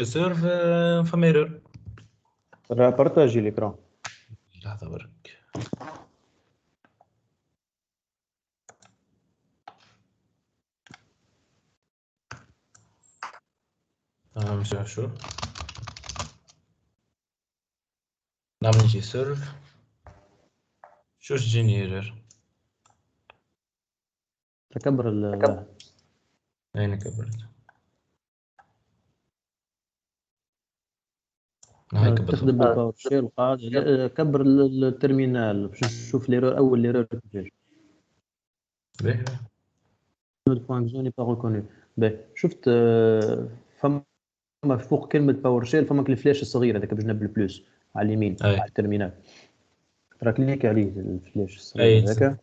سيرف فما ايرور. بارطاجي ليكرون. لحظة برك. مش عارف شو نعمل نجي سيرف شو تجيني ايرور. تكبر اين كبرت؟ هاي كبرت. تخدم بالباور شيل قاعد كبر الترمينال باش نشوف ليرور اول ليرور كيفاش. باهي نود بوان زوني با ريكوني. باهي شفت فما فوق كلمه باور شيل فما الفلاش الصغير هذاك بجنب البلوس على اليمين اي على الترمينال. ترى كليك عليه الفلاش الصغير اي هذاك.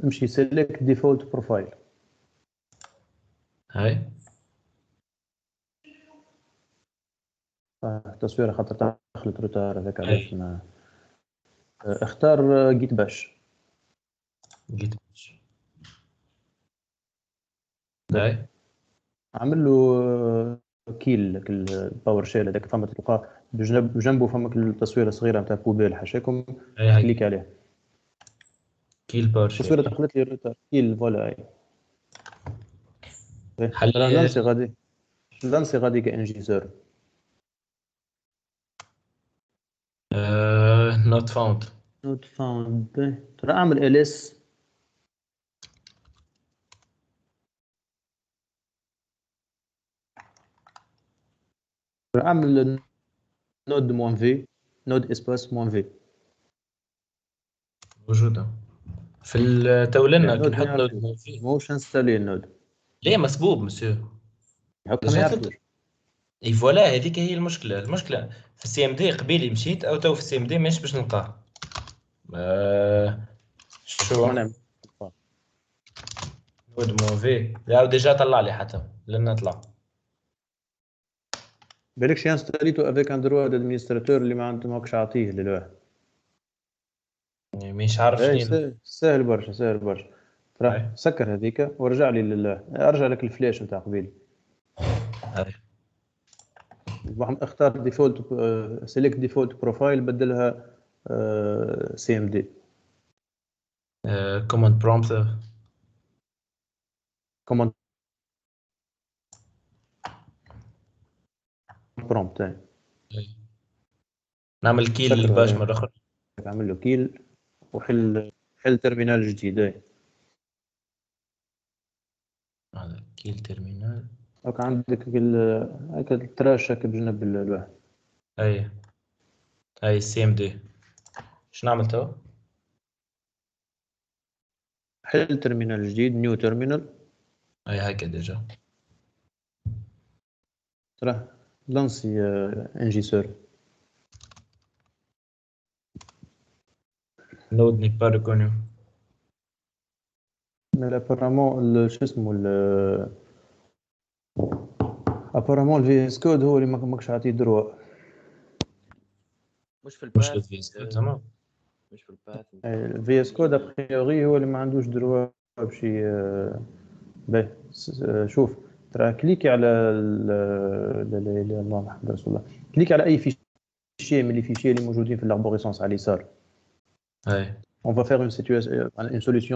امشي سيلكت ديفولت بروفايل. هاي التصويره خاطر دخلت روتار هذاك علاش اي ما اختار جيت باش. جيت هاي عمل له كيل الباور شيل هذاك فما تلقى بجنبه فما التصويره الصغيره نتاع بوبيل حاشاكم اي هاي كليك عليه. كيل باور التصويره شيل. دخلت لي الروتر كيل فوالا اي. حل راه لانسي غادي كان جي سير. نوت فاوند. نوت فاوند. ترى اعمل ال اس. اعمل نود موان في نود اسباس موان في. موجودة في التولنة كي النود ما نحط نود يعرفوش فيه. موش انستالي النود. ليه مسبوب مسيو؟ هكا ما ديجا يعرفوش. اي فوالا هذيك هي المشكلة في السي ام دي قبيلي مشيت او تو في السي ام دي ماشي باش نلقاه. شو ما نعمل نود موفي لا ديجا طلع لي حتى لن نطلع. بالك شي انستاليتو افيك ان دروا ادمنستراتور اللي ما عنده ماكش عاطيه للواحد. يعني مش عارف اي شنو. سهل برشا سهل برشا. هاي ترى سكر هذيك ورجع لي ارجع لك الفلاش نتاع قبيل. هاي اختار ديفولت سيلكت ديفولت بروفايل بدلها سي ام دي. كوماند برومبت. كوماند برومبت. نعمل كيل سكر للباش هذا مرة أخرى. اعمل له كيل حل ترمينال جديد. هذا كيل تيرمينال. هاك عندك هاك التراش هاك بجنب الواحد. أي أي سي ام دي. شنو نعمل تو؟ حل ترمينال جديد نيو ترمينال. أي هكا ديجا. ترى لانسي انجي سور. نود ني با ريكونيو. مي ابارامون شو اسمه ابارامون الفي اس كود هو اللي ماكش عاطيه دروا. مش في مش الباث. في سكوت تمام. مش في الباث. الفي اس كود ابريوري هو اللي ما عندوش دروا بشي. باهي شوف ترى كليكي على اللهم محمد رسول الله. كليكي على اي فيشي من لي فيشي اللي موجودين في الاربوريسونس على اليسار. أي on va faire une solution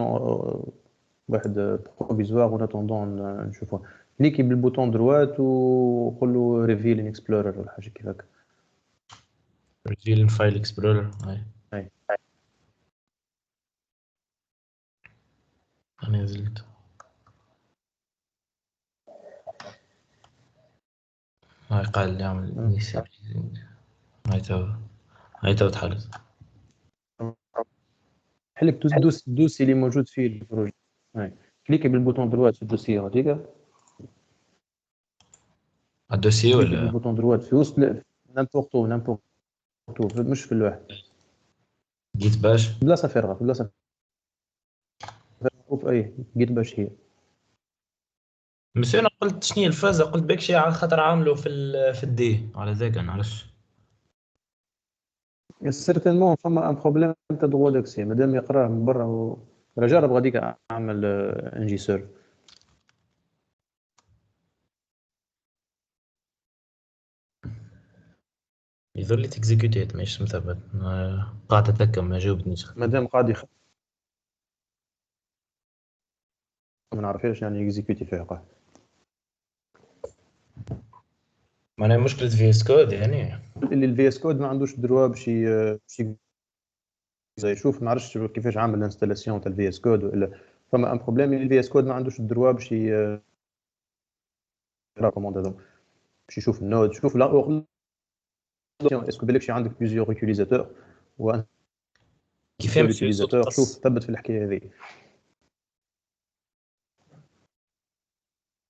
واحد provisoire en attendant نشوفها. كليكي بالبوتون دروات وقول له ريفيل ان اكسبلورر ولا حاجه كيف هكا. ريفيل فايل اكسبلورر. أي أي. أنا نزلت. هاي قال لي اعمل initializing. هاي تو تحلت. حلك دوس الدوسي اللي موجود فيه البروجي. كليكي بالبوتون دروات في الدوسي هذيك. الدوسي كليكي ولا بالبوتون دروات في وسط نامبورتو مش في الواحد. جيت باش؟ بلاصه فارغه في بلاصه فارغه. اي جيت باش هي. بس انا قلت شنو الفازة قلت بك شي على خاطر عامله في الدي على ذاك انا علاش. سيرتينمون فما ان بروبليم تاع دروا داكسي مادام يقراه من برا راه جرب غاديك اعمل انجي سير. يظل لي تكزيكوتيت ماهيش مثبت، قاعدة تكا ما جاوبتنيش. مادام قاعد ما نعرفش يعني اكزيكيوتي فيها قاعد. معناها مشكلة في اس كود يعني. اللي الفي اس كود ما عندوش دروا باش يشوف، ما نعرفش كيفاش عامل الانستالاسيون تاع الفي اس كود، ولا فما ان بروبليم اللي الفي اس كود ما عندوش الدروا باش يقرا كوموند هذا، باش يشوف النود، شوف لا اسكو بالك شي عندك بليزيور يوتيليزاتور وان كيف سول يمشي صوت يوتيليزاتور، شوف قص ثبت في الحكايه هذه.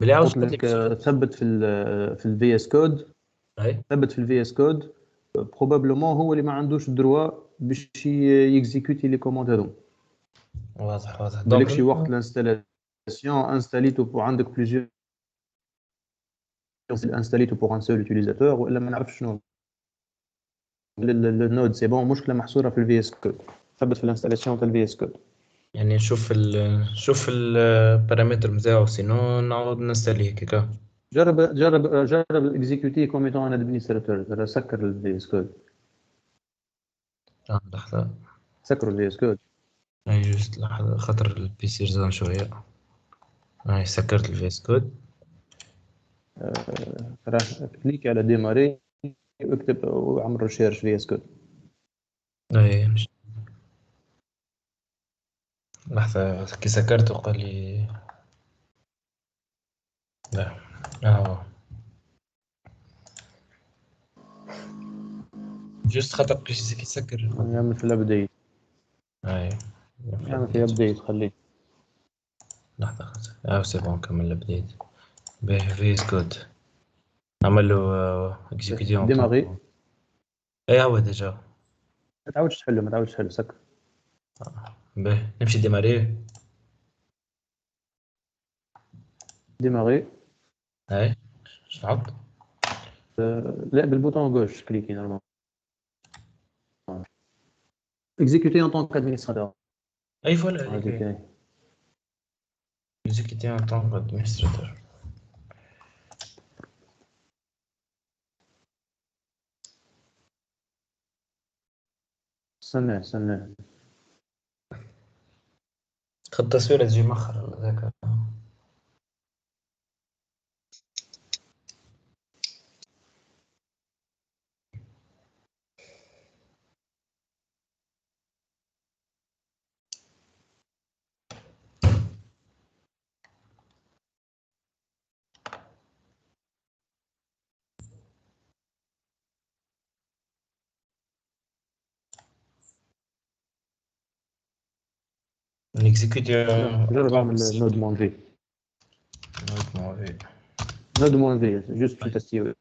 بلي عاوز قلت قلت لي لك بصوت قص. ثبت في الفي اس كود، اي ثبت في الفي اس كود بروبابلومون هو اللي ما عندوش الدروا باش يكزيكوتي لي كوموند هذوما. واضح واضح دونك بالكشي وقت الانستالاسيون انستاليتو وعندك بليزيور انستاليتو بور ان سول يوتيليزاتور، والا ما نعرفش شنو النود سي بون، مشكله محصوره في الفي اس كود، ثبت في الانستالاسيون تاع الفي اس كود. يعني نشوف البارامتر نتاعو سينو نعاود نستليه كيكا. جرب الاكزيكيوتي كوم ايتون ان ادمنستراتور، سكر الفي اس كود، لحظة. سكروا الفي اس كود. اي جوست لحظة خاطر البي سي رزان شوية. اي سكرت الفيس كود. راه كليك على ديماري واكتب وعمل ريشيرش في اس كود. اي لحظة كي سكرته قال لي لا. اه جوست خاطر كي يسكر. يعمل في الابديت، اي يعمل في ابديت خليه. لحظة خمسة سي بون كمل البداية. باهي فيس كود عمل له اكزيكيوتي اون ديماغي، طون. اي هو ديجا. ما تعاودش تحله سكر. باهي نمشي ديماري. ديماغي، اي شنو نحط؟ لا بالبوطون غوش كليكي نورمال. اكزيكوتي ان طون كادمينستراتور، اي فوالا هذيك هذيك هي هي. اكزيكيوتي اون طون ادمنستراتور. استنى خد تصويرة تجي مخر ذاك. نكزيكيوتي جرب طون اعمل نود مون في، بالسي. نود مون في جوست باش نتستي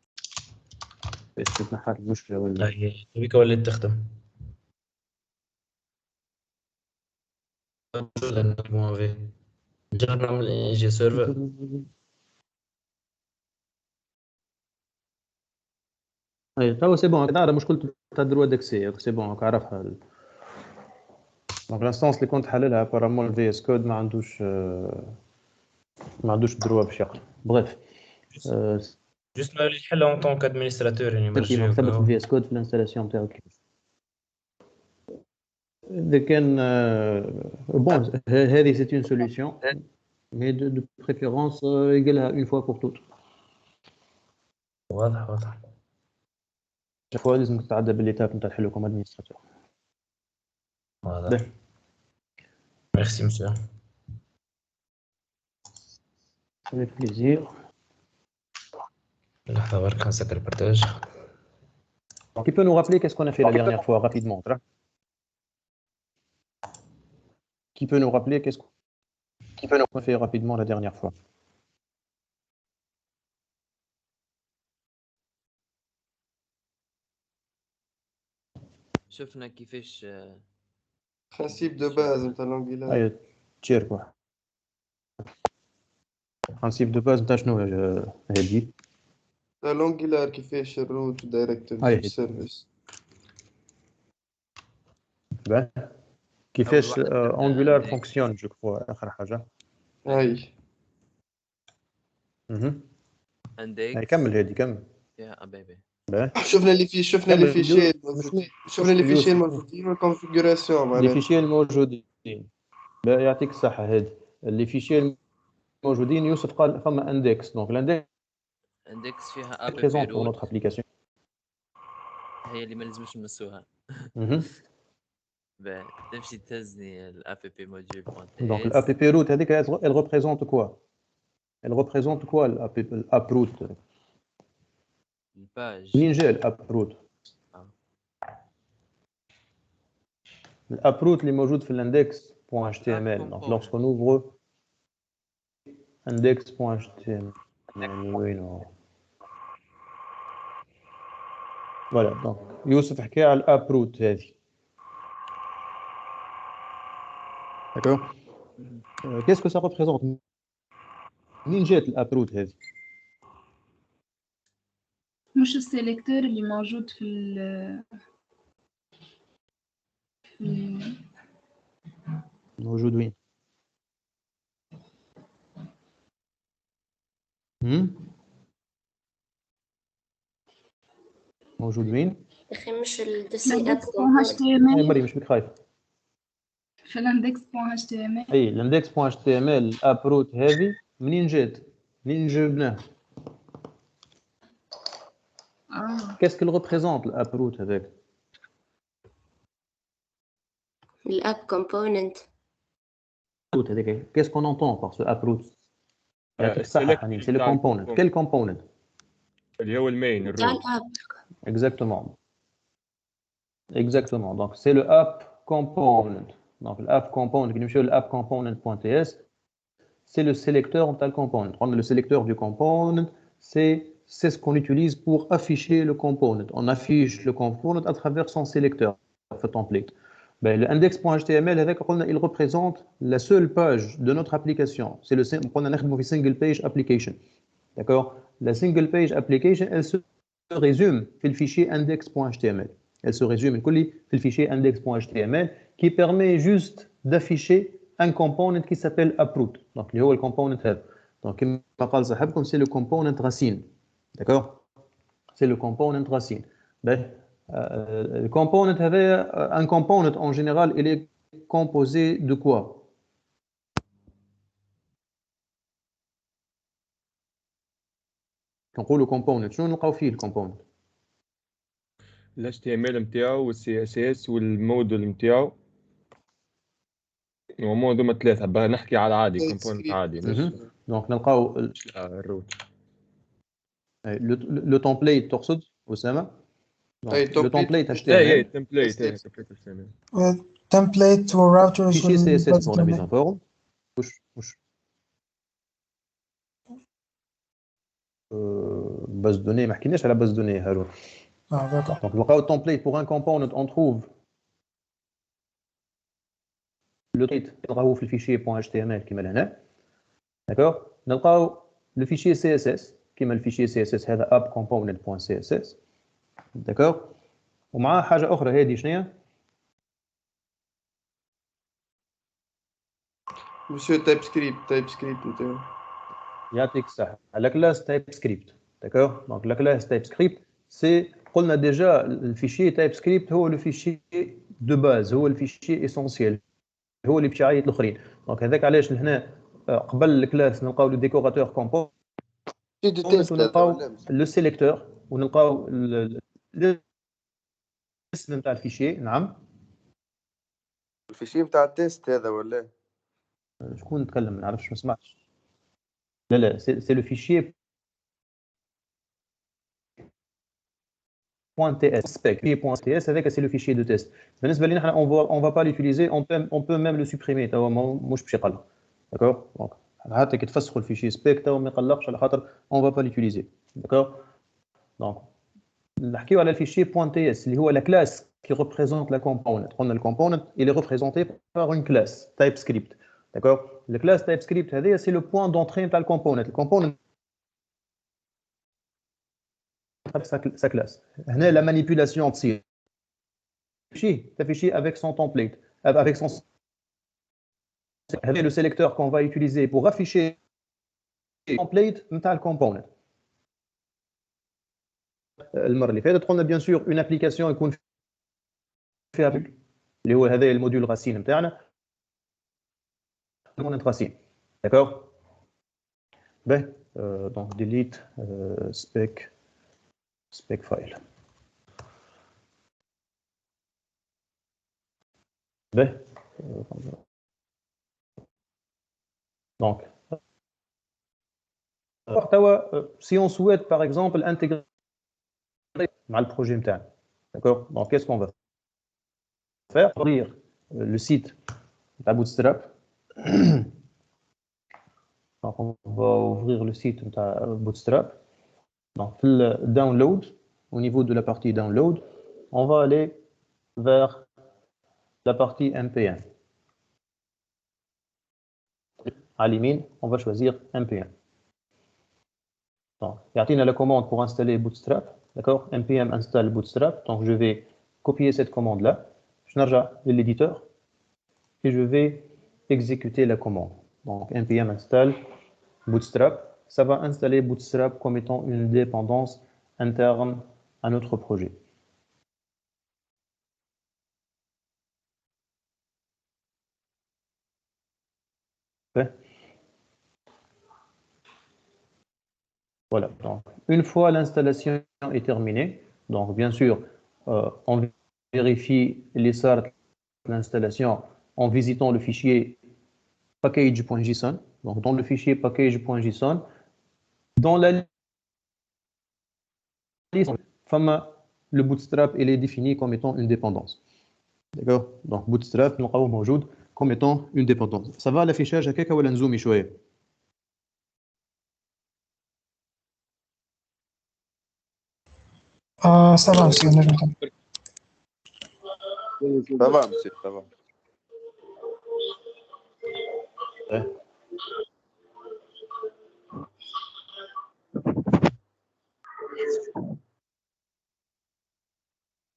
اسكو تنحات المشكله ولا. هي هذيك ولات تخدم. موجودة النجمة في. نجرب نعمل جي سيرفر. اي تو سي بون تعرف مشكلته تاع دروا داكسي سي بون عرفها. دونك لانستونس اللي كنت حللها ابارامون الفي اس كود ما عندوش دروا باش يقرا. بغيت جوست ما يولي يحلها اون طون كادمينستراتور يعني كيما مرجعو ثبت كاو. الفي اس كود في الانستالاسيون تاعو كيفاش. اذا كان بون هذه سيت اون سوليسيون مي دو بريفيرونس يقلها اون فوا بور توت. واضح واضح. فوا لازم تتعدى بالليتاب نتاع الحلو كوم ادمنستراتور. واضح. ميرسي مسيو. افيك بليزير. لحظة برك نسكر البارتاج. Donc, il peut nous rappeler qu'est-ce qu'on a fait la dernière fois rapidement. Qui peut nous rappeler qu'est-ce qu'on a fait rapidement la dernière fois. شفنا كيفاش Principe de base نتاع l'Angular. Allez, tiens quoi. Principe de base نتاع شنو هادي؟ نتاع l'Angular كيفاش الروت directives هاي والسيرفيس. باه أول كيفاش واحدة تبدا انجولار عندك فونكسيون جو كخوا اخر حاجه. هاي اها هاي عندك كمل هادي كمل. يا أبيبي شفنا لي فيشي الموجودين شفنا لي فيشي الموجودين والكونفيغوراسيون لي معناها فيشي الموجودين يعطيك الصحة هذه لي فيشي الموجودين يوسف قال فما اندكس دونك الاندكس اندكس فيها اب بريزون بي بور روت نوتر ابليكاسيون هي اللي ما لازمش نمسوها تمشي تهزني الاب بي موديول دونك الاب بي روت هذيك elle représente quoi elle représente quoi الاب روت الباج منين جا الاب روت الاب روت اللي موجود في الاندكس بوان اتش تي ام ال دونك لوrsqu'on ouvre index.html وينو فوالا دونك يوسف حكى على الاب روت هذه d'accord qu'est-ce que ça représente منين جات الاب روت هذه مش السيلكتور اللي موجود في موجود وين موجود وين اخي مش الدسي الاندكس بوان اتش تي ام اي ال مريم مش بك خايف في الاندكس بوان اتش تي ام ال اي الاندكس بوان اتش تي ام ال الاب روت هذه منين جات منين جبناه qu'est-ce qu'il représente الاب روت هذاك الاب كومبوننت root هذاك qu'est-ce qu'on entend par ce app root يعطيك الصحة حنين c'est le component quel component اللي هو المين تاع الروت الاب exactement donc c'est le app component donc l'app component qui nous fait l'app component.ts c'est le sélecteur de le component on a le sélecteur du component c'est ce qu'on utilise pour afficher le component on affiche le component à travers son sélecteur le template ben, le index.html avec il représente la seule page de notre application c'est le single page application d'accord la single page application elle se résume dans le fichier index.html elle se résume dans le fichier index.html qui permet juste d'afficher un component qui s'appelle approot donc c'est le component donc comme قال صاحبكم c'est le component racine d'accord c'est le component racine ben, le component un component en général il est composé de quoi نقولوا component شنو نلقاو فيه الكومبوننت ال HTML نتاعو وال CSS والموديل نتاعو هما هذوما ثلاثة بقى نحكي على عادي كومبوننت عادي دونك نلقاو الروت لو تمبليت تقصد أسامة لو تمبليت HTML اي تمبليت template والراوترز fichier CSS pour la mise en forme مش base de données ما حكيناش على base de données هارون d'accord donc نلقاو template pour un component on trouve le template نلقاوه في الفيشي .html كما لهنا d'accord نلقاو le fichier CSS كما الفيشي CSS هذا app component.css d'accord ومعاه حاجه اخرى هذه شنو مسيو تايب سكريبت نتاعو يعطيك الصحة la classe TypeScript d'accord donc la classe TypeScript c'est قلنا déjà le fichier TypeScript هو le fichier de base هو le fichier essentiel هو اللي باش يعيط الاخرين دونك هذاك علاش لهنا قبل الكلاس نلقاو لو ديكوراتور كومبوننت ونلقاو لو سيليكتور ونلقاو الاسم نتاع الفيشي نعم الفيشي نتاع التيست هذا ولا شكون نتكلم ما نعرفش ما سمعتش لا سي لو فيشي .ts .ts avec c'est le fichier de test بالنسبه لنا احنا on va pas l'utiliser on peut même le supprimer توا مش باش يقلق d'accord donc حتى كي تفسخوا الفيشي spec توا ما يقلقش على خاطر on va pas l'utiliser d'accord donc نحكيو على الفيشي .ts اللي هو la classe qui représente la component قلنا le component il est représenté par une classe TypeScript d'accord la classe TypeScript هذه c'est le point d'entrée نتاع le component sa classe. La manipulation تصير. T'affiches avec son template, avec son le sélecteur qu'on va utiliser pour afficher le template نتاع le component. المره اللي فاتت قلنا بيان سور اون ابليكاسيون يكون فيها اللي هو هذا الموديول غاسين نتاعنا كومبوننت غاسين داكور باهي دونك ديليت spec file باهي دونك si on souhaite par exemple intégrer dans le projet interne, d'accord? Donc qu'est-ce qu'on va faire? Ouvrir le site de Bootstrap. Donc on va ouvrir le site de Bootstrap. Donc le download, au niveau de la partie download, on va aller vers la partie npm. À l'imine, on va choisir npm. Donc, il y a la commande pour installer Bootstrap, d'accord? npm install Bootstrap. Donc, je vais copier cette commande-là. Je n'arrive de l'éditeur et je vais exécuter la commande. Donc, npm install Bootstrap. Ça va installer Bootstrap comme étant une dépendance interne à notre projet. Okay. Voilà, donc une fois l'installation est terminée, donc bien sûr, on vérifie les sortes de l'installation en visitant le fichier package.json. Donc dans le fichier package.json, dans la liste, le Bootstrap il est défini comme étant une dépendance. D'accord? Donc Bootstrap nous موجود comme étant une dépendance. Ça va l'affichage à quelque ou l'enzoom شوية. Ça va aussi, on est content. Ça va, monsieur, ça va. Ouais.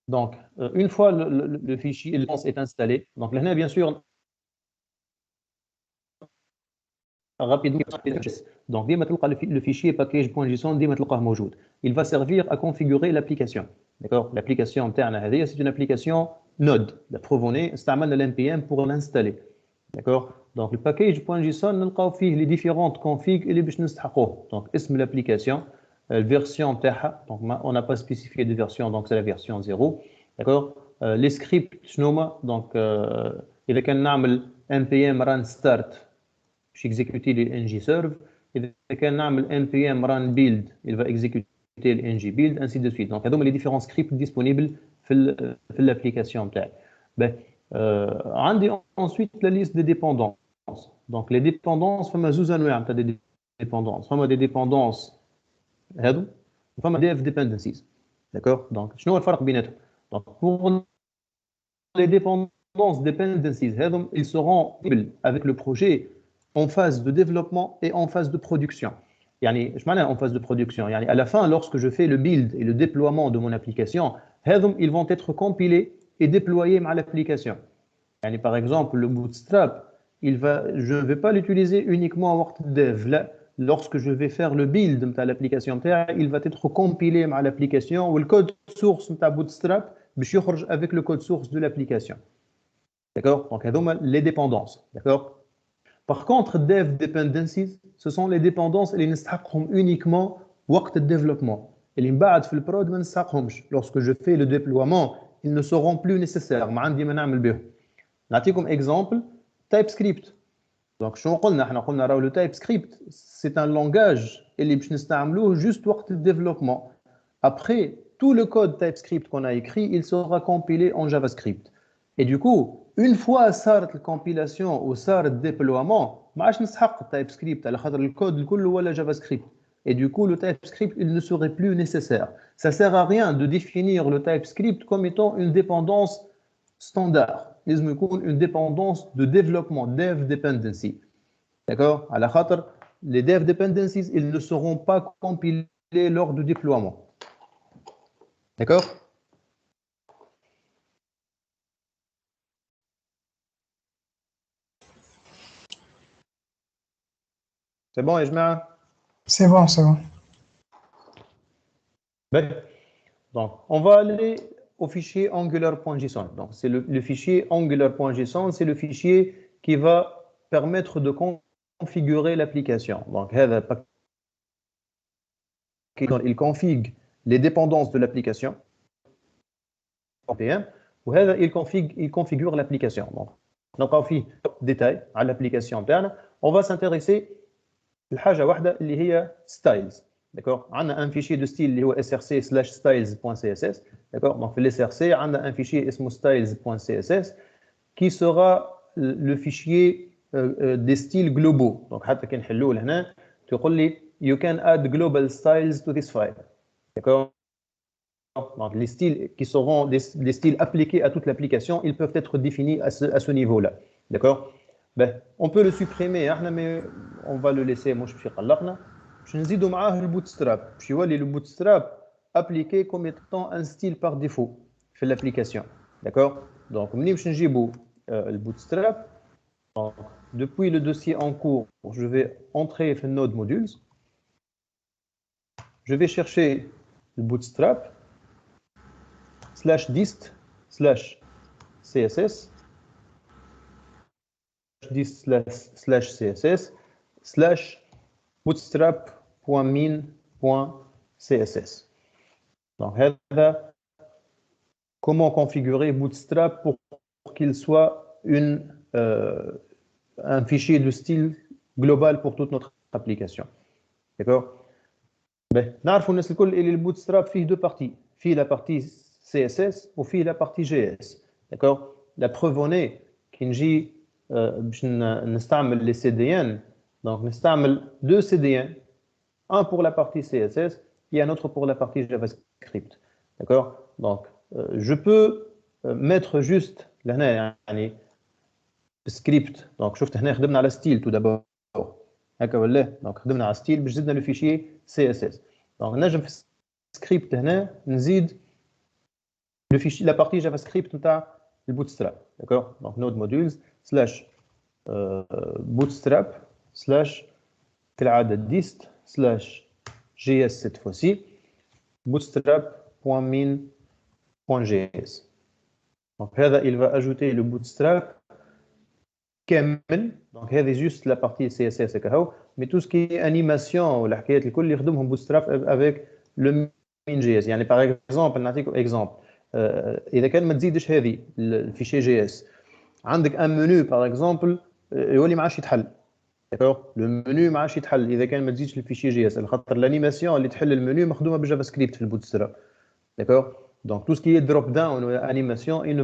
Donc, une fois le fichier est installé, donc là, bien sûr, rapidement, donc le fichier package.json, il va servir à configurer l'application. D'accord? L'application interne, c'est une application Node. La provenée, c'est l'NPM pour l'installer. D'accord? Donc, le package.json, nous les différentes configs et les donc, ism l'application, version donc on n'a pas spécifié de version, donc c'est la version 0. D'accord? Les scripts, donc, il y a npm run start, exécuter les ngserve. Il y a npm run build, il va exécuter le ngbuild, ainsi de suite. Donc, il y a les différents scripts disponibles dans l'application. Ensuite, la liste des dépendances. Donc, les dépendances, il y a des dépendances. Il y a des dépendances, il y a des dependencies. D'accord? Donc, je ne sais pas. Donc, pour les dépendances, dependencies, ils seront avec le projet en phase de développement et en phase de production. Je m'en en phase de production. À la fin, lorsque je fais le build et le déploiement de mon application, ils vont être compilés et déployés à l'application. Par exemple, le Bootstrap, je ne vais pas l'utiliser uniquement en dev. Là, lorsque je vais faire le build de l'application, il va être compilé à l'application ou le code source de Bootstrap avec le code source de l'application. D'accord? Donc, les dépendances. D'accord? Par contre, dev dependencies, ce sont les dépendances qui sont uniquement au développement. Et les prod, lorsque je fais le déploiement, ils ne seront plus nécessaires. Comme exemple, TypeScript. Donc, le TypeScript, c'est un langage qui est juste au développement. Après, tout le code TypeScript qu'on a écrit, il sera compilé en JavaScript. Et du coup, une fois la compilation ou le déploiement, je ne sais pas TypeScript, le code ou le JavaScript. Et du coup, le TypeScript, il ne serait plus nécessaire. Ça ne sert à rien de définir le TypeScript comme étant une dépendance standard. Il me une dépendance de développement, dev dependency. D'accord? À la khater, les dev dependencies, ils ne seront pas compilés lors du déploiement. D'accord? C'est bon, Ejma? C'est bon, c'est bon. Ben, Donc, on va aller au fichier angular.json. Donc, c'est le fichier angular.json, c'est le fichier qui va permettre de configurer l'application. Donc, il configure les dépendances de l'application. Il configure l'application. Donc, on fait détail à l'application interne. On va s'intéresser à الحاجة واحدة اللي هي styles. D'accord? On a un fichier de style اللي هو src/styles.css. D'accord? Donc, في src, on a un fichier اسمه styles.css qui sera le fichier des styles globaux. Donc, حتى كي نحلوه لهنا تقول لي you can add global styles to this file. D'accord? Donc, les styles qui seront des styles appliqués à toute l'application, ils peuvent être définis à ce niveau-là. D'accord? Ben, on peut le supprimer, mais on va le laisser. Moi, je suis قلقنا. Je نزيدو معاه le bootstrap. Je يولي le bootstrap appliqué comme étant un style par défaut في l'application. D'accord? Donc, ملي باش نجيبو le bootstrap. Donc, depuis le dossier en cours, je vais entrer dans Node Modules. Je vais chercher le bootstrap /dist/css /dist/css /bootstrap.min.css. Donc, comment configurer Bootstrap pour qu'il soit un fichier de style global pour toute notre application. D'accord? نعرفوا الناس الكل اللي البوتستراب فيه deux parties. فيه la partie CSS وفيه la partie JS. D'accord? La preuve en est كي نجي باش نستعمل les CDN. Donc نستعمل deux CDN, un pour la partie CSS et un autre pour la partie JavaScript. D'accord? Donc je peux mettre juste لهنا يعني script. Donc شفت هنا خدمنا على style tout d'abord. هكا ولا؟ دونك خدمنا على ستيل باش زدنا لو فيشي CSS. دونك نجم في السكريبت هنا نزيد لو فيشي لا بارتي جافا سكريبت نتاع البوتستراب. داكور؟ دونك نود موديولز سلاش بوتستراب سلاش كالعاده ديست سلاش جي اس cette fois-ci bootstrap.min.js. Donc هذا il va ajouter le bootstrap كامل. دونك هذه جوست لا بارتي سي اس اس كهو. مي تو سكي انيماسيون والحكايات الكل يخدمهم بوتستراب افيك لو مين جي اس. يعني باغ اكزومبل نعطيكم اكزومبل اذا كان ما تزيدش هذه الفيشي جي اس عندك ان منيو باغ اكزومبل يولي ما عادش يتحل. داكور؟ لو منيو ما عادش يتحل اذا كان ما تزيدش الفيشي جي اس، خاطر الانيماسيون اللي تحل المنيو مخدومه بالجافا سكريبت في البوتستراب. داكور؟ Donc tout ce qui est drop down ou animation, il ne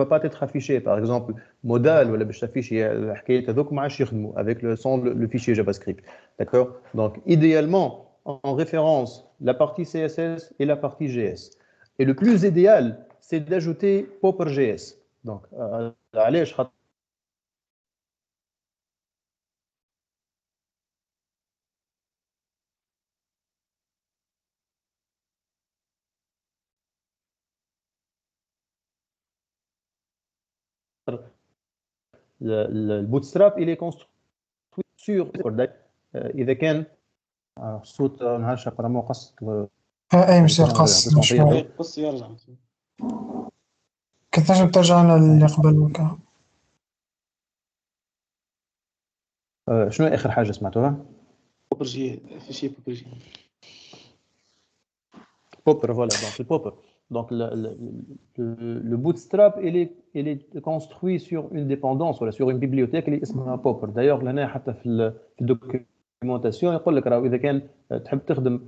va pas être affiché. Par exemple, modal ou باش تافيشي الحكايات هذوك ما عادش يخدموا avec le fichier JavaScript. D'accord? Donc idéalement en référence la partie CSS et la partie JS. Et le plus idéal, c'est d'ajouter Popper.js. Donc علاش خاطر le bootstrap il est construit sur اذا كان الصوت نهارش apparemment قص اي مش قص شوي قص يرجع. كنت نجم ترجع اللي قبل وكا. شنو اخر حاجه سمعتوها؟ بوبرجي في شيء بوبرجي. Popper, voilà, donc le Popper. Donc le bootstrap il est construit sur une dépendance ou sur une bibliothèque اللي اسمها Popper. D'ailleurs لهنا حتى في الدوكيومونتاسيون يقول لك راهو اذا كان تحب تخدم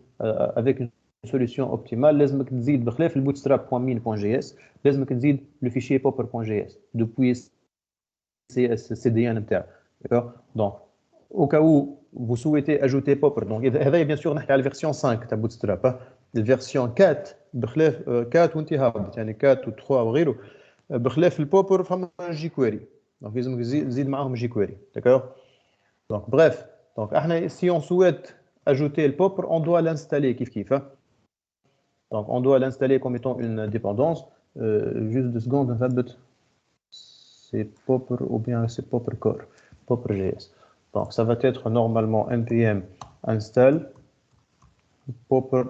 avec une solution optimale لازمك تزيد بخلاف الbootstrap.min.js لازمك تزيد le fichier popper.js depuis CDN نتاعو. D'accord? Donc au cas où vous souhaitez ajouter Popper, donc هذا bien sûr نحكي على الفيرسيون 5 تاع bootstrap. الفيرسيون 4 بخلاف 4 وانت هابط يعني 4 و3 وغيره بخلاف البوبر فما جي كويري. دونك لازمك تزيد معاهم جي كويري. داكور؟ دونك بريف دونك احنا سي اون سويت اجوتي البوبر اون دوا لانستالي كيف دونك اون دوا لانستالي كوم ايتون اون ديبوندونس. جوست دو سكوند نثبت سي بوبر او بيان سي بوبر كور بوبر جي اس. دونك ça va être normalement npm install popper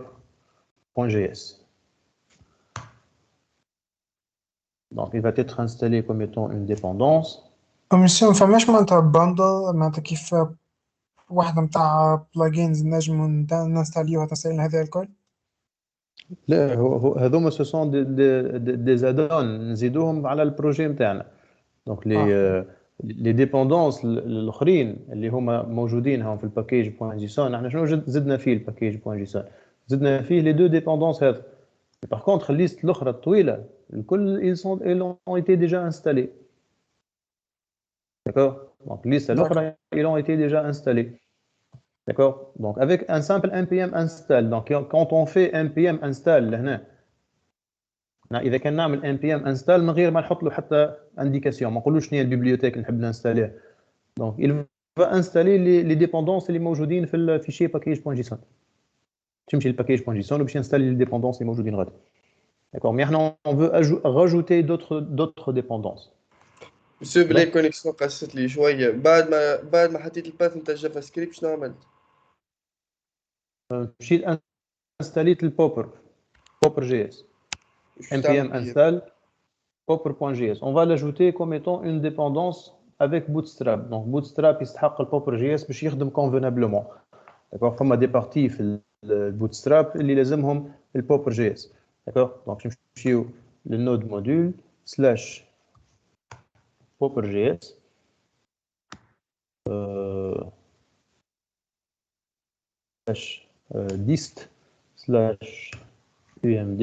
.js. Donc, il va être installé comme étant une dépendance. ومش ما فماش معناتها باندل معناتها كيف واحدة متاع بلاجينز نجمو نستعليوها تنستعلي هذا الكل. لا هذوما سو سون دي زادون نزيدوهم على البروجي نتاعنا. دونك لي ديبوندونس الاخرين اللي هما موجودين هون في الباكيج بوان جيسون. احنا شنو زدنا فيه الباكيج بوان جيسون؟ زدنا فيه لي دو ديبوندونس هذا. باغ كونتخ الليست الاخرى الطويله الكل ils ont été déjà installés. D'accord? Donc liste الاخرى ils ont été déjà installés. D'accord? Donc avec un simple npm install. Donc quand on fait npm install لهنا اذا كان نعمل npm install من غير ما نحط له حتى انديكاسيون ما نقولوش شنو هي البيبليوتيك اللي نحب نانستاليها. دونك il va installer les dépendances اللي موجودين في الفيشي package.json. تمشي للpackage.json وباش ينستالي les dépendances اللي موجودين غادي. D'accord? Mais احنا on veut rajouter d'autres dépendances. مسيو بلاي كونيكسيون قصت لي شويه بعد ما حطيت الباث نتاع جافا سكريبت شنو عملت؟ مشيت انستاليت البوبر JS. npm install popper.js. On va l'ajouter comme étant une dépendance avec Bootstrap. Donc Bootstrap يستحق الpopper.js باش يخدم convenablement. D'accord? فما des parties في Bootstrap اللي لازمهم الpopper.js. D'accord? Donc نمشيو للنود موديول /popper.js /dist/umd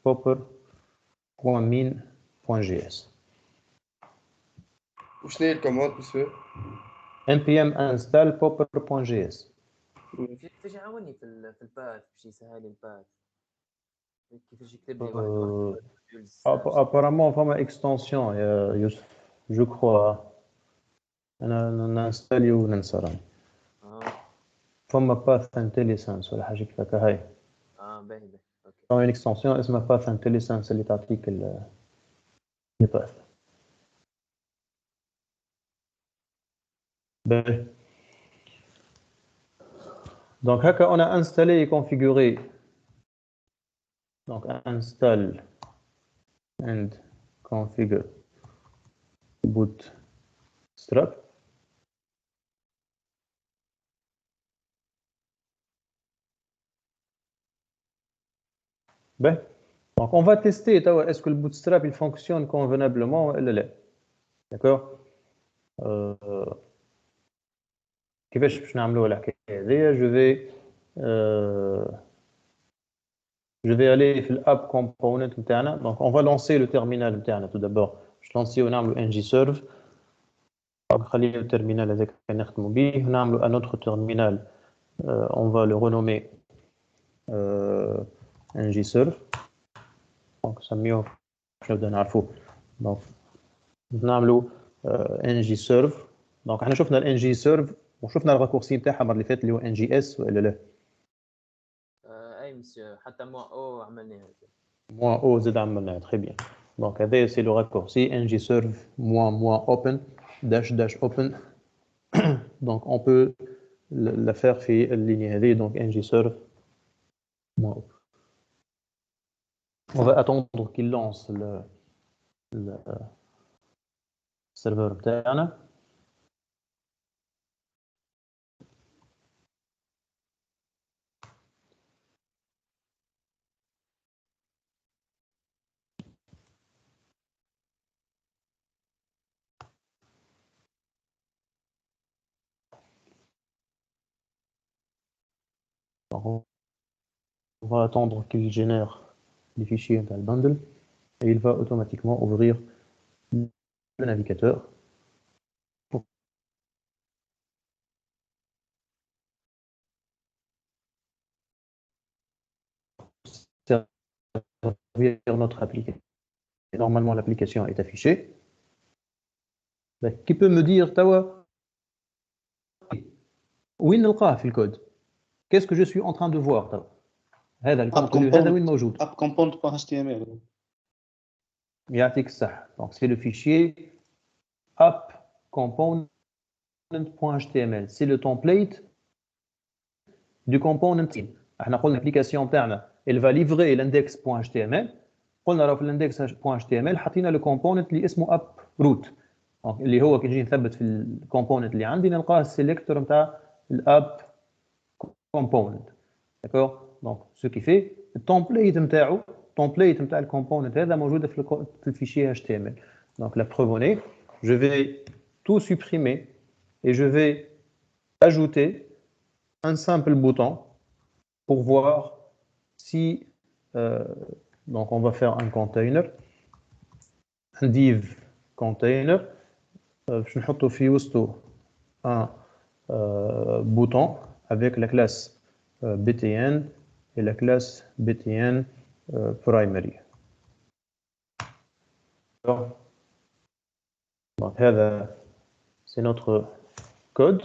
/popper.min.js. وشنو هي الكوماند مسيو؟ npm install popper.js. كيفاش يعاوني في الباث باش يسهل لي الباث كيفاش يكتب لي واحد apparemment فما extension يا يوسف je crois انا نانستالي وننسى راني فما باث انتليسنس ولا حاجه كيف هكا. هاي باهي اوكي فما اكستنسيون اسمها باث انتليسنس اللي تعطيك الباث. باهي donc هكا on a installé et configuré. Donc install and configure bootstrap. Ben, donc on va tester est-ce que le bootstrap il fonctionne convenablement ou pas. D'accord? كيفاش باش نعملوا الحكايه هذه؟ je vais aller في الاب component نتاعنا. donc on va lancer le terminal نتاعنا tout d'abord. باش لانسيو نعملوا ngserve نخليو الترمينال هذاك نخدموا به نعملوا un autre terminal. On va le renommer ngserve. donc نسميوه باش نبدا نعرفوه. donc نعملوا ngserve. donc احنا شفنا ngserve وشفنا الراكورسي نتاعها المره اللي فاتت اللي هو ngs ولا لا؟ اي مسيو حتى او عملناها او زاد عملناها تري بيان. دونك هذا سي لو راكورسي ngserve -open -open. donc on peut la faire في اللينيه هذه. donc ngserve -open. on va attendre qu'il lance le serveur بتاعنا. Donc, on va attendre qu'il génère les fichiers dans le bundle et il va automatiquement ouvrir le navigateur. Pour servir notre application. Et normalement, l'application est affichée. Qui peut me dire, Tawa, où il نلقاه في الكود? Qu'est-ce que je suis en train de voir, Tawa? هذا الكونتوني هذا وين موجود؟ app component.html. يعطيك الصح. Donc c'est le fichier app component.html. C'est le template du component. احنا قلنا الابليكاسيون تاعنا elle va livrer l'index.html قلنا راه في l'index.html حطينا لو كومبوننت اللي اسمه اب روت اللي هو كي نجي نثبت في الكومبوننت اللي عندي نلقاه السيليكتور نتاع الاب كومبوننت داكور دونك سو كي في التمبليت نتاع الكومبوننت هذا موجوده في الفيشي HTML. Donc la preuve en est, je vais tout supprimer et je vais ajouter un simple bouton pour voir si donc on va faire un container, un div container, je نحطه في وسطه un bouton avec la classe btn et la classe btn primary. Donc هذا c'est notre code.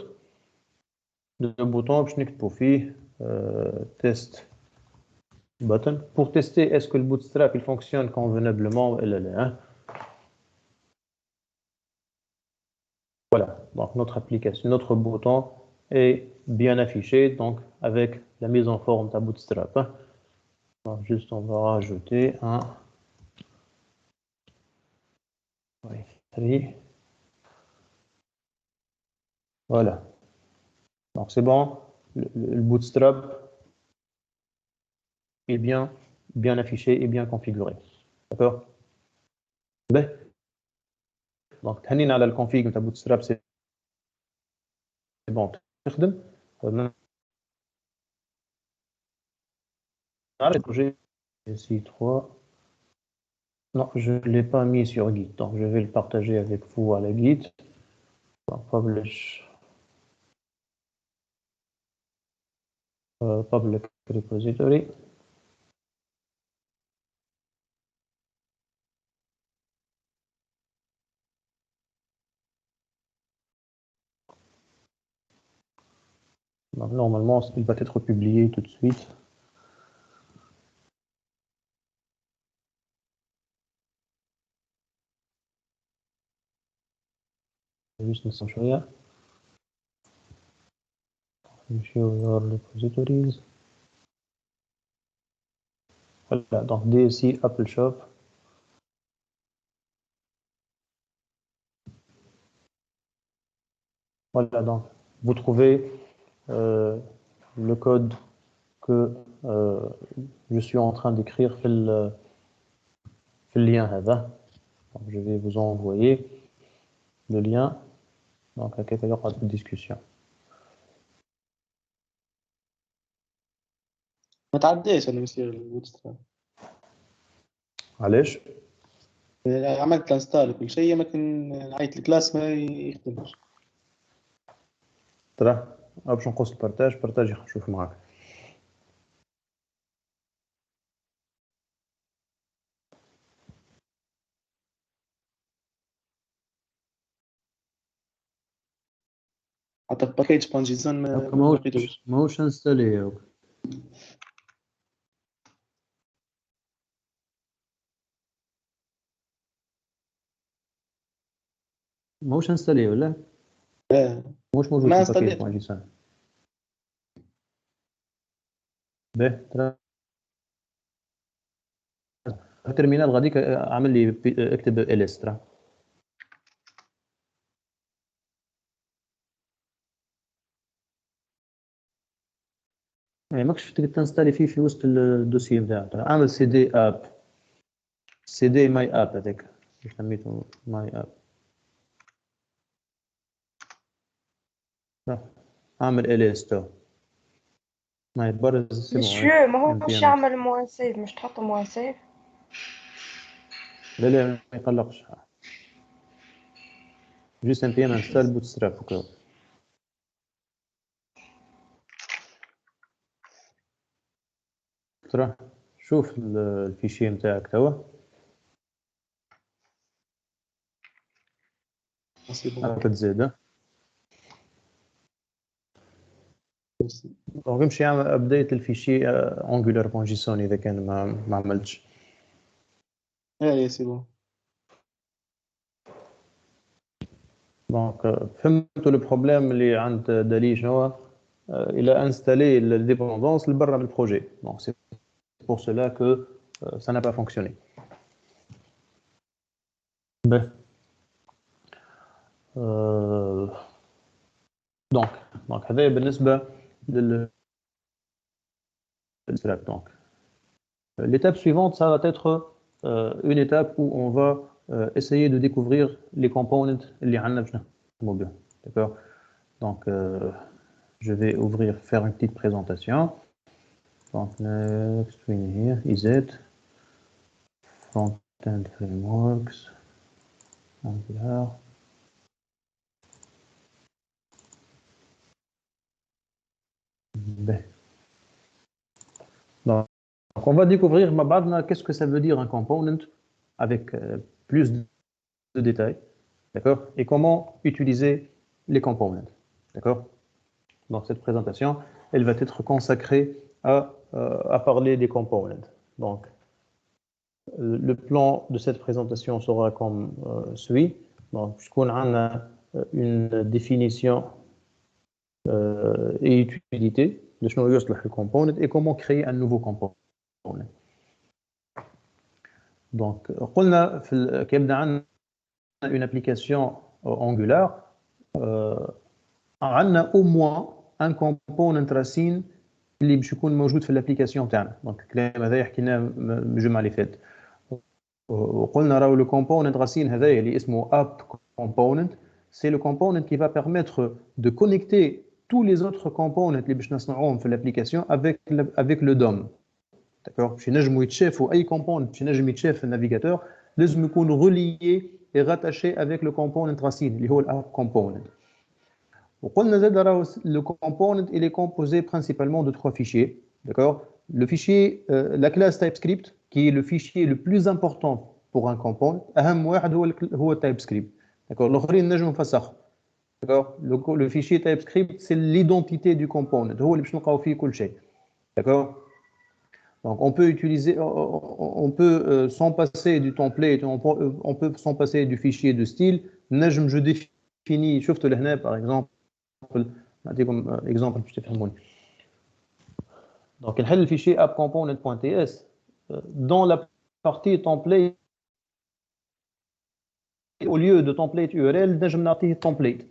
Le bouton باش نكتبوا فيه test button pour tester est-ce que le bootstrap il fonctionne convenablement ou là. Voilà, donc notre application, notre bouton est bien affiché, donc avec la mise en forme de Bootstrap. Donc, juste on va rajouter un voilà. Donc c'est bon, le Bootstrap est bien affiché et bien configuré. D'accord? Donc تهنينا على الconfig de Bootstrap, c'est bon. Le projet SI3, non, je ne l'ai pas mis sur Git, donc je vais le partager avec vous à la Git. Donc, public repository. Donc, normalement, il va être publié tout de suite. Juste نسمع شوية. نمشي vers repositories. Voilà, donc DSI Apple Shop. Voilà, donc vous trouvez le code que je suis en train d'écrire في le lien هذا. Donc, je vais vous envoyer le lien. Donc, à quelques heures de discussion. ما تعديش انا يصير البوتستراب. علاش؟ عملت انستال كل شيء لكن نعيط الكلاس ما يخدمش. ترى باش نقص البارتاج نشوف معاك. حتى الباكيج بانجيزون ماهوش انستالي. ماهوش انستالي ولا؟ مش موجود في الباكيج بانجيزون. باهي ترى الترمينال غاديك عامل لي اكتب ls ترى. يعني ماكش تقدر تنستالي فيه في وسط الدوسيي نتاعك. عامل سي دي اب سي دي ماي اب هذاك سميته ماي اب. عامل ls تو ما يبرز. مسيو ما هوش يعمل موان سيف مش تحط موان سيف. لا ما يقلقش. جوست ان بي ام انستال بوتستراب وكذا. ترى شوف الفيشي نتاعك توا. تزيد دونك نمشي نعمل ابديت الفيشي انجولار بون جيسون اذا كان ما عملتش. ايه سي بون. دونك فهمتوا البروبليم اللي عند دالي شنو هو؟ il a installé la dépendance le barra du projet. Donc c'est pour cela que ça n'a pas fonctionné. Ben. Donc هذا بالنسبة donc l'étape suivante, ça va être une étape où on va essayer de découvrir les components اللي عندنا باش نخدموا بهم. D'accord? Donc je vais faire une petite présentation. Donc next screen here is front-end frameworks Angular. Donc, on va découvrir qu'est-ce que ça veut dire un component avec plus de détails, d'accord, et comment utiliser les components, d'accord. Donc cette présentation, elle va être consacrée à parler des components. Donc le plan de cette présentation sera comme suit. Donc on a une définition et utilité de شنو يصلح le component et comment créer un nouveau component. Donc قلنا كي يبدا عندنا une application Angular عندنا au moins un component راسين اللي باش يكون موجود في الابليكاسيون تاعنا. دونك الكلام هذا حكيناه الجمعه اللي فاتت وقلنا راهو لو component راسين هذايا اللي اسمه app component, c'est le component qui va permettre de connecter tous les autres components اللي باش نصنعوهم في الابليكاسيون avec le DOM. D'accord? باش ينجموا يتشافوا اي component باش ينجم يتشاف في النافيغاتور لازم يكون relié et rattaché avec le component racine اللي هو l'app component. وقلنا زاد راهو le component il est composé principalement de 3 fichiers. D'accord? Le fichier la classe TypeScript qui est le fichier le plus important pour un component. اهم واحد هو TypeScript. D'accord? الاخرين نجموا نفسخ. D'accord? Le fichier TypeScript, c'est l'identité du component. هو اللي باش نلقاو فيه كل شيء. D'accord? Donc on peut utiliser, on peut s'en passer du template, on peut s'en passer du fichier de style. نجم je définis, شفت لهنا par exemple, نعطيكم exemple باش تفهموني. Donc نحل الفيشي appcomponent.ts dans la partie template. Au lieu de template URL نجم نعطيه template.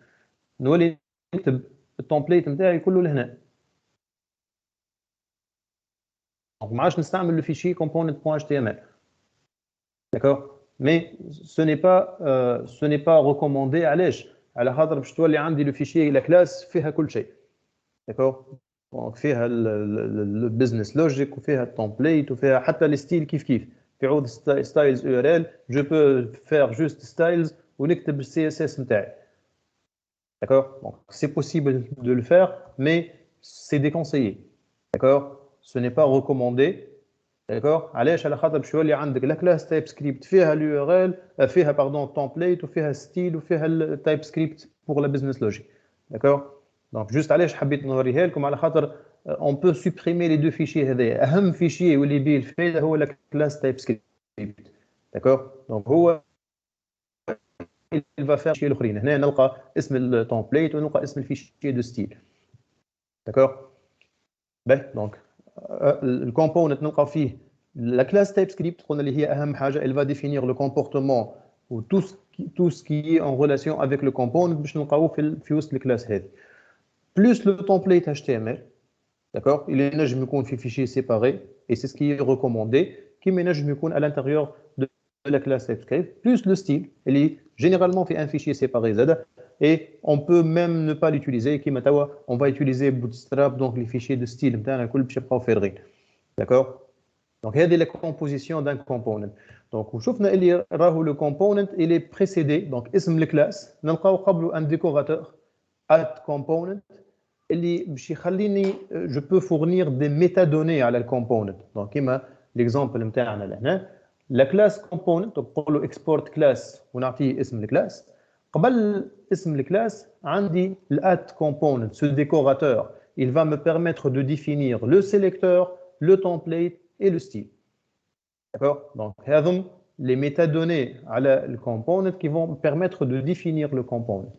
نولي نكتب التمبليت نتاعي كله لهنا. Donc ما عادش نستعمل le fichier component.html. D'accord? Mais ce n'est pas recommandé. علاش؟ على خاطر باش تولي عندي le fichier la classe فيها كل شيء. D'accord? Donc فيها le business logic وفيها التمبليت وفيها حتى الستيل كيف في عود styles URL je peux faire juste styles ونكتب CSS نتاعي. D'accord? Donc, c'est possible de le faire, mais c'est déconseillé. D'accord? Ce n'est pas recommandé. D'accord? علاش على خاطر باش يولي عندك لا كلاس تايب سكريبت فيها اليو فيها template وفيها ستيل وفيها التايب سكريبت pour la business logic. D'accord? Donc juste علاش حبيت نوريها لكم على خاطر on peut supprimer les deux fichiers هذايا. اهم فيشي واللي بيه الفايده هو لا كلاس تايب سكريبت. D'accord? Donc هو il va faire شيء الاخرين. هنا نلقى اسم التمبليت ونلقى اسم الفيشي دو ستيل. D'accord? باهي دونك الكومبوننت نلقى فيه لا كلاس تايب سكريبت قلنا اللي هي اهم حاجه. elle va définir le comportement ou tout ce qui est en relation avec le component باش نلقاوه في وسط الكلاس هذه. plus le template HTML. D'accord? il ينجم يكون في fichier séparé et c'est ce qui est recommandé كيما ينجم يكون à l'intérieur de la classe TypeScript plus le style اللي généralement fait un fichier séparé Z et on peut même ne pas l'utiliser كيما توا on va utiliser Bootstrap donc les fichiers de style نتاعنا الكل باش يبقاو فارغين. D'accord? Donc هذه la composition d'un component. Donc وشفنا اللي راهو le component il est précédé donc اسم الكلاس نلقاو قبله un décorateur add component اللي باش يخليني je peux fournir des métadonnées على الكومبوننت. donc كيما l'exemple نتاعنا لهنا la classe component نقول له export class ونعطيه اسم الكلاس. قبل اسم الكلاس عندي l'add component ce décorateur il va me permettre de définir le sélecteur, le template et le style. D'accord? Donc هذم les métadonnées على le component qui vont me permettre de définir le component.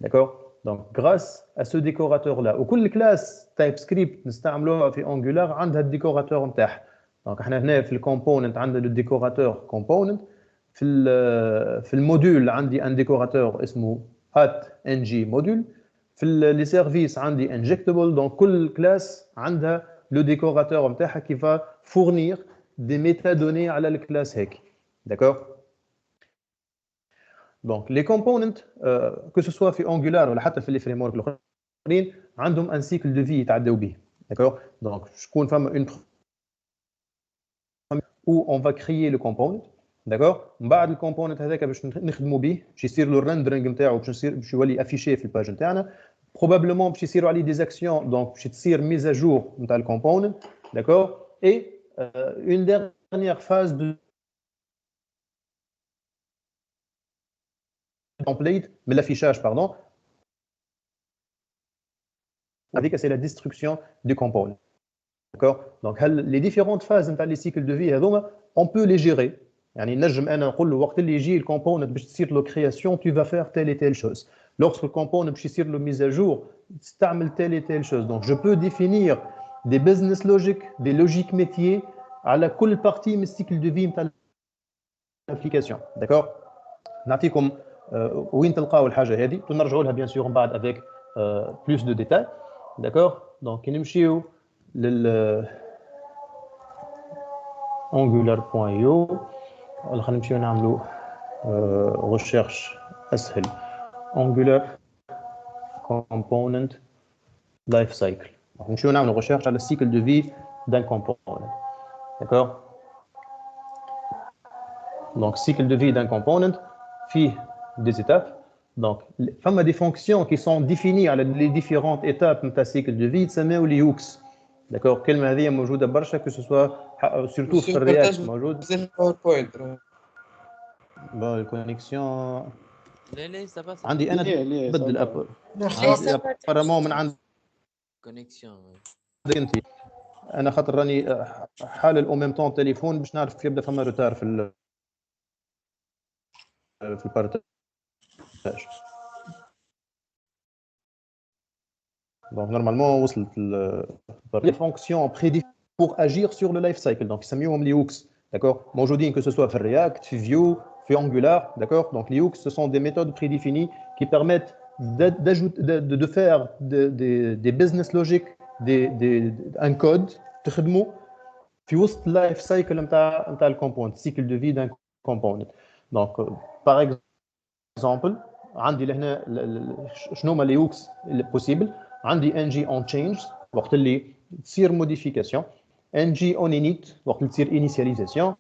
D'accord? Donc, grâce à ce décorateur-là, وكل classe TypeScript نستعملوها في Angular عندها الديكوراتور نتاعها. Donc, احنا هنا في الكومبوننت عندنا الديكوراتور كومبوننت. في الموديول عندي ان ديكوراتور اسمه @ng module. في لي سيرفيس عندي injectable. Donc, كل classe عندها le décorateur نتاعها qui va fournir des métadonnées على الكلاس هيك. D'accord? Donc, les components, que ce soit في Angular ou حتى في les frameworks الاخرين عندهم un cycle de vie يتعداو به. D'accord? Donc, شكون فما une où on va créer le component. D'accord? من بعد الكومبوننت هذاك باش نخدموا به باش يصير له الريندرينغ نتاعو باش يولي افيشي في الباج نتاعنا. probablement باش يصيروا عليه des actions. Donc, باش تصير mise à jour نتاع الكومبوننت. D'accord? Et une dernière phase de template, mais l'affichage, pardon, avec c'est la destruction du component. D'accord? Donc, les différentes phases dans les cycles de vie, on peut les gérer. يعني نجم أنا نقول له وقت اللي يجي الكومبوننت باش تصير له création, tu vas faire telle et telle chose. Lorsque le component باش يصير له mise à jour, تستعمل telle et telle chose. Donc, je peux définir des business logic, des logiques métiers على كل partie من cycle de vie نتاع l'application. D'accord? نعطيكم وين تلقاو الحاجه هذه ونرجعوا لها بيان سور من بعد افيك بلوس دو ديتاي. داكور دونك نمشيو لل angular.io. خلينا نمشيو نعملوا ريشيرش اسهل. angular component life cycle. نمشيو نعملوا ريشيرش على السيكل دو في d'un component. داكور دونك السيكل دو في d'un component فيه des étapes. Donc, il y a des fonctions qui sont définies à les différentes étapes de cycle de vie, ça met les hooks. D'accord? Quelle هذه موجودة برشا que ce soit surtout في React موجود. Bon, la connexion. ليه ça passe. عندي أنا بدل أب. apparemment من عند. كونيكسيون. أنت. أنا خاطر راني حالل au même temps تليفون باش نعرف كيف يبدا فما روتار في البارتاج. Donc, normalement, les fonctions prédéfinies pour agir sur le life cycle. Donc, ça met les hooks. D'accord? Moi, je dis que ce soit fait React, fait Vue, fait Angular. D'accord? Donc, les hooks, ce sont des méthodes prédéfinies qui permettent de faire des business logic, un code, في وسط life cycle نتاع الكومبوننت, cycle de vie d'un component. Donc, par exemple, عندي لهنا شنو هما لي هوكس possible. عندي ng on change وقت اللي تصير modification, ng on init وقت اللي تصير initialisation.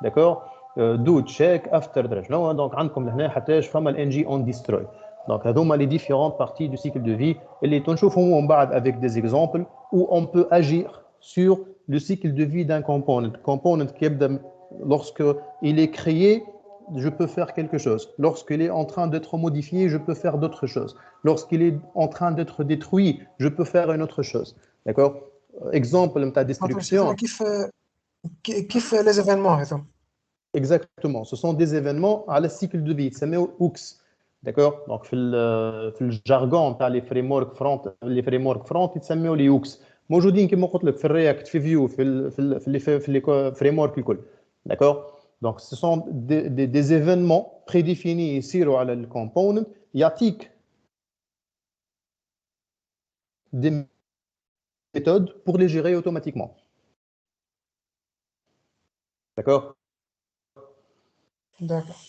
داكور do check after درا شنو. دونك عندكم لهنا حتى فما ng on destroy. دونك هذوما لي différentes parties du cycle de vie اللي تنشوفهم من بعد avec des exemples où on peut agir sur le cycle de vie d'un component qui يبدا lorsque il est créé. Je peux faire quelque chose. Lorsqu'il est en train d'être modifié, je peux faire d'autres choses. Lorsqu'il est en train d'être détruit, je peux faire une autre chose. D'accord? Exemple de ta destruction. كيف les événements هذو. Exactement. Ce sont des événements à la cycle de vie. Ça met hooks. D'accord? Donc, في الجارغون تاع les framework front, يتسموا les hooks. موجودين كما قلت لك في الرياكت, في فيو, في les framework الكل. D'accord? Donc, ce sont des événements prédéfinis ici sur le component. يعطيك des méthodes pour les gérer automatiquement. D'accord? D'accord.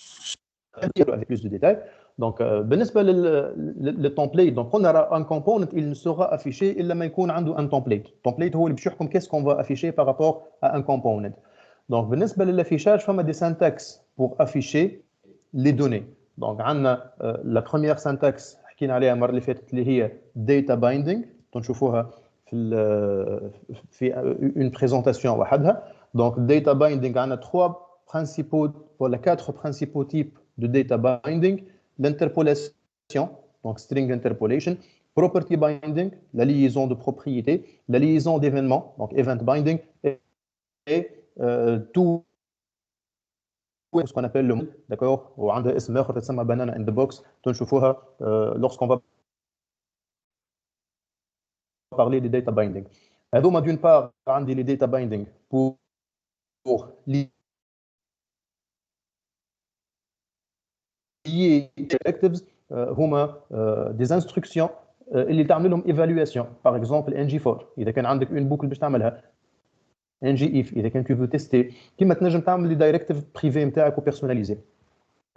Avec plus de détails. Donc, بالنسبة le template, donc on aura un component, il ne sera affiché إلا ما يكون عنده un template. Template هو اللي باش يحكم qu'est-ce qu'on va afficher par rapport à un component. Donc, بالنسبة للaffichage, il y a des syntaxes pour afficher les données. Donc, on a la première syntaxe حكينا عليها المرة اللي فاتت اللي هي data binding. تنشوفوها في une présentation وحدها. Donc, data binding, on a quatre principaux types de data binding. L'interpolation, donc string interpolation, property binding, la liaison de propriété, la liaison d'événements, donc event binding, et tout ce qu'on appelle le monde, d'accord, ou عندها اسم آخر تسمى banana in the box. تنشوفوها lorsqu'on va parler des data binding. هذوما d'une part عندي les data binding pour lier directives هما des instructions اللي تعمل لهم evaluation. Par exemple ng4 اذا كان عندك une boucle باش تعملها ngif اذا كان tu veux tester كيما تنجم تعمل les directives privées نتاعك وبيرسوناليزي.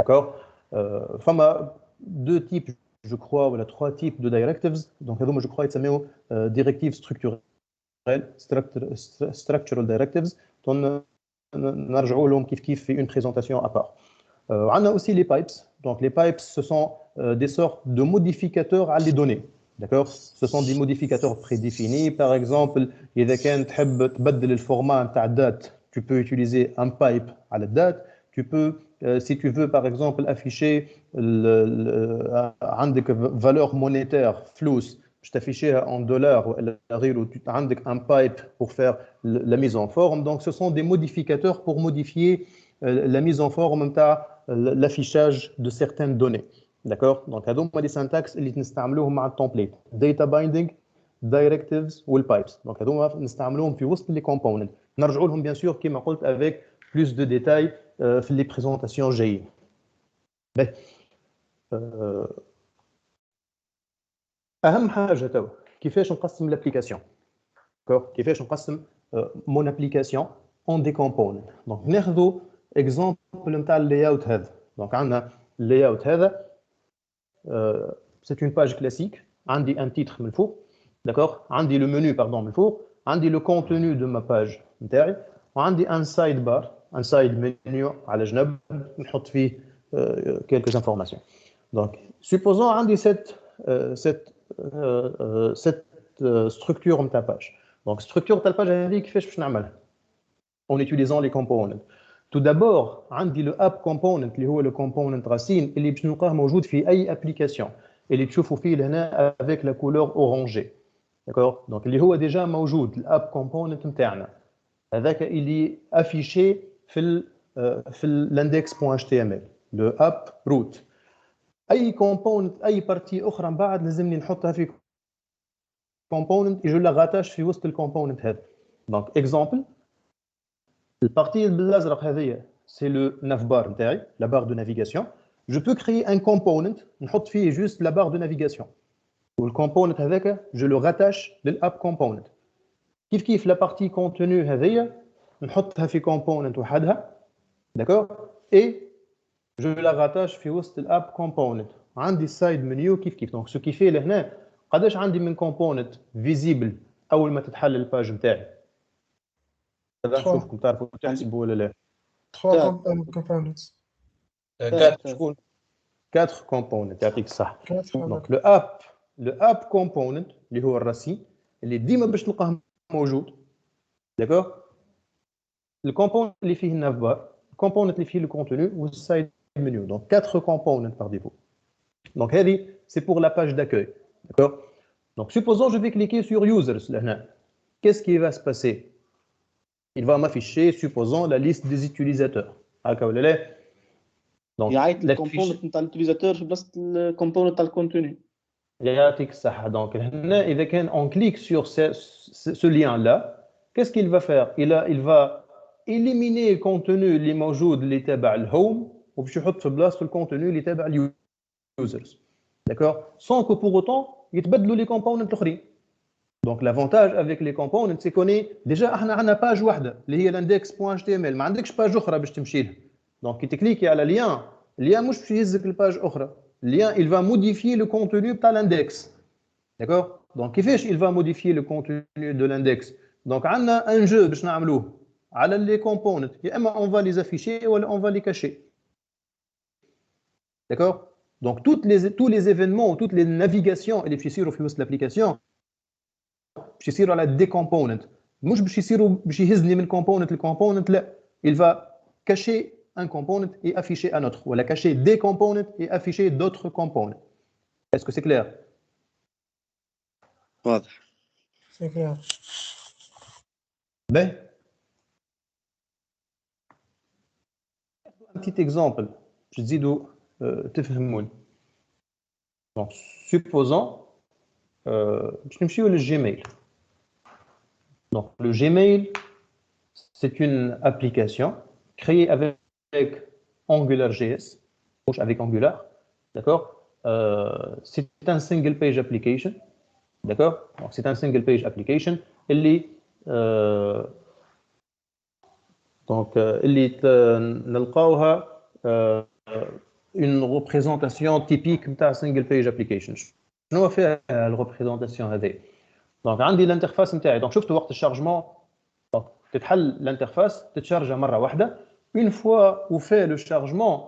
D'accord. فما deux types je crois ولا trois types de directives. Donc هذوما je crois يتسميو directives structurelles structural directives. نرجعوا لهم كيف في une présentation à part. On a aussi les pipes. Donc les pipes, ce sont des sortes de modificateurs à les données. D'accord. Ce sont des modificateurs prédéfinis. Par exemple, إذا كان تحب تبدل الفورمات نتاع date, tu peux utiliser un pipe à la date. Tu peux, si tu veux par exemple afficher عندك valeur monétaire فلوس باش تافيشيها en dollars ولا غيره, tu عندك un pipe pour faire la mise en forme. Donc ce sont des modificateurs pour modifier la mise en forme نتاع l'affichage de certaines données. D'accord. Donc هذوما les syntaxes اللي نستعملوهم مع التمبليت data binding directives والpipes. Donc هذوما نستعملوهم في وسط les components. نرجعوا لهم bien sûr كما قلت avec plus de détails في les présentations جايين. اهم حاجه تو كيفاش نقسم l'application. D'accord. كيفاش نقسم mon application en des components. Donc ناخذوا exemple نتاع layout هذا. Donc عندنا layout هذا c'est une page classique. عندي un titre من الفوق. D'accord. عندي le menu pardon من الفوق. عندي le contenu de ma page نتاعي وعندي un sidebar un side menu على جنب نحط فيه quelques informations. Donc supposons عندي cette structure نتاع page. Donc structure نتاع page هذه كيفاش باش نعملها en utilisant les components. Tout d'abord عندي le app component اللي هو le component راسين اللي باش نلقاه موجود في اي application اللي تشوفوا فيه لهنا avec la couleur orangée. D'accord. Donc اللي هو déjà موجود l'app component نتاعنا هذاك اللي affiché في l'index.html le app root. اي component اي partie اخرى من بعد لازمني نحطها في component et je la rattache في وسط الcomponent هذا. Donc exemple البارتي بالازرق هذه c'est le navbar نتاعي la barre de navigation. Je peux créer un component نحط فيه juste la barre de navigation والcomponent هذاك je le rattache للapp component. كيف la partie contenu هذه نحطها في component وحدها. D'accord. Et je la rattache في وسط الapp component. عندي side menu كيف. Donc ce qui fait لهنا قداش عندي من component visible اول ما تتحل الباج نتاعي. هذا نشوفكم تعرفوا تحسبوا ولا لا. 3 components. 4 components يعطيك الصح. Donc le app component اللي هو الراسي اللي ديما باش تلقاه موجود. D'accord. الكومبوننت اللي فيه النافبار الكومبوننت اللي فيه لو كونتوني والسايد منيو. Donc 4 components par défaut. Donc هذه c'est pour la page d'accueil. D'accord. Donc supposons je vais cliquer sur users لهنا. Qu'est-ce qui va se passer? Il va m'afficher supposons la liste des utilisateurs. هكا ولا لا؟ Donc يعيط الكومبوننت نتاع اليوتيليزاتور في بلاصه الكومبوننت تاع الكونتوني. يعطيك الصحه. Donc هنا اذا كان on clique sur ce lien là, qu'est-ce qu'il va faire? Il va éliminer le contenu اللي موجود اللي تابع الهوم وباش يحط في بلاصته الكونتوني اللي تابع اليوزرز. D'accord. Sans que pour autant يتبدلوا les components الاخرين. Donc l'avantage avec les components c'est qu'on est déjà احنا عندنا باج واحده اللي هي l'index.html ما عندكش باج اخرى باش تمشي لها. Donc كي تكليكي على اللين مش باش يهزك الباج اخرى. Lien il va modifier le contenu de l'index. D'accord. Donc كيفاش il va modifier le contenu de l'index. Donc عندنا un jeu باش نعملوه على les components يا اما on va les afficher ولا on va les cacher. D'accord. Donc tous les événements toutes les navigations اللي باش يصيروا في وسط l'application باش يصيروا على des components مش باش يصيروا باش يهزني من component لcomponent لا. Il va cacher un component et afficher un autre ou la cacher des components et afficher d'autres components. Est-ce que c'est clair? واضح. c'est clair. Ben, un petit exemple je dis d'où تفهمون. Donc supposons باش نمشيو للجيميل. Donc le Gmail, c'est une application créée avec AngularJS, avec Angular, d'accord. C'est un single page application, d'accord. Donc c'est un single page application. اللي نلقاوها une représentation typique نتاع single page application. شنو فيها الريبريزونطاسيون هذه؟ دونك عندي الانترفاس نتاعي، دونك شفتوا وقت الشارجمون دونك تتحل الانترفاس تتشارجها مره واحده. اون فوا وفي لو شارجمون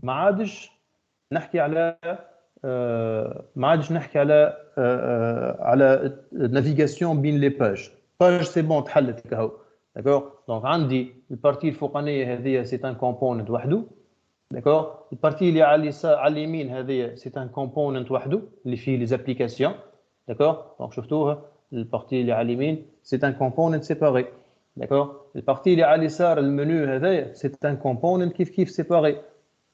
ما عادش نحكي على على نافيغاسيون بين لي باج سي بون تحلت كهو، داكور. دونك عندي البارتي الفوقانيه هذه سي ان كومبوننت وحده، داكور. البارتي اللي على اليسار على اليمين هذه سي ان كومبوننت وحده اللي فيه لي زابليكاسيون، داكور. دونك شفتوها البارتي اللي على اليمين سي ان كومبوننت سيباري، داكور. البارتي اللي على اليسار المنيو هذايا سي ان كومبوننت كيف سيباري،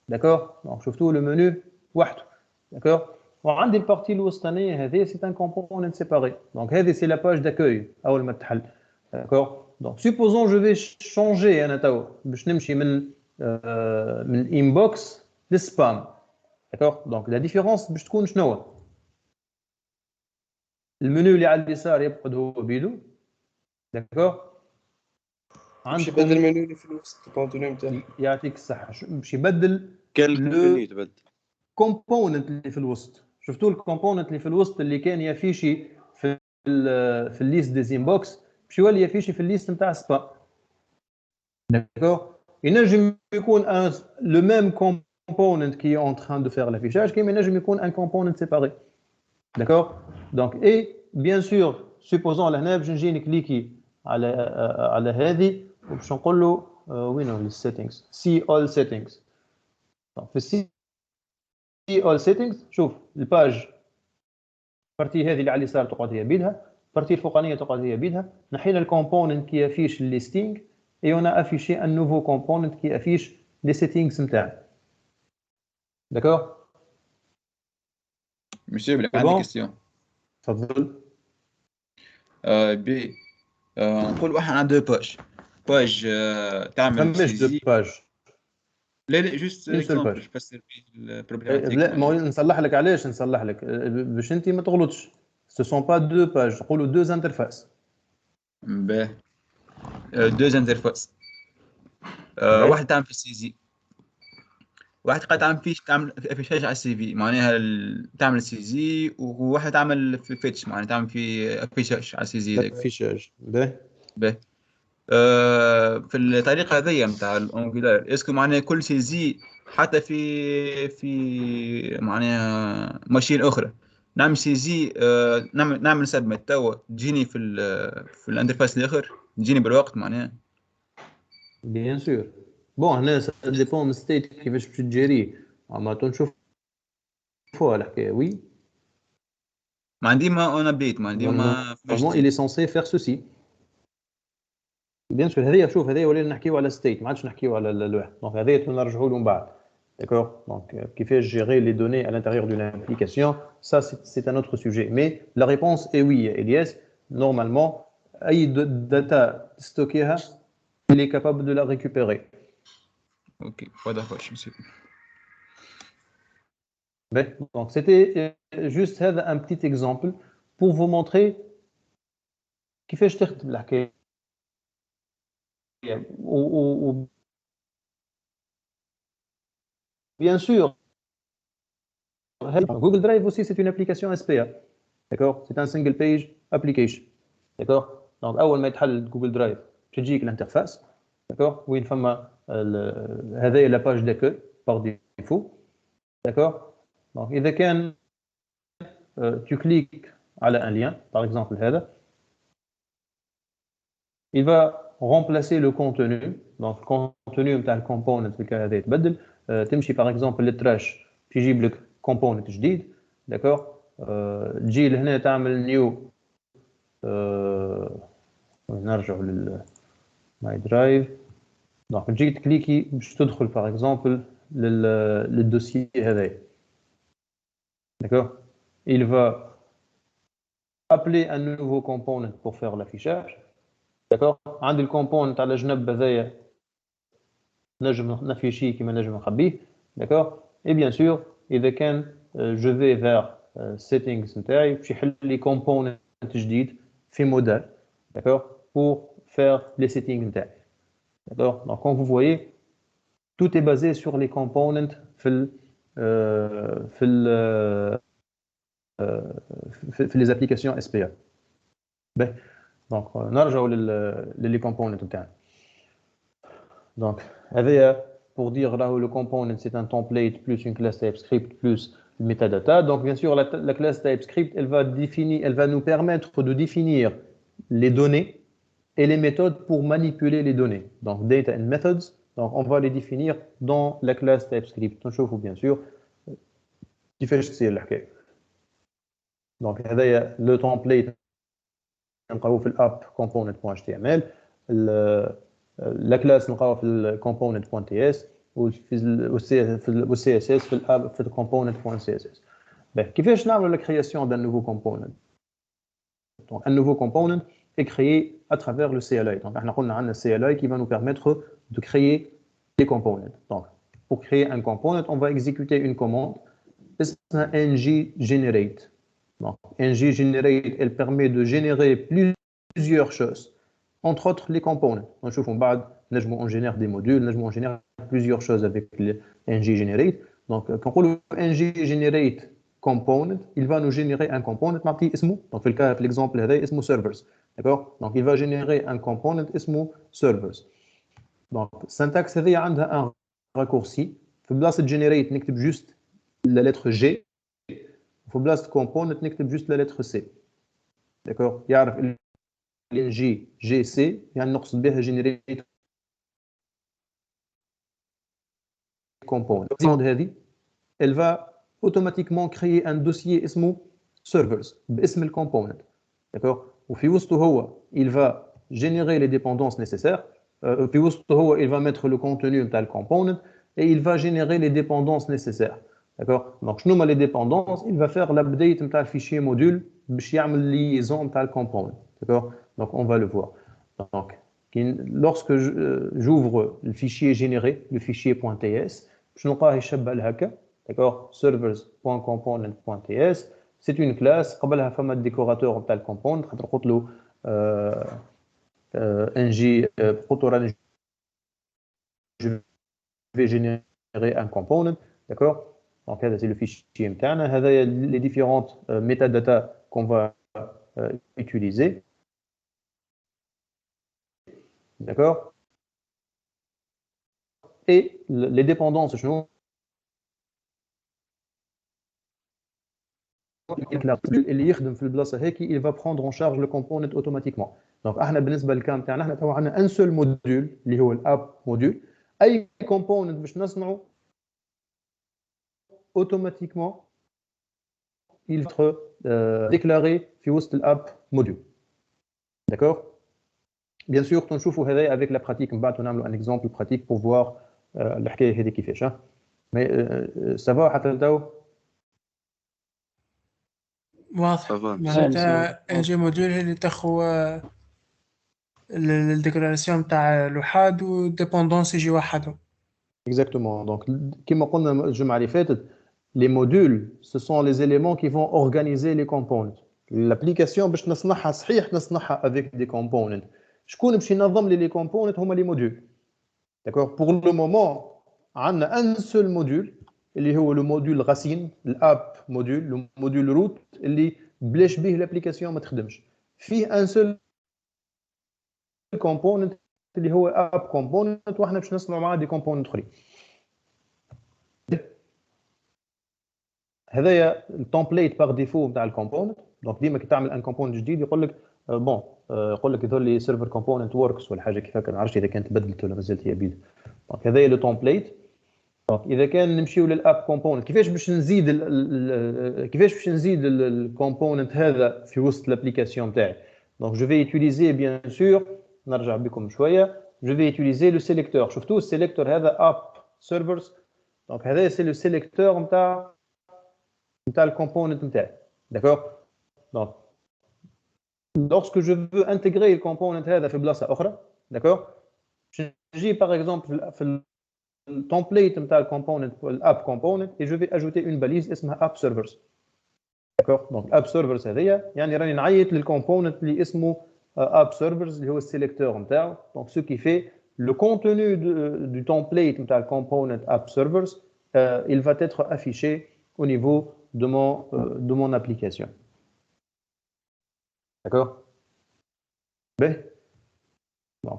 داكور. دونك شفتوه المنيو وحده، داكور. وعندي البارتي الوسطانيه هذه سي ان كومبوننت سيباري. دونك هذه سي لا باج داكوي اول ما تحل، داكور. دونك سوبوزون جو في شونجي انا تو باش نمشي من الانبوكس للسبام، داكور. دونك لا ديفيرونس باش تكون شنو؟ المنيو اللي على اليسار يبقى هو بيدو، داكور. باش يبدل المنيو اللي في الوسط الكونتوني نتاعي. يعطيك الصحه. باش يبدل كونتوني تبدل كومبوننت اللي في الوسط. شفتوا الكومبوننت اللي في الوسط اللي كان يفيشي في الليست دي انبوكس باش يولي يفيشي في الليست نتاع سبام، داكور. ينجم يكون لو ميم كومبوننت كي اون تران دو فير لافيشاج، كيما ينجم يكون ان كومبوننت سيباري، داكور. دونك اي بيان سور سوبوزون لهنا باش نجي نكليكي على هذه وباش نقول له وين هو السيتنجز، سي اول سيتنجز. في السي اول سيتنجز شوف الباج البارتي هذه اللي على اليسار تقعد هي بيدها، البارتي الفوقانيه تقعد هي بيدها. نحينا الكومبوننت كي يفيش الليستينغ اي اون افيشي ان نوفو كومبوننت كي يفيش لي سيتينغز نتاعنا، داكور. مسيو بلا عندي كيستيون. تفضل. بي نقول واحد عنده باج تعمل سيزي باج. لا جوست اكزامبل بس البروبليماتيك. لا ما نصلح لك علاش نصلح لك باش انت ما تغلطش. سو سون با دو باج، نقولوا دو انترفاس. باه دو انترفاس. واحد تعمل في السي زي، واحد قاعد تعمل افيشاج على السي في، معناها تعمل سي زي، وواحد تعمل في فيتش معناها تعمل في افيشاج على السي زي. افيشاج باه في الطريقه هذيا نتاع الانجولار اسكو معناها كل سي زي حتى في معناها ماشين اخرى نعمل سي زي نعمل سبميت توا تجيني في الانترفاس الاخر تجيني بالوقت معناها. بيان سور. بون هنا سا ديبون من ستيت كيفاش باش تجيريه، اما تنشوف فوق الحكايه. وي ما عندي ما اون ابديت ما عندي ما نورمالمون il est censé faire ceci. بيان سور هذه شوف هذه ولينا نحكيو على ستيت ما عادش نحكيو على الواحد. دونك هذه نرجعوا له من بعد، داكور. دونك كيفاش جيري لي دوني à l'intérieur d'une application, ça c'est un autre sujet. Mais la réponse est oui, Elias. Normalement اي data تستوكيها il est capable de la récupérer. Ok, pas d'accord, je me suis. Donc c'était juste un petit exemple pour vous montrer كيفاش تخدم الحكايه. Bien sûr, Google Drive aussi c'est une application SPA, d'accord. C'est un single page application, d'accord. Donc أول ما يتحل Google Drive تجيك الانترفاس، d'accord. وين فما هذه la page d'accueil par défaut, d'accord. Donc إذا كان tu cliques على un lien par exemple هذا il va remplacer le contenu. Donc le contenu نتاع الكومبوننت في الكا هذا يتبدل. تمشي par exemple للتراش تجيب لك كومبوننت جديد، داكور. تجي لهنا تعمل نيو، نرجع للماي درايف. دونك تجي تكليكي باش تدخل باغ اكزومبل للدوسيي هذايا، داكور. il va appeler un nouveau component pour faire l'affichage. D'accord. عندي الكومبوننت على جنب هذايا نجم نافيشيه كيما نجم نخبيه. D'accord. Et bien sûr إذا كان je vais vers settings نتاعي باش يحل لي component جديد في modal. D'accord. Pour faire les settings نتاعي. D'accord. Donc comme vous voyez tout est basé sur les components في les applications SPA. Ben, donc نرجعوا للي components نتاعنا. Donc pour dire là où le component c'est un template plus une classe TypeScript plus le metadata. Donc bien sûr la classe TypeScript elle va nous permettre de définir les données et les méthodes pour manipuler les données. Donc data and methods. Donc on va les définir dans la classe TypeScript. نشوفوا bien sûr كيفاش تصير الحكايه. Donc هذايا le template نلقاوه في الاب component.html. la classe نلقاوها في component.ts وفي CSS في الاب في component.css. كيفاش نعملوا la création d'un nouveau component. Donc un nouveau component est créé à travers le CLI. Donc on a un CLI qui va nous permettre de créer des components. Donc pour créer un component, on va exécuter une commande ng-generate. Donc ng-generate, elle permet de générer plusieurs choses, entre autres les components. On génère des modules, on génère plusieurs choses avec le ng-generate. Donc quand on ng-generate component, il va nous générer un component. Donc في l'exemple هذا اسمه servers. D'accord. Donc il va générer un component اسمه servers. Donc syntaxe هذه عندها un raccourci. في بلاصة generate نكتب juste la lettre G. في بلاصة component نكتب juste la lettre C. D'accord. يعرف ng GC يعني نقصد بها generate component. هذه elle va automatiquement créer un dossier اسمه servers باسم le component. D'accord. وفي وسطه هو il va générer les dépendances nécessaires. في وسطه هو il va mettre le contenu نتاع le component et il va générer les dépendances nécessaires. D'accord. Donc شنو هما les dépendances, il va faire l'update نتاع الفيشيer module باش يعمل liaison نتاع le component. D'accord. Donc on va le voir. Donc lorsque j'ouvre le fichier généré, le fichier .ts, je نلقاه يشبه لهكا. D'accord. servers.component.ts. C'est une classe قبلها فما الديكوراتور نتاع الكومبوننت خاطر قلت له je vais générer un component. D'accord. Donc c'est le fichier نتاعنا. هذا les différentes métadatas qu'on va utiliser. D'accord. Et les dépendances شنو اللي يخدم في البلاصه هيك il va prendre en charge le component automatiquement. Donc احنا بالنسبه للكام تاعنا احنا تو عندنا ان سول موديول اللي هو الاب موديول. اي component باش نصنعه automatiquement il va être déclaré في وسط الاب موديول. D'accord. Bien sûr تنشوفوا هذا avec la pratique من بعد نعملوا un exemple pratique pour voir الحكايه هذه كيفاش. mais ça va حتى لتو واضح. معناتها انجي موديول اللي تاخو الديكلاراسيون تاع الوحاد والديبوندونس يجي وحدهم. Exactement. Donc كما قلنا الجمعه اللي فاتت les modules ce sont les éléments qui vont organiser les components. l'application باش نصنعها صحيح نصنعها avec des components. شكون باش ينظم لي les components هما les modules. D'accord. Pour le moment عندنا un seul module اللي هو le module racine الاب module le module root اللي بلاش به l'application ما تخدمش. فيه un seul component اللي هو app component واحنا باش نصنعوا معاه دي component اخرين. هذايا التمبليت باغ ديفو نتاع الكومبوننت. دونك ديما كي تعمل ان كومبوننت جديد يقول لك بون يقول لك يظهر لي سيرفر كومبوننت وركس ولا حاجه كيف هكا. ما نعرفش اذا كانت بدلت ولا مازالت هي بيد. دونك هذايا لو تمبليت. دونك اذا كان نمشيو للاب كومبوننت كيفاش باش نزيد الكومبوننت هذا في وسط الابليكاسيون تاعي. دونك جو في utiliser bien sûr نرجع بكم شويه جو في utiliser لو سيليكتور. شفتوا السيليكتور هذا اب سيرفرز. دونك هذا سي لو سيليكتور نتاع الكومبوننت نتاعي. داكور. دونك lorsque je veux intégrer le component هذا في بلاصه اخرى d'accord j'ai par exemple في التمبليت نتاع الكومبوننت الاب كومبوننت et je vais ajouter une balise اسمها app servers d'accord donc app servers هذيا يعني راني نعيط للكومبوننت اللي اسمه app servers اللي هو السيليكتور نتاعو donc ce qui fait le contenu du template نتاع الكومبوننت app servers il va être affiché au niveau de mon application d'accord bien bon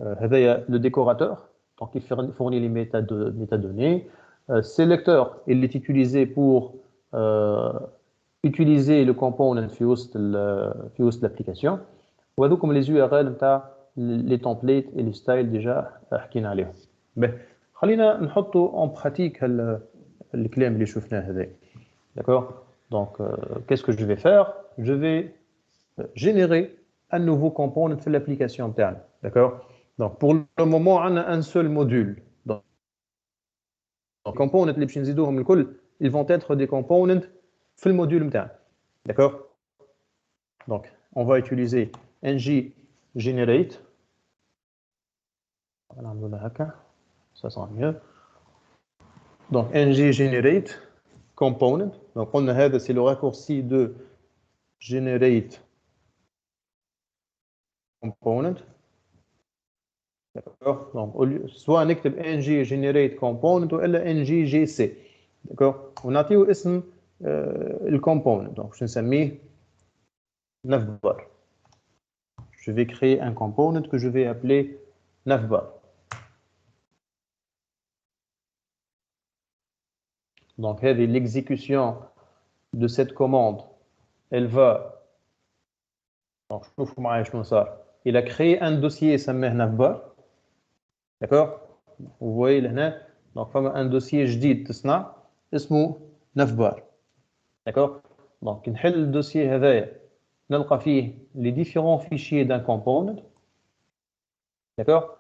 هذايا le décorateur donc il fournit les métadonnées sélecteur il est utilisé pour utiliser le component في وسط l'application وهذوكم les URL نتاع les templates et les styles déjà حكينا عليهم bien خلينا نحطوا en pratique الكلام اللي شفناه هذا d'accord donc qu'est-ce que je vais faire je vais générer un nouveau component في l'application interne d'accord donc pour le moment on a un seul module donc components اللي باش نزيدوهم الكل ils vont être des components في الموديول نتاعنا d'accord donc on va utiliser ng generate نعملوا هكا ça sent mieux donc ng generate component donc قلنا هذا c'est le raccourci de generate component d'accord donc soit نكتب ng generate component ولا ng gc d'accord ونعطيه اسم الكومبوننت donc je نسميه navbar je vais créer un component que je vais appeler navbar donc هذه l'exécution de cette commande elle va donc شوفوا معايا شنو صار il a créé un dossier سماه navbar d'accord vous voyez لهنا donc فما un dossier جديد تصنع اسمه navbar d'accord donc نحل الدوسيي هذايا نلقى فيه les différents fichiers d'un component d'accord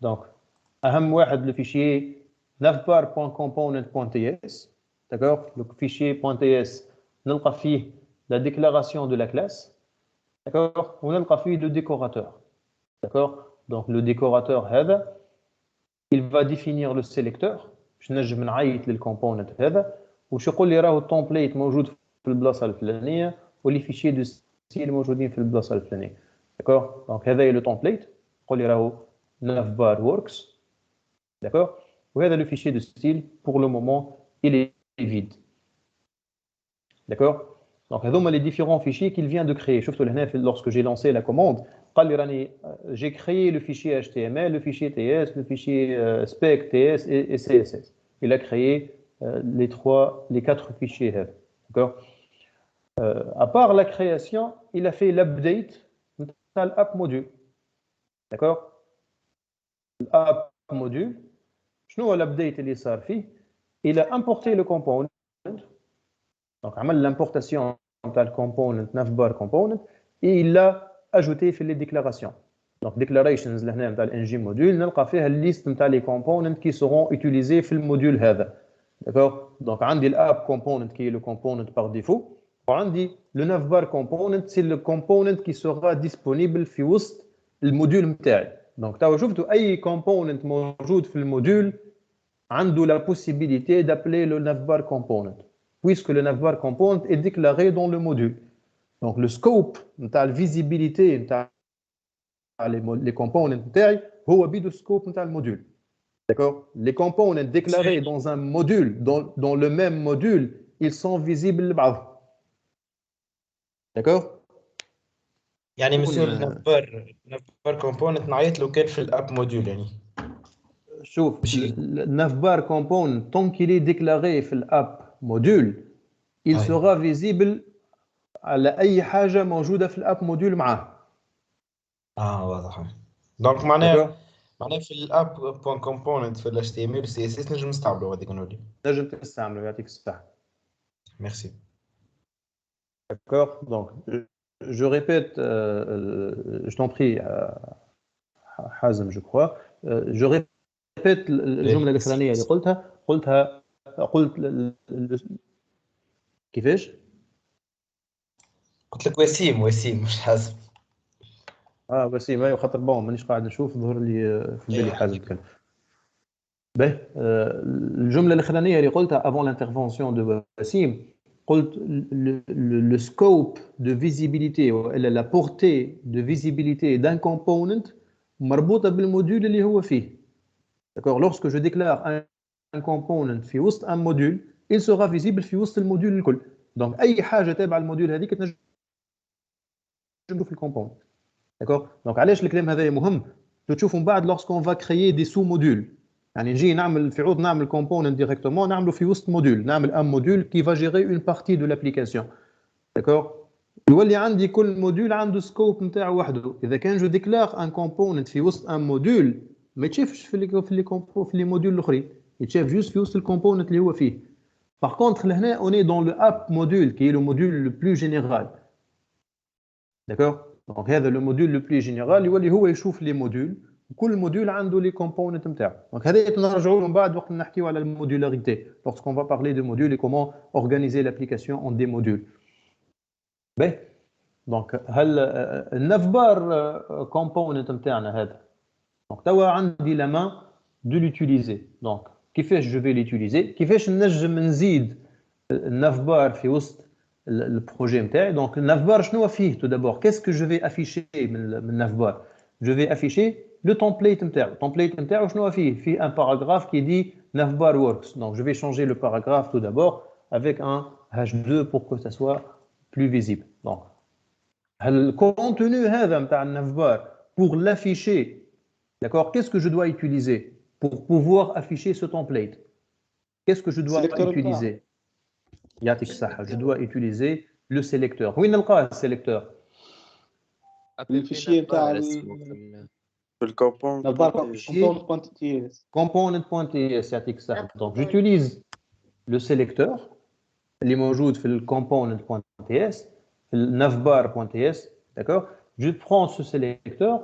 donc اهم واحد le fichier navbar.component.ts d'accord le fichier .ts نلقى فيه la déclaration de la classe d'accord ونلقى فيه le décorateur d'accord donc le décorateur هذا il va définir le sélecteur باش نجم نعيط للكومبوننت هذا وش يقول لي راهو التمبليت موجود في البلاصه الفلانيه ولي فيشي دو ستيل موجودين في البلاصه الفلانيه داكور دونك هذا لو تمبليت يقول لي راهو navbar works داكور وهذا لو فيشي دو ستيل pour le moment il est vide داكور دونك هذوما لي ديفيرون فيشي qu'il vient de créer شفتوا لهنا lorsque j'ai lancé la commande قال لي راني j'ai créé le fichier HTML le fichier TS le fichier spec TS et CSS il a créé les quatre fichiers d'accord à part la création il a fait l'update de l'app module d'accord l'app module شنو هو l'update اللي صار فيه il a importé le component donc عمل l'importation de le component navbar component et il l'a ajouté في les déclarations donc declarations لهنا نتاع الng module نلقى فيها الليست نتاع les components qui seront utilisés في الموديول هذا d'accord donc عندي l'app component qui est le component par défaut وعندي le navbar component c'est le component qui sera disponible في وسط الموديول نتاعي donc توا شفتوا اي component موجود في الموديول عنده la possibilité d'appeler le navbar component puisque le navbar component est déclaré dans le module donc le scope نتاع الفيزيبيليتي نتاع les components نتاعي هو بيدو scope نتاع الموديول d'accord les components déclarés dans un module dans le même module ils sont visibles لبعض d'accord يعني مسيو نافبار كومبوننت نعيط له كان في الاب موديول يعني شوف navbar component tant qu'il est déclaré في الاب module il sera visible على اي حاجه موجوده في الاب موديول معاه واضح دونك معناها في الاب بون كومبوننت في الاتش تي ام ال سي اس اس نجم نستعملوا هذيك نولي نجم تستعملوا يعطيك الصحه ميرسي d'accord donc je répète je t'en prie حازم je crois je répète الجمله الاخرانيه اللي قلت كيفاش قلت لك وسيم مش حازم. بس ما خاطر بون مانيش قاعد نشوف ظهر لي في بالي حازم تكلم. باهي الجمله الاخرانيه اللي قلتها افون لانترفونسيون دو وسيم قلت le scope de visibilité والا la portée de visibilité d'un component مربوطه بالموديول اللي هو فيه. D'accord, lorsque je déclare un component في وسط un module, il sera visible في وسط الموديول الكل. Donc اي حاجه تابعه الموديول هذيك تنجم في الكومبوننت. D'accord, donc علاش الكلام هذا مهم؟ تشوفوا من بعد lorsqu'on va créer des sous-modules. يعني نجي نعمل في عوض نعمل component directement نعمله في وسط موديول، نعمل un module qui va gérer une partie de l'application. D'accord, يولي عندي كل موديول عنده سكوب نتاعو وحده. اذا كان جو ديكلار ان كومبوننت في وسط ان موديول ما يتشافش في لي موديول الاخرين، يتشاف جوست في وسط الكومبوننت اللي هو فيه. باغ كونتر لهنا اوني دون لو اب موديول كي لو موديول لو بلو جينيرال. داكور، دونك هذا لو موديول لو بلو جينيرال يولي هو يشوف لي موديول وكل موديول عنده لي كومبوننت نتاعو. دونك هذا نرجعوا من بعد وقت نحكيو على الموديولاريتي lorsqu'on va parler de modules et comment organiser l'application en des modules. باهي، دونك هل النف بار كومبوننت نتاعنا هذا، دونك توا عندي لا مان دو لوتيليزي. دونك كيفاش جو في لوتيليزي، كيفاش نجم نزيد النف بار في وسط البروجي نتاعي. دونك النف بار شنو فيه تو دابور، كيسكو جو في افيشي من النف بار، جو في افيشي لو تمبليت نتاعو. التمبليت نتاعو شنو فيه ان باراغراف كي دي نف بار وركس. دونك جو في شونجي لو باراغراف تو دابور افيك ان H2 pour que ça soit plus visible. Donc le contenu pour l'afficher, d'accord, qu'est-ce que je dois utiliser pour pouvoir afficher ce template? Qu'est-ce que je dois utiliser? Je dois utiliser le sélecteur. Oui, نلقاه السيلكتور الفيشيه نتاع في الكومبوننت component.ts يعطيك الصحة. Donc j'utilise le sélecteur اللي موجود في component.ts في navbar.ts. d'accord, je prends ce sélecteur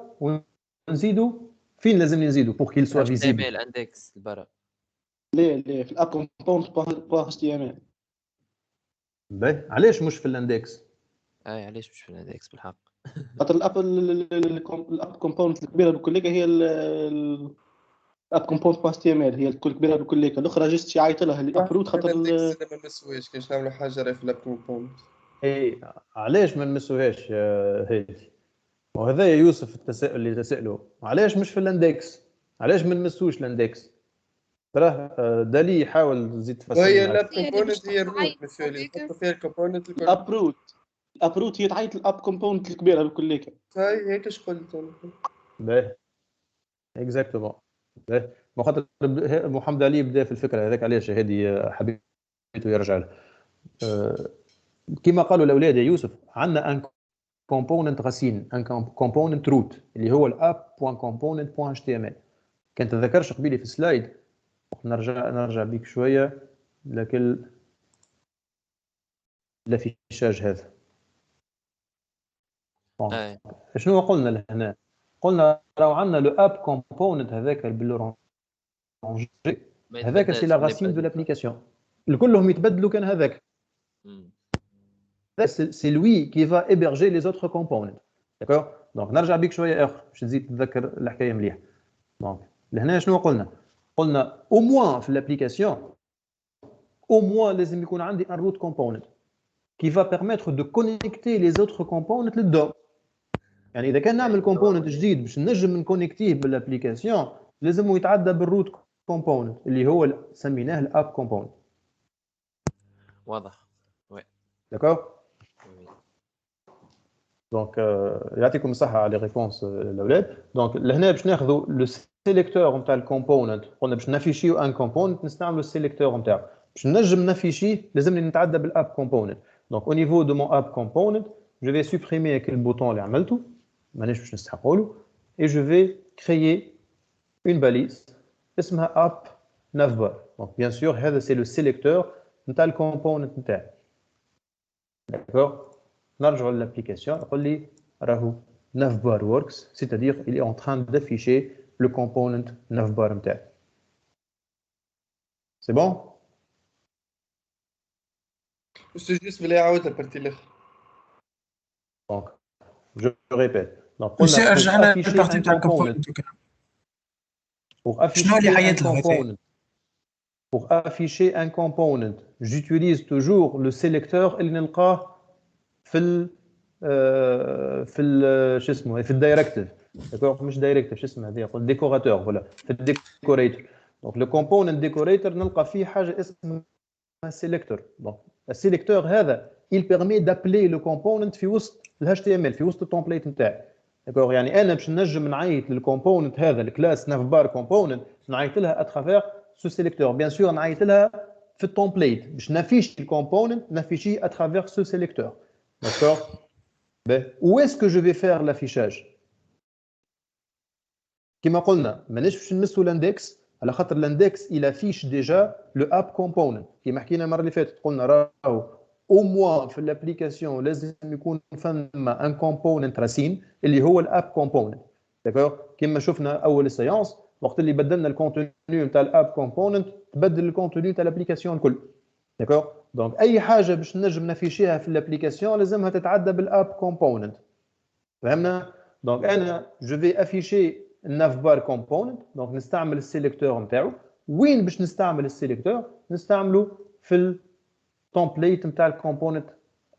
ونزيدو فين لازم نزيدو pour qu'il soit visible. الاندكس البرا ليه في الاب component.html. باهي، علاش مش في الاندكس؟ علاش مش في الاندكس بالحق؟ خاطر الاب كومبوننت الكبيره بالكليه هي الاب component.html هي الكل كبيره بالكليه. الاخرى جست يعيط لها الابروت خاطر ما نسويش كاش نعملوا حاجه راهي في الاب كومبوننت. اي علاش ما نمسوهاش هادي؟ وهذا يا يوسف التساؤل اللي تسأله، علاش مش في الاندكس؟ علاش ما نمسوش الاندكس؟ تراه دالي يحاول يزيد تفسر. وهي الاب كومبوننت هي الروت مثلا اللي يحطوا فيها الكومبوننت الكل. الابروت هي تعيط الاب كومبوننت الكبيره بالكليه. هاي هيك اش قلت انا. باهي اكزاكتومون. باهي خاطر محمد علي بدا في الفكره هذاك، علاش هذه حبيته يرجع لها. كما قالوا الاولاد يا يوسف، عندنا ان كومبوننت غسين، ان كومبوننت روت اللي هو الاب.component.html. كان تذكرش قبيلي في السلايد، نرجع بيك شويه لكن الافيشاج هذا. شنو قلنا لهنا؟ قلنا لو عندنا لو اب كومبوننت هذاك بالورانجي هذاك سي لا غاسين دو لابليكاسيون، الكلهم يتبدلوا كان هذاك. c'est lui qui va héberger les autres components. d'accord, donc نرجع بيك شويه اخر باش تزيد تتذكر الحكايه مليح. دونك لهنا شنو قلنا au moins في l'application au moins لازم يكون عندي un root component qui va permettre de connecter les autres components للدوم. يعني اذا كان نعمل component جديد باش نجم نكونيكتيه بالابليكاسيون لازم يتعدى بالروت component اللي هو سميناه الاب component. واضح. وي d'accord. دونك يعطيكم الصحه على ريبونس الاولاد. دونك لهنا باش ناخذوا لو سيليكتور نتاع الكومبوننت، قلنا باش نافيشيو ان كومبوننت نستعملوا السيليكتور نتاعو. باش نجم نافيشيه لازمني نتعدى بالاب كومبوننت. دونك او نيفو دو مون اب كومبوننت جو في سوبريمي هاك البوطون اللي عملته مانيش باش نستحقوا له، اي جو في كريي اون باليز اسمها اب نافبار. دونك بيان سور هذا سي لو سيليكتور نتاع الكومبوننت نتاعي. داكور، نرجع للابليكاسيون نقول لي راهو navbar works, c'est-à-dire il est en train d'afficher le component navbar نتاعي. C'est bon؟ باش تجلس بلا يعاود البارتي الاخر. Donc, je répète. Donc, Monsieur pour رجعنا afficher للبارتي un تاع component, الكومبوننت. pour afficher شنو اللي un عيط لها فيه؟ component, pour afficher un component, j'utilise toujours le sélecteur اللي نلقاه في ال في ال شو اسمه في الدايركتيف. داكور مش دايركتيف شو اسمه هذه ديكوراتور ولا في الديكوريتور. دونك لو كومبوننت ديكوريتور نلقى فيه حاجه اسمها سيلكتور. دونك السيلكتور هذا il permet d'appeler le component في وسط ال HTML في وسط التمبليت نتاعي. داكور يعني انا باش نجم نعيط للكومبوننت هذا الكلاس نافبار كومبوننت نعيط لها اترافير سو سيلكتور. بيان سور نعيط لها في التمبليت باش نافيش الكومبوننت نافيشي اترافير سو سيلكتور. D'accord. Où est-ce que je vais faire l'affichage? كما قلنا مانيش باش نمسوا الاندكس على خاطر الاندكس il affiche déjà le app component. كما حكينا المره اللي فاتت قلنا راهو au moins في الابليكاسيون لازم يكون فما ان كومبوننت راسين اللي هو الاب كومبوننت. داكور كما شفنا اول سيونس وقت اللي بدلنا الكونتوني نتاع الاب كومبوننت تبدل الكونتوني تاع الابليكاسيون الكل. داكور دونك اي حاجه باش نجم نافيشيها في الابليكاسيون لازمها تتعدى بالاب كومبوننت. فهمنا؟ دونك انا جو في افيشي النافبار كومبوننت. دونك نستعمل السيلكتور نتاعو. وين باش نستعمل السيلكتور؟ نستعملو في التمبليت نتاع الكومبوننت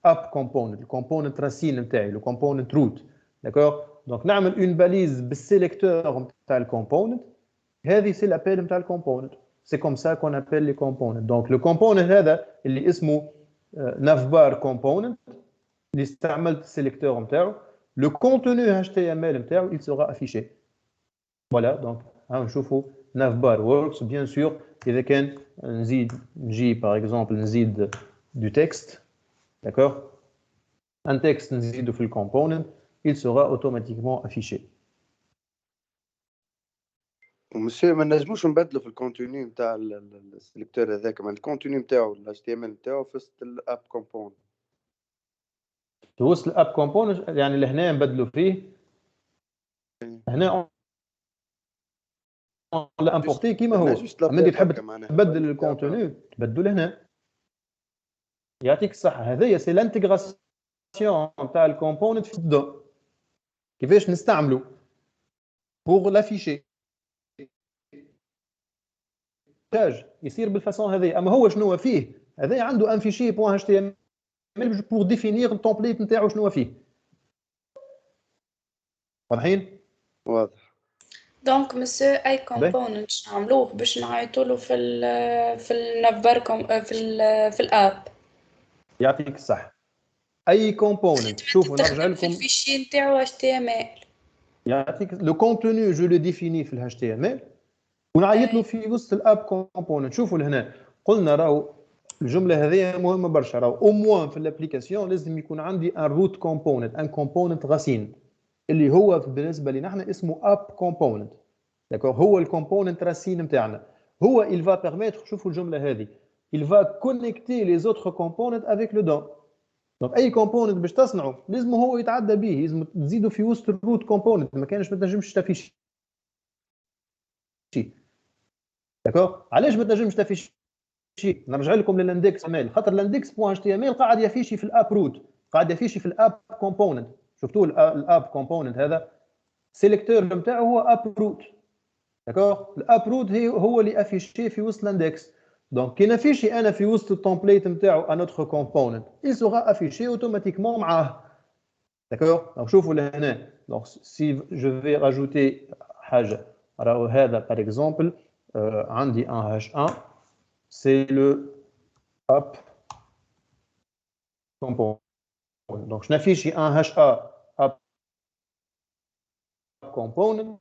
اب كومبوننت الكومبوننت راسين نتاعي لو كومبوننت روت. داكور دونك نعمل اون باليز بالسيلكتور نتاع الكومبوننت. هذه سي لابيل نتاع الكومبوننت. C'est comme ça qu'on appelle les components. Donc le component هذا اللي اسمه navbar component اللي استعملت السيلكتور نتاعو le contenu HTML نتاعو il sera affiché. Voilà donc ها نشوفوا navbar works bien sûr إذا كان نجي par exemple نزيد du texte. D'accord. Un texte نزيده في component il sera automatiquement affiché. ومسيو ما نجموش نبدلوا في الكونتوني نتاع السيلكتور هذاك من الكونتوني نتاعو ال HTML نتاعو في وسط الاب كومبوننت. في وسط الاب كومبوننت يعني لهنا نبدلوا فيه هنا لا امبورتي كيما هو. اما انت تحب تبدل الكونتوني تبدل هنا. يعطيك الصحه. هذايا سي لانتيغراسيون نتاع الكومبوننت في الدو. كيفاش نستعملو بوغ لافيشي يصير بالفاسون هذه. اما هو شنو فيه؟ هذا عنده ان فيشي بوان اتش تي ام ال بور ديفينير التمبليت نتاعو شنو فيه. واضحين؟ واضح. دونك مسيو اي كومبوننت نعملوه باش نعيطوا له في النافبار في الاب. يعطيك الصح. اي كومبوننت شوفوا نرجع لكم في الفيشي نتاعو اتش تي ام ال. يعطيك لو كونتوني جو لو ديفيني في الاتش تي ام ال ونعيط له في وسط الاب كومبوننت. شوفوا لهنا قلنا راهو الجمله هذه مهمه برشا. راهو او موان في الابليكاسيون لازم يكون عندي ان روت كومبوننت ان كومبوننت غسين اللي هو بالنسبه لنا احنا اسمه اب كومبوننت. داكور هو الكومبوننت راسين نتاعنا. هو il va permettre شوفوا الجمله هذه il va connecter les autres components avec le DOM. دونك اي كومبوننت باش تصنعه لازم هو يتعدى به. لازم تزيدوا في وسط الروت كومبوننت. ما كانش ما تنجمش تفيش داكور. علاش ما تنجمش تافيشي؟ نرجع لكم للاندكس مال خاطر الاندكس بوان اتش تي ام ال قاعد يفيشي في الاب روت قاعد يفيشي في الاب كومبوننت. شفتوا الاب كومبوننت هذا سيلكتور نتاعو هو اب روت. داكور الاب روت هو اللي افيشي في وسط الاندكس. دونك كي نافيشي انا في وسط التمبليت نتاعو ان اوتر كومبوننت il sera affiché automatiquement معاه. داكور دونك شوفوا لهنا. دونك سي جو في راجوتي حاجه راهو هذا par exemple عندي un H1 c'est le app component. Donc je n'affiche un HA app component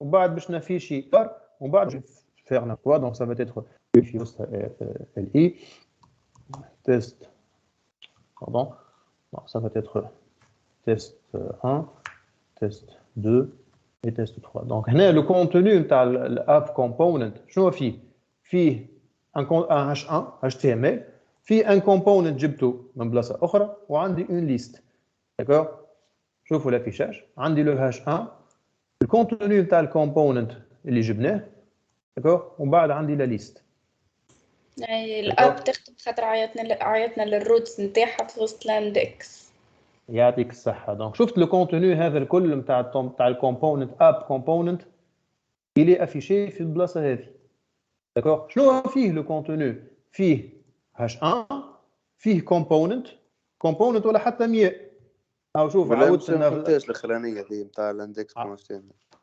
ومن بعد باش نافيشي بار ومن بعد je vais faire n'importe quoi. Donc ça va être LI test pardon. Non, ça va être test 1 test 2 et test 3. Donc هنا le contenu نتاع الاب component شنو فيه؟ فيه un H1 HTML فيه un component جبته من بلاصه اخرى وعندي une liste. داكور شوفوا الافيشاج عندي لو H1 الكونتوني نتاع الكومبوننت اللي جبناه. داكور ومن بعد عندي لا ليست. يعني الاب تخدم خاطر عيطنا للروتس نتاعها في وسط الاندكس. يعطيك الصحه. دونك شفت لو كونتوني هذا الكل نتاع الكومبوننت اب كومبوننت الي افيشي في البلاصه هذه. داكور شنو فيه لو كونتوني؟ فيه H1 فيه كومبوننت ولا حتى 100. او شوف عاودت ما فهمتهاش الاخرانيه ذي نتاع الاندكس بوان اتش تي ام ال.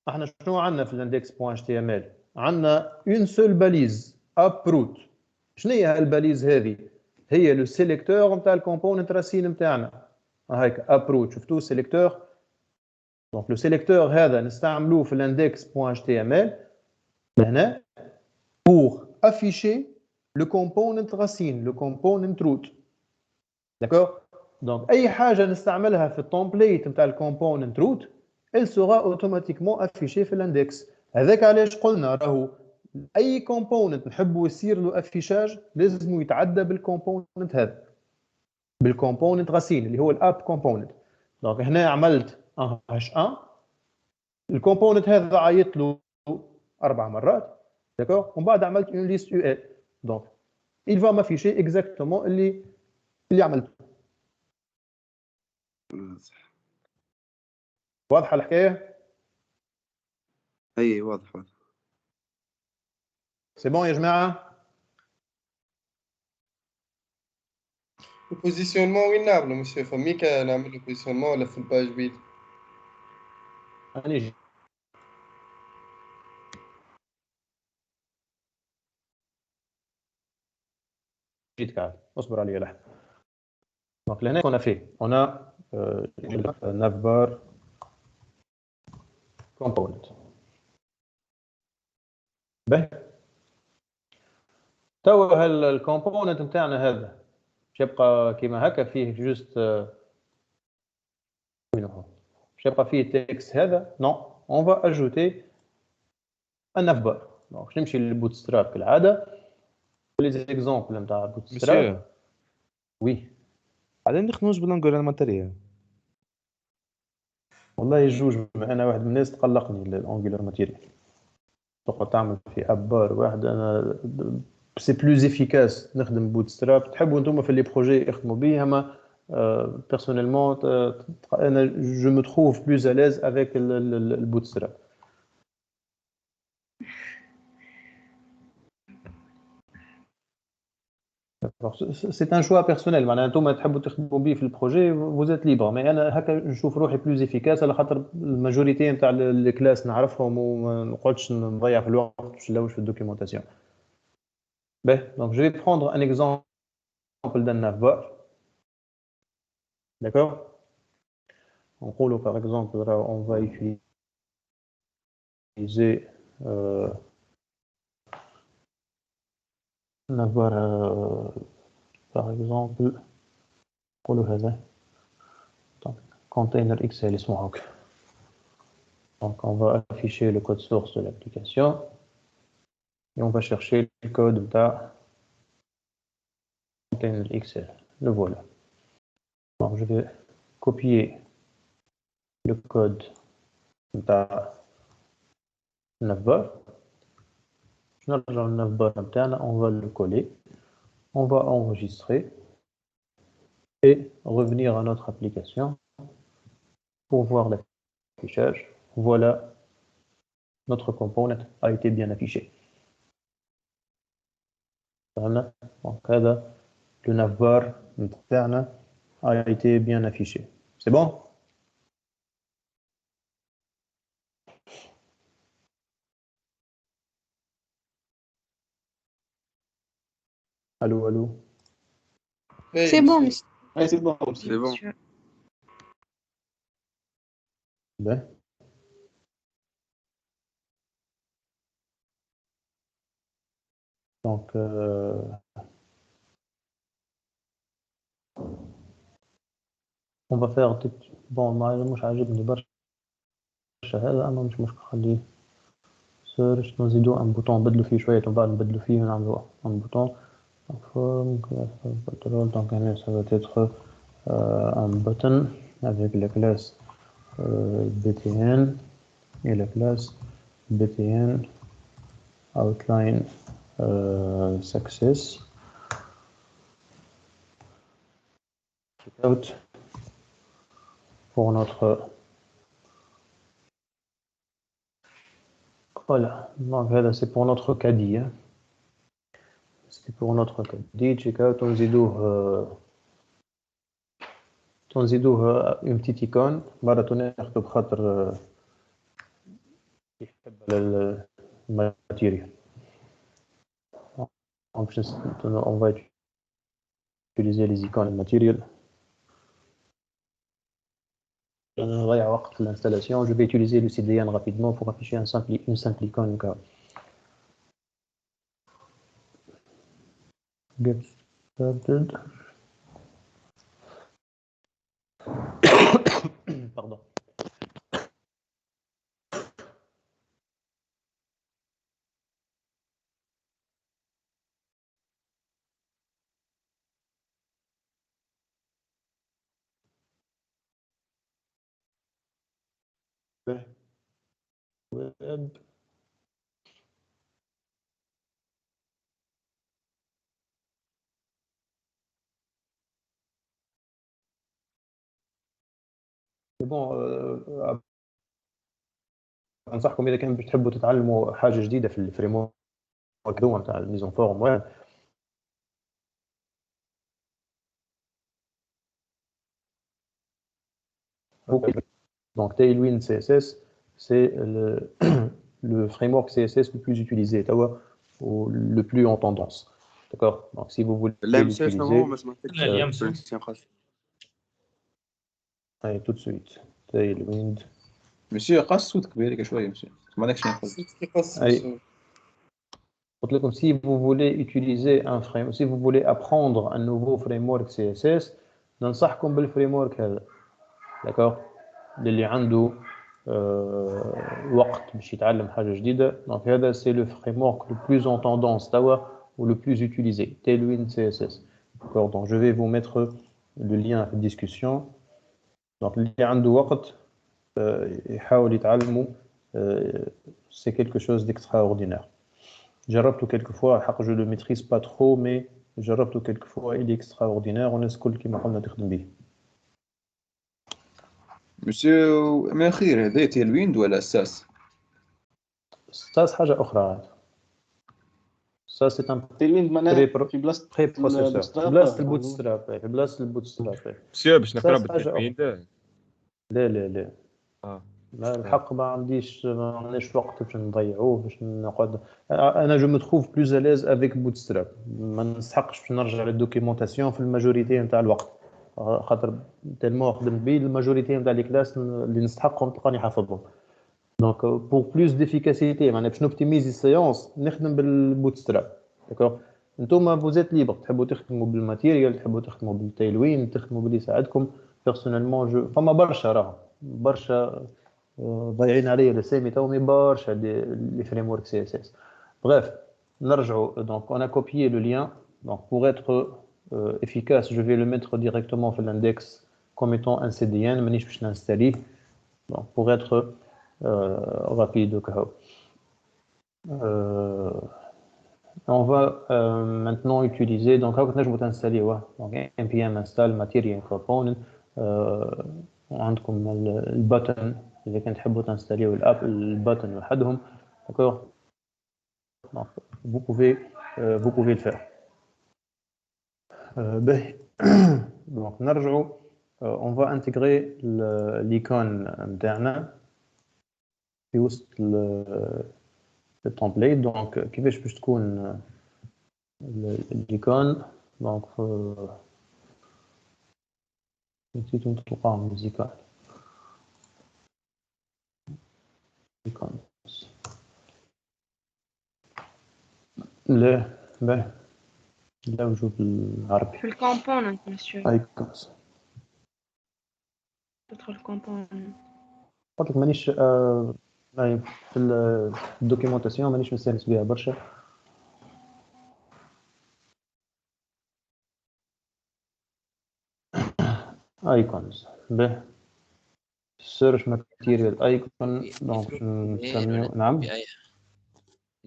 احنا شنو عندنا في الاندكس بوان اتش تي ام ال؟ عندنا اون سول باليز اب روت. شنو هي الباليز هذه؟ هي لو سيليكتور نتاع الكومبوننت راسين نتاعنا. هيك اب روت شفتوه سيليكتور. دونك لو سيليكتور هذا نستعملوه في الاندكس بوان اتش تي ام ال هنا pour afficher le component racine, le component root. D'accord? Donc, أي حاجة نستعملها في التمبليت نتاع الكومبوننت روت elle sera automatiquement affichée في الاندكس. هذاك علاش قلنا راهو أي كومبوننت نحبوا يصير له افيشاج لازم يتعدى بالكومبوننت هذا، بالكومبوننت راسين اللي هو الاب كومبوننت. دونك هنا عملت H1 الكومبوننت هذا عيط له 4 مرات. D'accord? ومن بعد عملت une liste UL. Donc, il va m'afficher exactement اللي عملته. واضحة الحكاية؟ اي واضح. سي بون يا جماعة؟ البوزيسيونمون وين نعملو مسيو؟ فميك نعملو بوزيسيونمون ولا في الباج بيت؟ أنا جيت قاعد اصبر علي لحظة. دونك لهنا كنا فيه هنا navbar component. باهي توا الكومبوننت نتاعنا هذا باش يبقى كيما هكا فيه جوست وين هو؟ باش يبقى فيه تكست هذا؟ نو اون فا اجوتي ان navbar. دونك باش نمشي للبوتستراب كالعادة. لي زيكزامبل نتاع بوتستراب. وي بعدين نخدموش بالانجولار ماتيريال. والله يجوج، انا واحد من الناس تقلقني الانجولار ماتيريال. تقعد تعمل في اب بار واحد. انا سي بلوز افيكاس نخدم بوتستراب. تحبوا انتم في لي بروجي يخدموا به، اما بيرسونيلمون انا جو مو تروف بلوز اليز افيك البوتستراب. C'est un choix personnel. معناها انتم تحبوا تخدموا به في البروجي vous êtes libre. mais انا هكا نشوف روحي بلوز افيكاس على خاطر الماجوريتي نتاع الكلاس نعرفهم وما نقعدش نضيع في الوقت باش نلوج في الدوكيومونطاسيون. باهي donc je vais prendre un exemple d'un navbar. D'accord? نقولوا par exemple on va utiliser navbar par exemple نقولوا هذا container XL اسمه هكا. Donc on va afficher le code source de l'application et on va chercher le code de container XL. Le voilà. Donc je vais copier le code de navbar. نرجع للنافبار نتاعنا. on va le coller, on va enregistrer et revenir à notre application pour voir l'affichage. Voilà, notre component a été bien affiché. Donc هذا le navbar نتاعنا a été bien affiché. C'est bon? Allô, allô. C'est bon, monsieur. Ouais, c'est bon. C'est bon. Ben. Donc, on va faire bon ما مش عاجبني برشا هذا، اما مش مشكل خليه سيرش. نزيدو ان بوتون نبدلو فيه شويه ومن بعد نبدلو فيه ونعملو ان بوتون. Donc ça va être un button avec la classe btn et la classe btn outline success checkout pour notre voilà, donc là c'est pour notre caddie, hein. C'est pour notre caddie checkout تنزيدوه une petite icône مرة ناخذ بخاطر يحب الماتيريال. On va utiliser les icônes matériel. نضيع وقت في l'installation. Je vais utiliser le CDN rapidement pour afficher une simple icône. Get started. Pardon. Web. bon انصحكم اذا كان بتحبوا تتعلموا حاجه جديده في الفريم ورك نتاع الميزون فورم donc Tailwind CSS c'est le framework CSS le plus utilisé ou le plus en tendance, d'accord? Donc si vous voulez l'utiliser allez tout de suite Tailwind. Monsieur قص صوتك بهذيك شويه monsieur ما عندكش نقول. Si vous voulez utiliser un framework, si vous voulez apprendre un nouveau framework CSS, ننصحكم بالفريمورك هذا، d'accord؟ اللي عنده وقت باش يتعلم حاجه جديده. Donc هذا c'est le framework le plus en tendance توا ou le plus utilisé, Tailwind CSS, d'accord? Donc je vais vous mettre le lien في discussion. Donc اللي عنده وقت يحاول يتعلمه c'est quelque chose d'extraordinaire. جربته quelques fois الحق je le maîtrise pas trop mais جربته quelques fois il est extraordinaire والناس الكل كيما قلنا تخدم به. مسيو ما خير هذا تيلويند ولا ساس؟ ساس حاجه اخرى. ساس c'est un تيلويند معناها في بلاصه بلاصه البوتستراب، في بلاصه البوتستراب. مسيو باش نقرا بالتيلويند؟ لا لا لا لا الحق ما عنديش وقت باش نضيعوه باش نقعد. انا جو مو تروف بلوز اليز افيك بوتستراب، ما نسحقش باش نرجع للدوكيومونطاسيون في الماجوريتي نتاع الوقت، خاطر تالمو خدمت بيه الماجوريتي نتاع لي كلاس اللي نستحقهم تلقاني حافظهم. دونك بور بلوس ديفيكاسيتي معناها باش نوبتيميزي السيونس نخدم بالبوتستراب، داكور؟ نتوما فوزيت ليبر، تحبوا تخدموا بالماتيريال، تحبوا تخدموا بالتايلوين، تخدموا باللي يساعدكم. بيرسونيلمون جو فما برشا ضايعين عليا الاسامي تومي برشا لي فريم ورك سي اس اس. Bref, نرجعوا. Donc on a copié le lien. Donc pour être efficace, je vais le mettre directement في l'index comme étant un CDN, مانيش باش نinstaller. Donc pour être rapide on va maintenant utiliser donc هاك نجموا تنستاليوه. Donc npm install material component. وعندكم البutton إذا كنت تحبوا تنستاليو الاب البutton وحدهم، d'accord? Donc vous pouvez le faire. Donc نرجعوا on va intégrer l'icône نتاعنا في وسط التمبليت. donc كيفاش باش تكون l'icône؟ donc نسيتو تلقاهم مزيكال icons. لا وجود العربي في الكومبوننت مسيو icons. تدخل الكومبوننت قلت لك مانيش في الدوكيومونطاسيون مانيش مستانس بها برشا. icons search material icon. donc نسميه نعم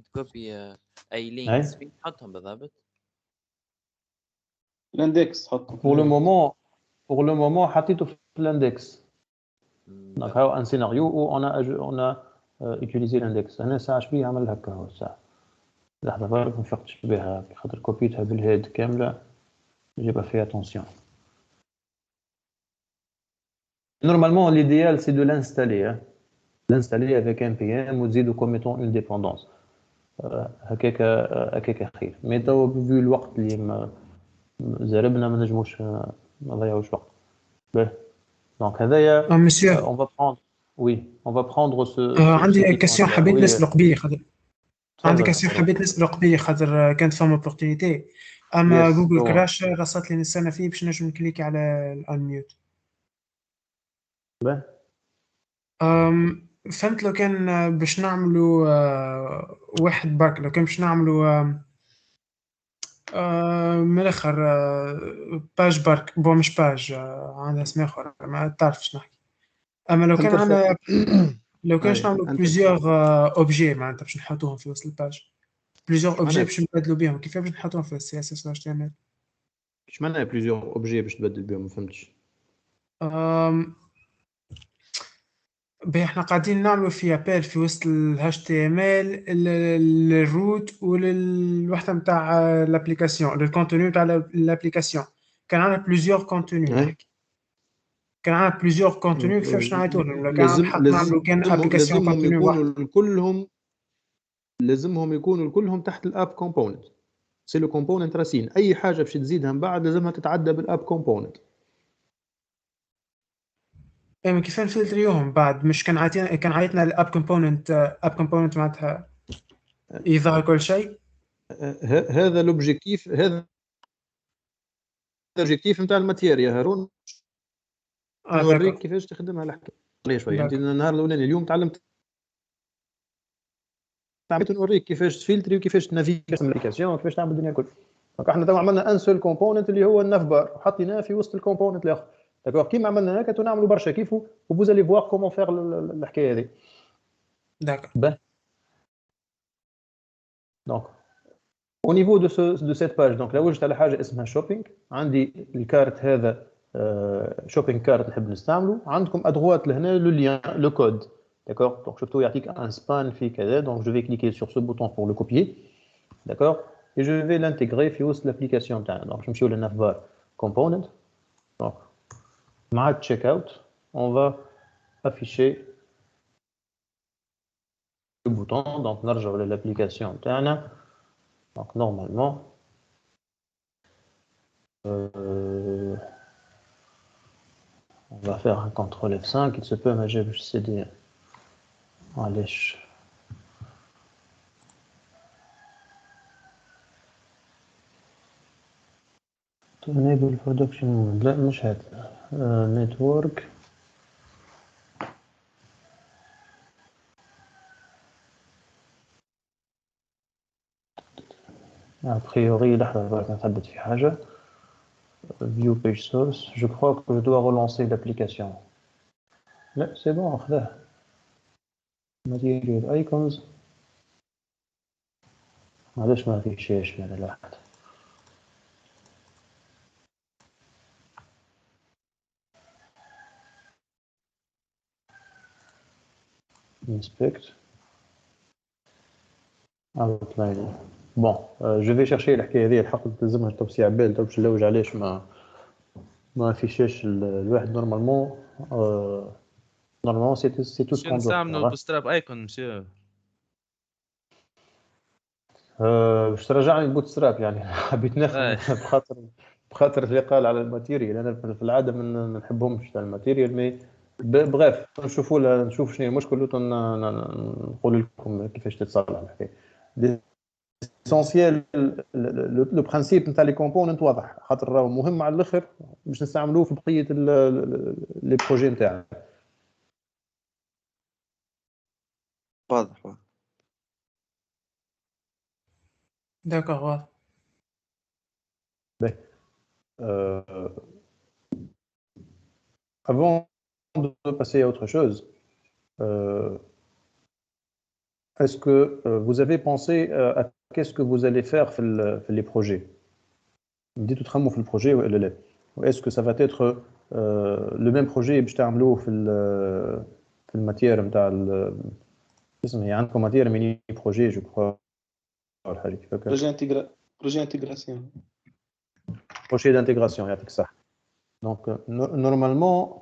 تكوبي اي أي. لينكس فين تحطهم بالضبط؟ الاندكس حطه pour le moment حطيته في الاندكس. Donc هاو ان سيناريو où on a utilisé l'index. انا ساعه شويه عمل هكا هو ساعه لحظه بالك ما فقتش بها خاطر كوبيتها بالهيد كامله j'ai pas fait attention. Normalement l'idéal c'est de l'installer l'installer avec npm وتزيدو comme étant une dépendance. هكاك خير. مي تو فيو الوقت اللي زربنا ما نجموش ما نضيعوش وقت. Donc هذايا monsieur on va prendre on va prendre ce عندي كاسيون حبيت نسبق بيه خاطر عندي تفضل. كاسيون حبيت نسبق بيه خاطر كانت فما اوبورتونيتي اما Yes, جوجل go on. كراش رصت لي نستنى فيه باش نجم نكليك على الانميوت. فهمت لو كان باش نعملوا واحد برك لو كان باش نعملوا من الاخر باج برك بو مش باج عندها اسم اخر ما تعرفش نحكي. اما لو كان عندنا لو كانش نعملوا بليزيور اوبجي معناتها باش نحطوهم في وسط الباج بليزيور اوبجي باش نبدلوا بهم كيف باش نحطوهم في السي اس اس و اتش تي ام ال. ايش معناها بليزيور اوبجي باش تبدل بهم ما فهمتش. باه احنا قاعدين نعملوا في ابل في وسط ال HTML للروت وللوحده نتاع الابليكاسيون للكونتوني نتاع الابليكاسيون. كان عندنا بليزيور كونتوني كان عندنا بليزيور كونتوني كيفاش نعيطوا لهم ولا كان حق نعملوا كان ابليكاسيون كونتوني واحد لازمهم يكونوا كلهم تحت الاب كومبوننت. سي لو كومبوننت راسين اي حاجه باش تزيدها من بعد لازمها تتعدى بالاب كومبوننت. اما كيف نفلتريوهم بعد مش كان عيطنا الاب كومبوننت معناتها يظهر كل شيء. هذا لوبجيكتيف هذا الاوبجيكتيف نتاع الماتيريا هارون. نوريك كيفاش تخدمها الحكايه شويه. انت النهار الاولاني اليوم تعلمت نوريك كيفاش تفلتري وكيفاش تنافيغي الابليكاسيون وكيفاش تعمل الدنيا كل. دونك احنا تو عملنا ان سول كومبوننت اللي هو الناف بار وحطيناه في وسط الكومبوننت الاخر. داكور كيما عملنا هكا نعملوا برشا كيفو وفوز الي فوار كومون فيغ الحكايه هذه. داكور. دونك au niveau de cette page donc là وجدت على حاجه اسمها شوبينغ. عندي الكارت هذا شوبينغ كارت نحب نستعمله. عندكم ادغوات لهنا لو لين لو كود. D'accord, donc شفتوا يعطيك un span في كذا. donc je vais cliquer sur ce bouton pour le copier. D'accord, et je vais l'intégrer في وسط l'application تاعنا. donc je نمشيو للنافبار component. donc مع check out on va afficher le bouton. donc نرجعوا للapplication تاعنا. donc normalement on va faire un CTRL F5. il se peut mais j'ai cédé. معليش to enable production mode. لا مش هذا network. a priori لحظة بالك نثبت في حاجة. view page source. je crois que je dois relancer l'application. لا c'est bon أخذها. material icons. معليش ما في شيء من الواحد. inspect outline. bon je vais chercher الحكايه هذه الحق تلزمها توسيع عبال تو باش نلوج علاش ما فيشاش الواحد نورمالمون نورمالمون سي تو سكون دو نستعملوا بوتستراب ايكون مسيو باش ترجعني البوتستراب يعني حبيت ناخذ بخاطر اللي قال على الماتيريال. انا في العاده ما نحبهمش تاع الماتيريال مي بغيف نشوف شنو المشكل نقول لكم كيفاش تتصلح الحكايه. ليسونسيال لو برانسيب نتاع لي كومبوننت واضح خاطر راهو مهم على الاخر باش نستعملوه في بقيه لي بروجي نتاعنا. واضح. D'accord, ouais. Ben, avant de passer à autre chose, est-ce que vous avez pensé à qu'est-ce que vous allez faire في les projets بديتوا تخمموا في البروجي ولا لا est-ce que ça va être le même projet باش تعملوه في الماتير نتاع اسمه هي عندكم ماتير ميني بروجي جو كخوا ولا حاجه كيف هكا بروجي انتجراسيون بروجي دانتيغراسيون يعطيك الصح دونك نورمالمون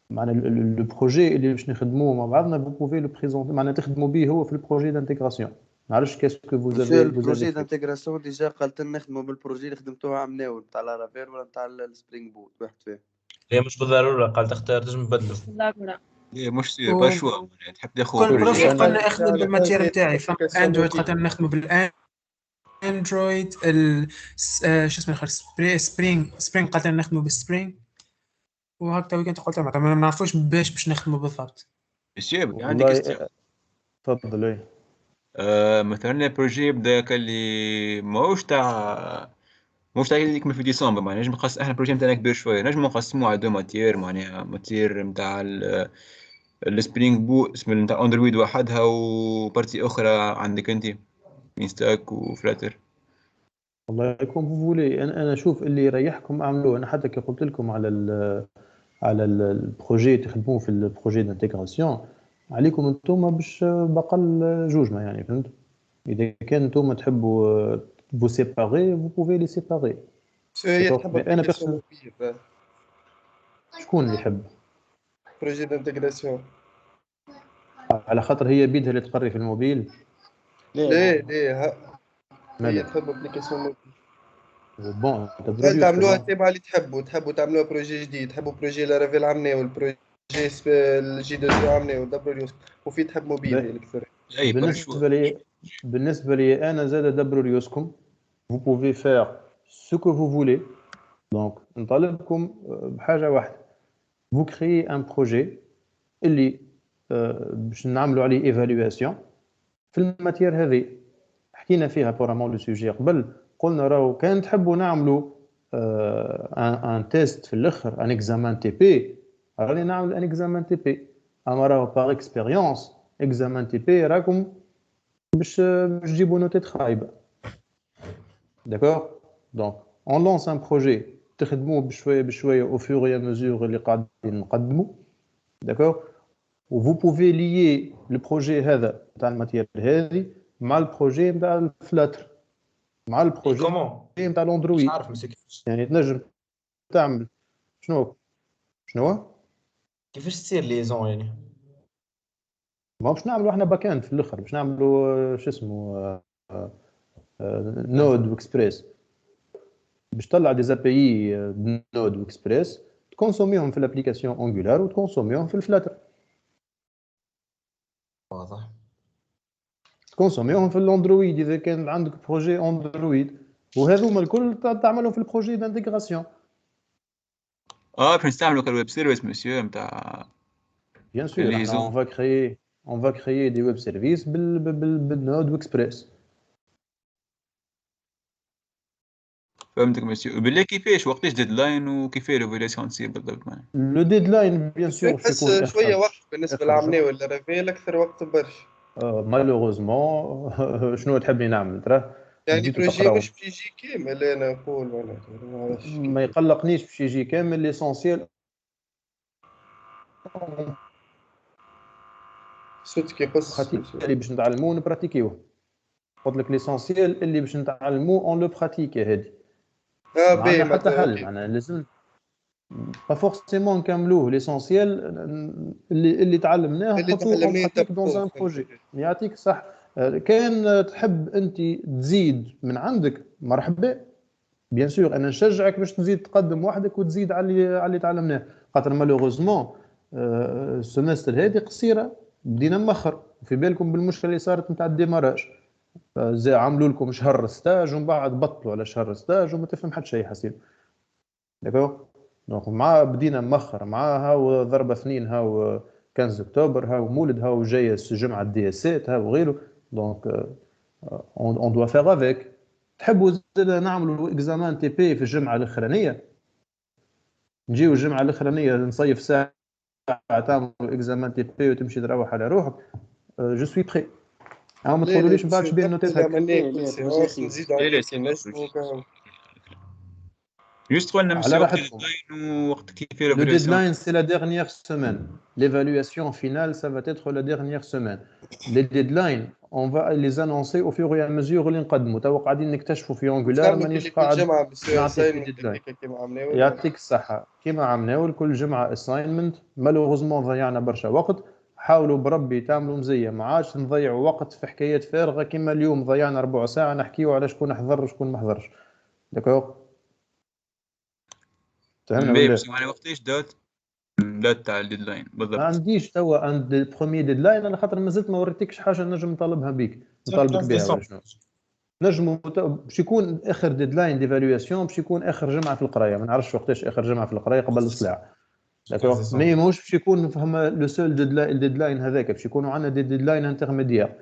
معناها لو بروجي اللي باش نخدموه مع بعضنا vous pouvez le présenter معناها تخدموا به هو في البروجي دانتيغراسيون ما عرفتش كاسكو vous avez البروجي دانتيغراسيون ديجا قالت لنا نخدموا بالبروجي اللي خدمتوها عمناول نتاع لارافير ولا نتاع السبرينغ بوت واحد فيهم هي مش بالضروره قال تختار تنجم تبدلوا لا إيه مش با شوا تحب تاخذ كل بروجي بروفيل قلنا اخدم بالماتير نتاعي فما اندرويد خاطر نخدموا بالاندرويد شو اسمه الاخر سبرينغ قلنا نخدموا بالسبرينغ وهكذا ويكنت قلت ما نعرفوش باش نخدموا بالضبط. الشيء عندك استيعاب تفضل. اي مثلا البروجي بدا اللي ماهوش تاع اللي كما في ديسمبر معناها نجم نقص احنا البروجي نتاعنا كبير شويه نجم نقسموه على دو ماتير معناها ماتير نتاع السبرينغ بوت اسم نتاع اندرويد وحدها وبارتي اخرى عندك انت انستاك وفلاتر. والله يكون فولي انا اشوف اللي يريحكم اعملوه. انا حتى كي قلت لكم على البروجي تخدموا في البروجي دانتيغراسيون عليكم انتم باش بقل جوجنا يعني فهمت. اذا كان انتم تحبوا vous séparer vous pouvez les séparer. انا بيرسون شكون اللي يحب بروجي دانتيغراسيون على خاطر هي بيدها اللي تقري في الموبيل؟ ليه هي تحب ابليكاسيون موبيل بون تعملوها تبع اللي تحبوا تعملوها بروجي جديد. تحبوا بروجي لارافيل عمني والبروجي الجي دو سي عمني ودبليو وفي تحب موبيل اكثر. بالنسبه لي انا زاد دبروا ريوسكم. vous pouvez faire ce que vous voulez. donc نطالبكم بحاجه واحده vous créez un projet اللي باش نعملوا عليه ايفالواسيون في الماتير هذه. حكينا فيها بورامون لو سوجي قبل قلنا راهو كان تحبوا نعملوا ان تيست في الاخر ان اكزامان تي بي راني نعمل ان اكزامان تي بي. اما راهو باغ اكسبيريونس اكزامان تي بي راكم باش تجيبوا نوتات خايبه. داكور دونك اون لونس ان بروجي تخدموه بشويه او فور اي مزور اللي قاعدين نقدموا. داكور و vous pouvez lier le projet هذا تاع الماتير هذه مع البروجي نتاع الفلاتر مع البروجي نتاع الاندرويد. يعني تنجم تعمل شنو كيفاش تصير ليزون يعني ما باش نعملوا احنا باك اند في الاخر باش نعملوا شو اسمه نود واكسبريس باش تطلع دي زي بي نود واكسبريس تكونسوميهم في الابليكاسيون انجولار وتكونسوميهم في الفلاتر. واضح. تكونسوميهم في الاندرويد اذا كان عندك بروجي اندرويد وهذوما الكل تعملهم في البروجي دانتيغراسيون. باش نستعملوا كالويب سيرفيس مسيو نتاع بيان سور on va créer des web services بالنود واكسبريس. فهمتك مسيو. بالله كيفاش وقتاش ديدلاين وكيفاش ليفالياسيون تصير بالضبط معنا؟ لو ديدلاين بيان سور بس شويه وقت بالنسبه للعمليه ولا رافيل اكثر وقت برشا. مالوغوزمون شنو تحبني نعمل ترى يعني بروجي مش باش يجي كامل. انا نقول ما يقلقنيش باش يجي كامل. ليسونسيال صوت كيقص اللي باش نتعلموه نبراتيكيوه. قلت لك ليسونسيال اللي باش نتعلموه اون لو براتيكي هذه بي حتى حل معناها لازم با فورسيمون نكملوه. ليسونسيال اللي تعلمناه نحطوه اون براتيك دون ان بروجي. يعطيك صح. كان تحب انت تزيد من عندك مرحبا بيان سور انا نشجعك باش تزيد تقدم وحدك وتزيد على اللي تعلمناه. خاطر مالوغوزمون السمستر هذه قصيره بدينا مخر. في بالكم بالمشكله اللي صارت نتاع الديماراج زي عملوا لكم شهر ستاج ومن بعد بطلوا على شهر ستاج وما تفهم حتى شيء حسين. داكور دونك مع بدينا مخر مع هاو ضربه اثنين هاو 15 اكتوبر هاو مولد هاو جايه الجمعه الدي اس هاو غيره. دونك اون دوا فيغ افيك. تحبوا زاد نعملوا اكزامان تي بي في الجمعه الاخرانيه نجيو الجمعه الاخرانيه نصيف ساعه تعملوا اكزامان تي بي وتمشي تروح على روحك. جو سوي بري. ما تقولوليش من بعد شبيه النوتات هكا. جوست قلنا على مسيو وقت راحتكم. الديدلاين ووقت كيف يفير Le deadline, c'est la dernière semaine. L'évaluation finale, ça va être la dernière semaine. Les deadlines, on va les annoncer au fur et à mesure اللي نقدموا. توا قاعدين نكتشفوا في انجولار مانيش قاعد نعطيك الديدلاين. يعطيك الصحة. كيما عملناو كل جمعة assignment. مالوغوزمون ضيعنا برشا وقت. حاولوا بربي تعملوا مزية، ما عادش نضيعوا وقت في حكايات فارغة كيما اليوم ضيعنا ربع ساعة نحكيوا على شكون حضر وشكون ما حضرش. داكوغ؟ بس يعني وقتاش دات تاع الديدلاين بالضبط؟ ما عنديش توا عند البروميي ديدلاين انا خاطر مازلت ما وريتكش حاجه نجم نطالبها بيك نطالبك بها ولا شنو. نجم باش يكون اخر ديدلاين ديفالواسيون باش يكون اخر جمعه في القرايه، ما نعرفش وقتاش اخر جمعه في القرايه قبل الصلاع. داكوغ مي موش باش يكون فما لو سول ديدلاين هذاك، باش يكونوا عندنا دي ديدلاين انترميديير.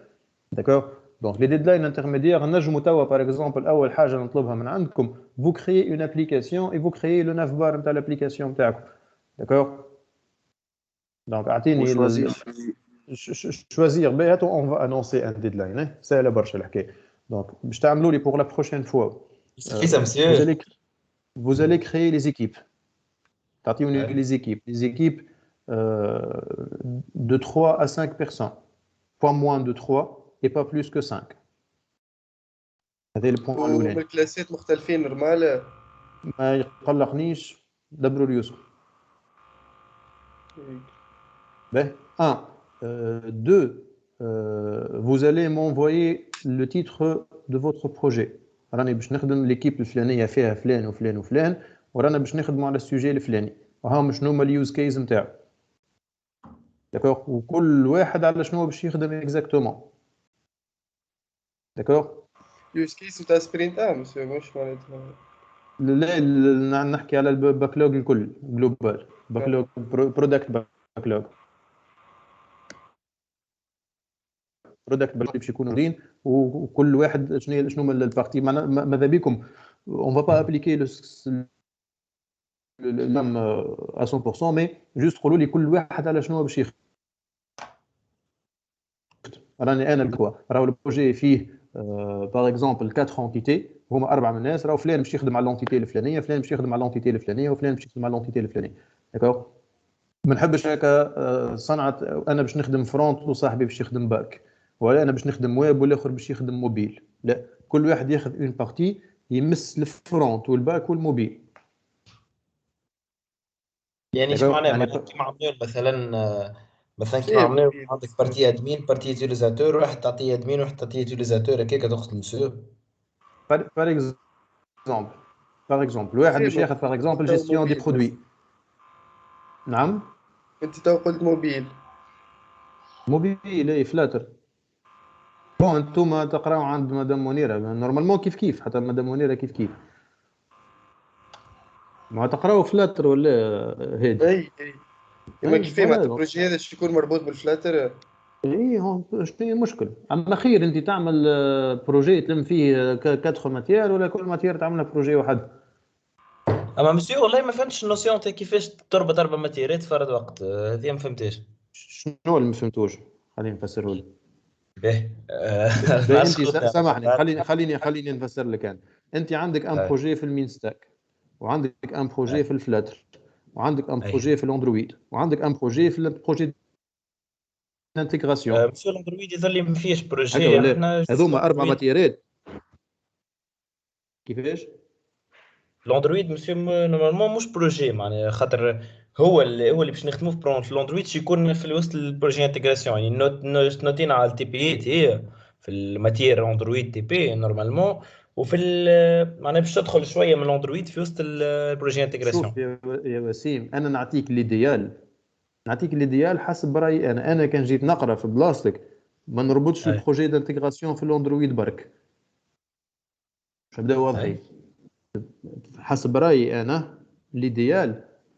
داكوغ دونك لي ديدلاين انترميديير نجموا توا باغ اكزومبل اول حاجه نطلبها من عندكم فو كريي اون ابليكاسيون اي فو كريي لو نافبار نتاع الابليكاسيون تاعكم. داكوغ دونك اعطيني choisir بها on va annoncer un deadline سهله برشا الحكايه. دونك باش تعملوا لي pour la prochaine fois vous allez créer les équipes. تعطيوني les équipes de 3 à 5 personnes, pas moins de 3 et pas plus que 5. هذا البوان الاولاني. والكلاسات مختلفين نورمال ما يقلقنيش دبروا اليوسف. Ben, 2, vous allez m'envoyer le titre de votre projet. راني باش نخدم ليكيب الفلانيه فيها فلان وفلان وفلان ورانا باش نخدموا على السوجي الفلاني وها شنو هما اليوز كيز نتاعو. داكوغ وكل واحد على شنو باش يخدم اكزاكتومون. داكوغ يوز كيز نتاع سبرينت مش معناتها لا نحكي على الباكلوج الكل جلوبال باكلوج برودكت باكلوج باش يكونوا موجودين وكل واحد شنو من البارتي. ماذا بكم on va pas appliquer le même à 100% mais juste قولوا لي كل واحد على شنو باش يخدم. راني انا بكوا راهو البروجي فيه باغ اكزومبل 4 انتيتي هما 4 من الناس، راهو فلان باش يخدم على لونتيتي الفلانيه، فلان باش يخدم على لونتيتي الفلانيه، وفلان باش يخدم على لونتيتي الفلانيه. داكوغ ما نحبش هكا صنعت انا باش نخدم فرونت وصاحبي باش يخدم باك، ولا انا باش نخدم ويب والاخر باش يخدم موبيل. لا كل واحد ياخذ اون بارتي يمس الفرونت والباك والموبيل. يعني ايش معناه كيما عملوا مثلا كيما عملوا عندك بارتي ادمين بارتي يوتيليزاتور، واحد تعطيه ادمين وواحد تعطيه يوتيليزاتور هكاك تاخذ مسيو. باغ اكزومبل واحد باش ياخذ باغ اكزومبل جيستيون دي برودوي. نعم انت تو قلت موبيل اي فلاتر. بون انتوما تقراو عند مدام منيره نورمالمون كيف حتى مدام منيره كيف ما تقراو فلاتر ولا هادي. اي كيما كيف ما البروجي هذا يكون مربوط بالفلاتر. اي هون شنو المشكل؟ اما خير انت تعمل بروجي تلم فيه 4 ماتير ولا كل ماتير تعملها بروجي واحد. اما مسيو والله ما فهمتش النوسيون تاع كيفاش تربط 4 ماتيرات في فرد وقت، هذه ما فهمتهاش. شنو اللي ما فهمتوش؟ خليني نفسره لك. باهي انت سامحني خليني نفسر لك. انت عندك ان بروجي في المين ستاك، وعندك ان بروجي في الفلاتر، وعندك ان بروجي في الاندرويد، وعندك ان بروجي في البروجي دانتيغراسيون. مسيو الاندرويد يظل ما فيهش بروجي، احنا هذوما 4 ماتيرات. كيفاش؟ الاندرويد مسيو نورمالمون مش بروجي، معناها خاطر هو اللي باش نخدموا في الاندرويد يكون في الوسط البروجي انتجراسيون، يعني نوتين على التي بي هي في الماتير اندرويد تي بي نورمالمون، وفي معناها باش تدخل شويه من الاندرويد في وسط البروجي انتجراسيون. شوف يا وسيم انا نعطيك ليديال حسب رايي انا كان جيت نقرا في بلاصتك ما نربطش البروجي دانتيغراسيون في الاندرويد برك باش نبداو واضحين. حسب رايي انا l'idéal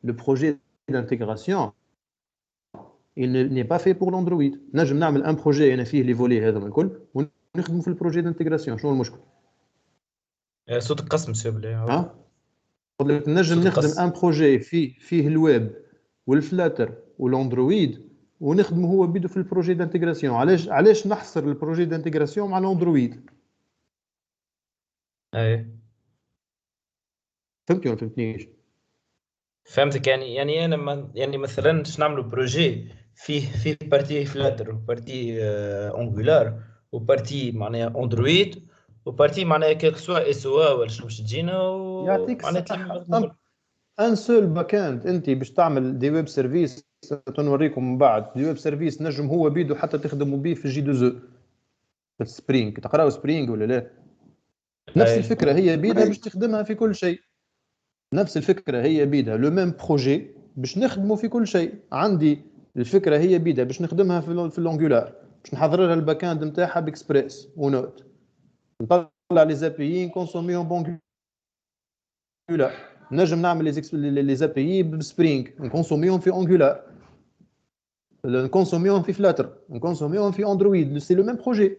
le projet d'intégration il n'est pas fait pour l'Android. نجم نعمل ان بروجي انا فيه لي فولي هذا الكل ونخدموا في البروجي دانتيغراسيون. شنو المشكل؟ صوتك قسم سيبلي. قلت لك نجم نخدم ان بروجي فيه الويب والفلاتر والاندرويد ونخدمه هو بيدو في البروجي دانتيغراسيون. علاش نحصر البروجي دانتيغراسيون مع الاندرويد؟ اي فهمتي ولا فهمتنيش؟ فهمتك. يعني انا يعني مثلا باش نعملوا بروجي فيه بارتي فلاتر وبارتي انجولار وبارتي معناها اندرويد وبارتي معناها كيك سوا اس او ولا شنو باش تجينا يعطيك ومعناها الصحة. ان سول باك اند انت باش تعمل دي ويب سيرفيس، تنوريكم من بعد. دي ويب سيرفيس نجم هو بيدو حتى تخدموا بيه في جي 2 في سبرينج. تقراو سبرينج ولا لا؟ نفس الفكره هي بيدها باش تخدمها في كل شيء. نفس الفكره هي بيدها لو ميم بروجي باش نخدموا في كل شيء. عندي الفكره هي بيدها باش نخدمها في الانجولار، باش نحضر لها الباك اند نتاعها باكسبريس ونوت، نطلع لي زابي نكونسوميهم بانجولار. نجم نعمل لي زابي بسبرينج نكونسوميهم في انجولار، نكونسوميهم في فلاتر، نكونسوميهم في اندرويد. سي لو ميم بروجي.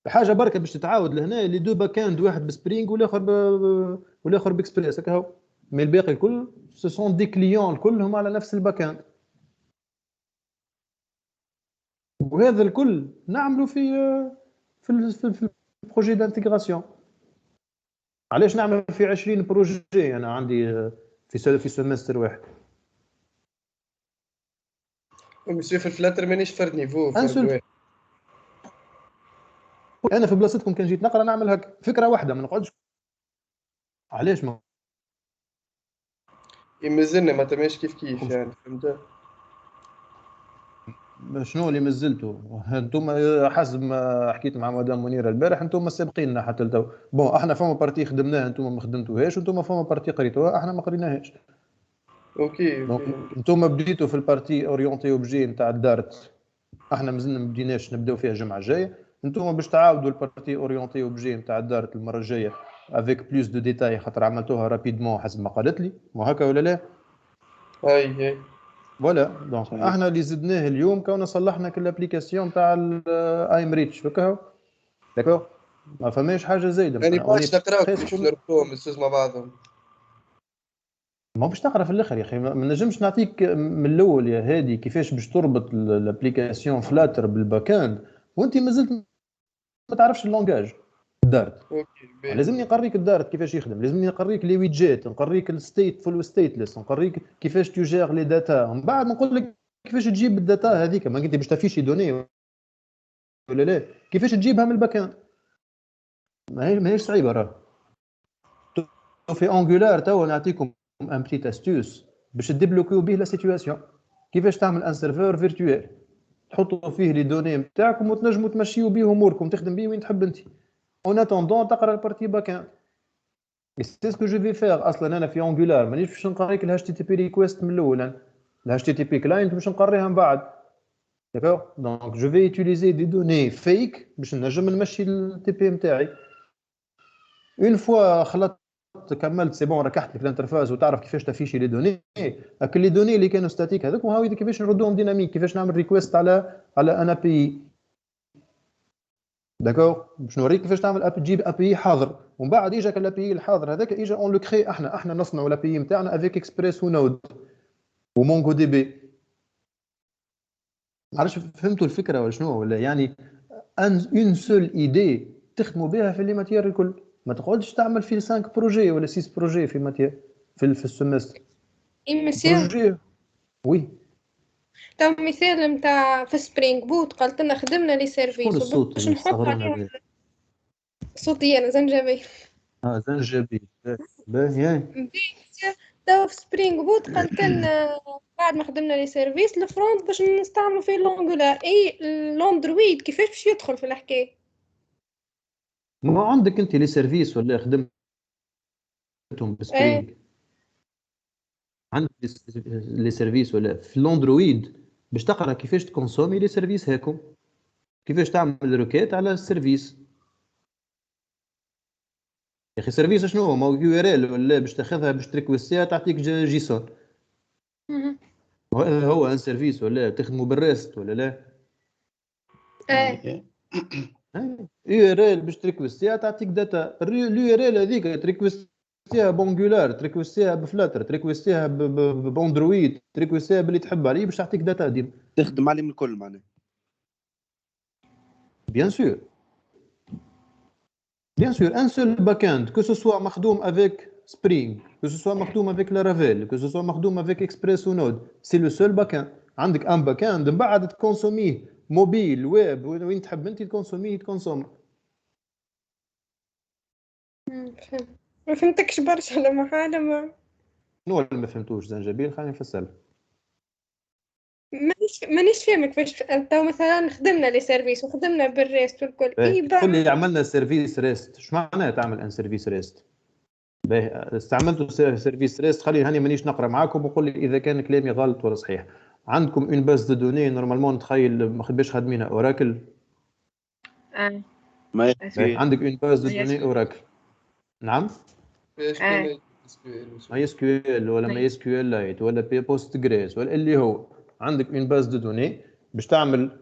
حاجه بركه باش تتعاود لهنا لي دو باك اند، واحد بسبرينج والاخر باكسبريس هكا هو. مي الباقي الكل سو سون دي كليون كلهم على نفس الباك اند. وهذا الكل نعملوا في البروجي دانتيغراسيون. علاش نعمل في 20 بروجي انا عندي في سمستر واحد؟ مسيو في الفلاتر مانيش فرد نيفو، فرد واحد. انا في بلاصتكم كان جيت نقرا نعمل هكا فكره واحده، ما نقعدش. علاش ما مازلنا ما تماش كيف يعني، فهمت؟ شنو اللي مازلتوا انتم حسب ما حكيت مع مدام منيره البارح، انتم سابقيننا حتى لتو. بون احنا فما بارتي خدمناها انتم ما خدمتوهاش، وانتم فما بارتي قريتوها احنا ما قريناهاش. اوكي انتم بديتوا في البارتي اورينتي اوبجي نتاع الدارت، احنا مازلنا ما بديناش، نبداو فيها الجمعه الجايه. انتم باش تعاودوا البارتي اورينتي اوبجي نتاع الدارت المره الجايه افيك بلوس دو ديتاي، خاطر عملتوها رابيدمون حسب ما قالت لي، مو هكا ولا لا؟ اي فوالا. دونك احنا اللي زدناه اليوم كون صلحنا كل الابليكاسيون تاع ايم ريتش هكا. داكور، ما فماش حاجه زايده. يعني باش نقراو كيفاش نربطوهم الزوز مع بعضهم. ما باش تقرا في الاخر يا اخي، ما نجمش نعطيك من الاول يا هادي كيفاش باش تربط الابليكاسيون فلاتر بالباك اند وانت مازلت ما تعرفش اللونجاج دارت. لازمني نقريك الدارت كيفاش يخدم، لازمني نقريك لي ويدجيت، نقريك الستيت فول ستيتلس، نقريك كيفاش تجير لي داتا، من بعد نقول لك كيفاش تجيب الداتا هذيك. ما انت باش تفيشي دوني ولا لا، كيفاش تجيبها من الباك اند. ماهيش صعيبه راه. في انجولار تو نعطيكم ان بتيت استوس باش تديبلوكيو به لا سيتوياسيون. كيفاش تعمل ان سيرفور فيرتوال تحطوا فيه لي دوني نتاعكم وتنجموا تمشيو بيه اموركم، تخدم بيه وين تحب انت. اون اتوندون تقرا البارتي باك اند. سي سكو جو في فيغ. اصلا انا في انجولار مانيش باش نقريك الاتش تي بي ريكويست من الاول، الاتش تي بي كلاينت باش نقريها من بعد. داكور، دونك جو في يوتيليزي دي دوني فيك باش نجم نمشي التي بي نتاعي. اون فوا خلطت كملت سي بون، ركحت لك الانترفاس وتعرف كيفاش تفيشي لي دوني. لي دوني اللي كانوا ستاتيك هذوك وهاوي كيفاش نردوهم ديناميك، كيفاش نعمل ريكويست على ان ابي اي. داكور، باش نوريك كيفاش تعمل تجيب ابي حاضر، ومن بعد يجاك الابي الحاضر هذاك يجا اون لو كري. احنا نصنعوا الابي نتاعنا افيك اكسبريس ونود ومونغو دي بي. ما عرفتش فهمتوا الفكره ولا شنو، ولا يعني اون سول ايدي تخدموا بها في لي ماتيير الكل. ما تقعدش تعمل في 5 بروجي ولا 6 بروجي في ماتيير في السمستر. اي مسيو. بروجي وي. تو مثال نتاع في سبرينغ بوت قالت لنا خدمنا لي سيرفيس الصوت باش نحط عليهم هذا؟ صوتي انا زنجبيل. زنجبيل باهي. تو في سبرينغ بوت قالت لنا بعد ما خدمنا لي سيرفيس الفرونت باش نستعملوا فيه لونجولار. اي الاندرويد كيفاش باش يدخل في الحكايه؟ ما عندك انت لي سيرفيس ولا خدمتهم بسبرينغ؟ عندك لي سيرفيس ولا في الاندرويد باش تقرا كيفاش تكونسومي لي سيرفيس هاكم، كيفاش تعمل روكيت على السيرفيس. يا اخي سيرفيس شنو هو؟ ما هو يو ار ال ولا باش تاخذها باش تريكويستيها تعطيك جيسون. هذا هو ان سيرفيس ولا تخدموا بالريست ولا لا؟ يو ار ال باش تريكويستيها تعطيك داتا. اليو ار ال هذيك تريكويستيها تريكوستيها بانجولار، تريكوستيها بفلاتر، تريكوستيها باندرويد، تريكوستيها باللي تحب عليه باش تعطيك داتا ديما. تخدم عليه من الكل معناها. Bien sûr. Bien sûr, un seul backend, que ce soit مخدوم avec Spring, que ce soit مخدوم avec Laravel, que ce soit مخدوم avec Express ou Node, c'est le seul backend. عندك un backend من بعد تكونسوميه موبيل ويب وين تحب انت تكونسوميه تكونسوم. فهمت. ما فهمتكش برشا لما حاجة شنو اللي ما فهمتوش زنجبيل؟ خليني نفسر. مانيش فاهمك كيفاش تو مثلا خدمنا لي سيرفيس وخدمنا بالريست والكل تقول لي عملنا سيرفيس ريست، شو معناها تعمل ان سيرفيس ريست؟ باهي استعملتوا سيرفيس ريست، خلي هاني مانيش نقرا معاكم وقول لي اذا كان كلامي غلط ولا صحيح. عندكم اون باز دو دوني نورمالمون نتخيل ما باش خادمينها اوراكل. عندك اون باز دو دوني اوراكل. نعم. ماي اس كيو ال ولا ماي اس كيو ال لايت ولا بي بوست جريس ولا اللي هو عندك اون باز دو دوني باش تعمل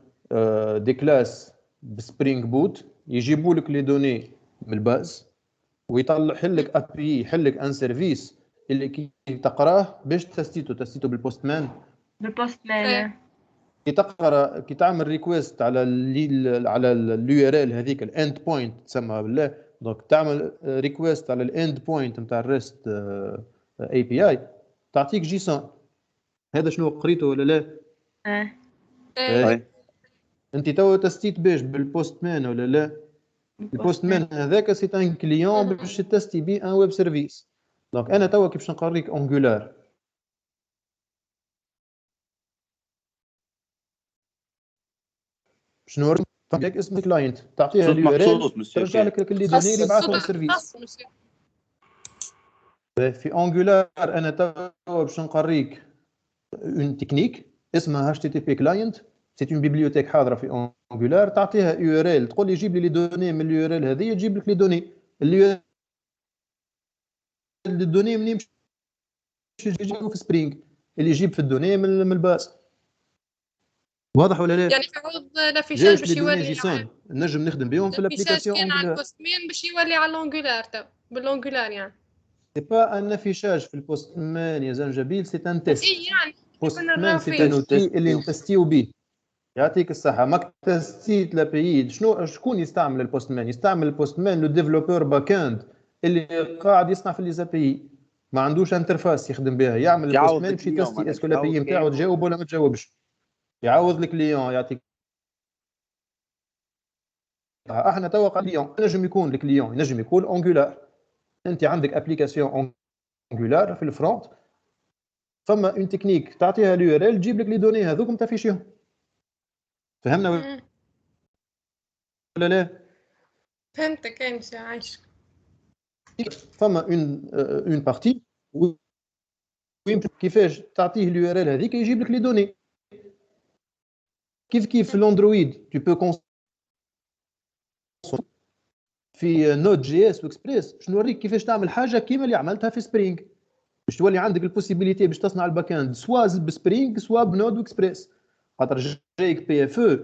دي كلاس بسبرينغ بوت يجيبوا لك لي دوني من الباز ويطلع لك ابي يحل لك ان سيرفيس اللي كي تقراه باش تستيتو بالبوستمان كي تقرا كي تعمل ريكويست على على اليو ار ال هذيك الاند بوينت تسمى بالله. دونك تعمل ريكويست على الاند بوينت نتاع الريست اي بي اي تعطيك جيسون. هذا شنو قريته ولا لا؟ انت تو تستيت باش بالبوستمان ولا لا؟ البوستمان هذاك سي ان كليون باش تستي بيه ان ويب سيرفيس. دونك انا توا كي باش نقريك انجولار شنو فهمتك اسم كلاينت تعطيها اليو ار ال ترجع لك اللي دوني اللي يبعثهم السيرفيس. في انجولار انا توا باش نقريك اون تكنيك اسمها اتش تي تي بي كلاينت. سي اون بيبليوتيك حاضره في انجولار تعطيها يو ار ال تقول لي جيب لي دوني من اليو ار ال هذه تجيب لك لي دوني اليو الدوني منين باش يجيبوا في سبرينغ اللي يجيب في الدوني من الباس. واضح ولا لا؟ يعني تعوض لافيشاج باش يولي نجم نخدم بهم في الابليكاسيون كان على البوستمان باش يولي على الانجولار تو بالانجولار يعني سي با ان افيشاج في البوستمان يا زنجبيل سي ان تيست. يعني بوستمان سي ان اوتي اللي نتستيو بيه. يعطيك الصحه ماك تستيت لابي شكون يستعمل البوستمان؟ يستعمل البوستمان لو ديفلوبور باك اند اللي قاعد يصنع في لي زابي ما عندوش انترفاس يخدم بها يعمل البوستمان باش يتستي اسكو لابي نتاعو تجاوب ولا ما تجاوبش يعوض الكليون يعطيك. احنا توا قاعدين نجم يكون الكليون ينجم يكون انجولار. انت عندك ابليكاسيون انجولار في الفرونت فما اون تكنيك تعطيها اليو ار ال تجيب لك لي دوني هذوك تافيشيهم. فهمنا ولا لا؟ فهمتك انت عايش. فما اون بارتي وين كيفاش تعطيه اليو ار ال هذيك يجيب لك لي دوني. كيف في الاندرويد tu peux في نود جي اس واكسبريس باش نوريك كيفاش تعمل حاجه كيما اللي عملتها في سبرينغ باش تولي عندك البوسيبيليتي باش تصنع الباك اند سوا بسبرينغ سوا بنود واكسبريس. خاطر جايك بي اف او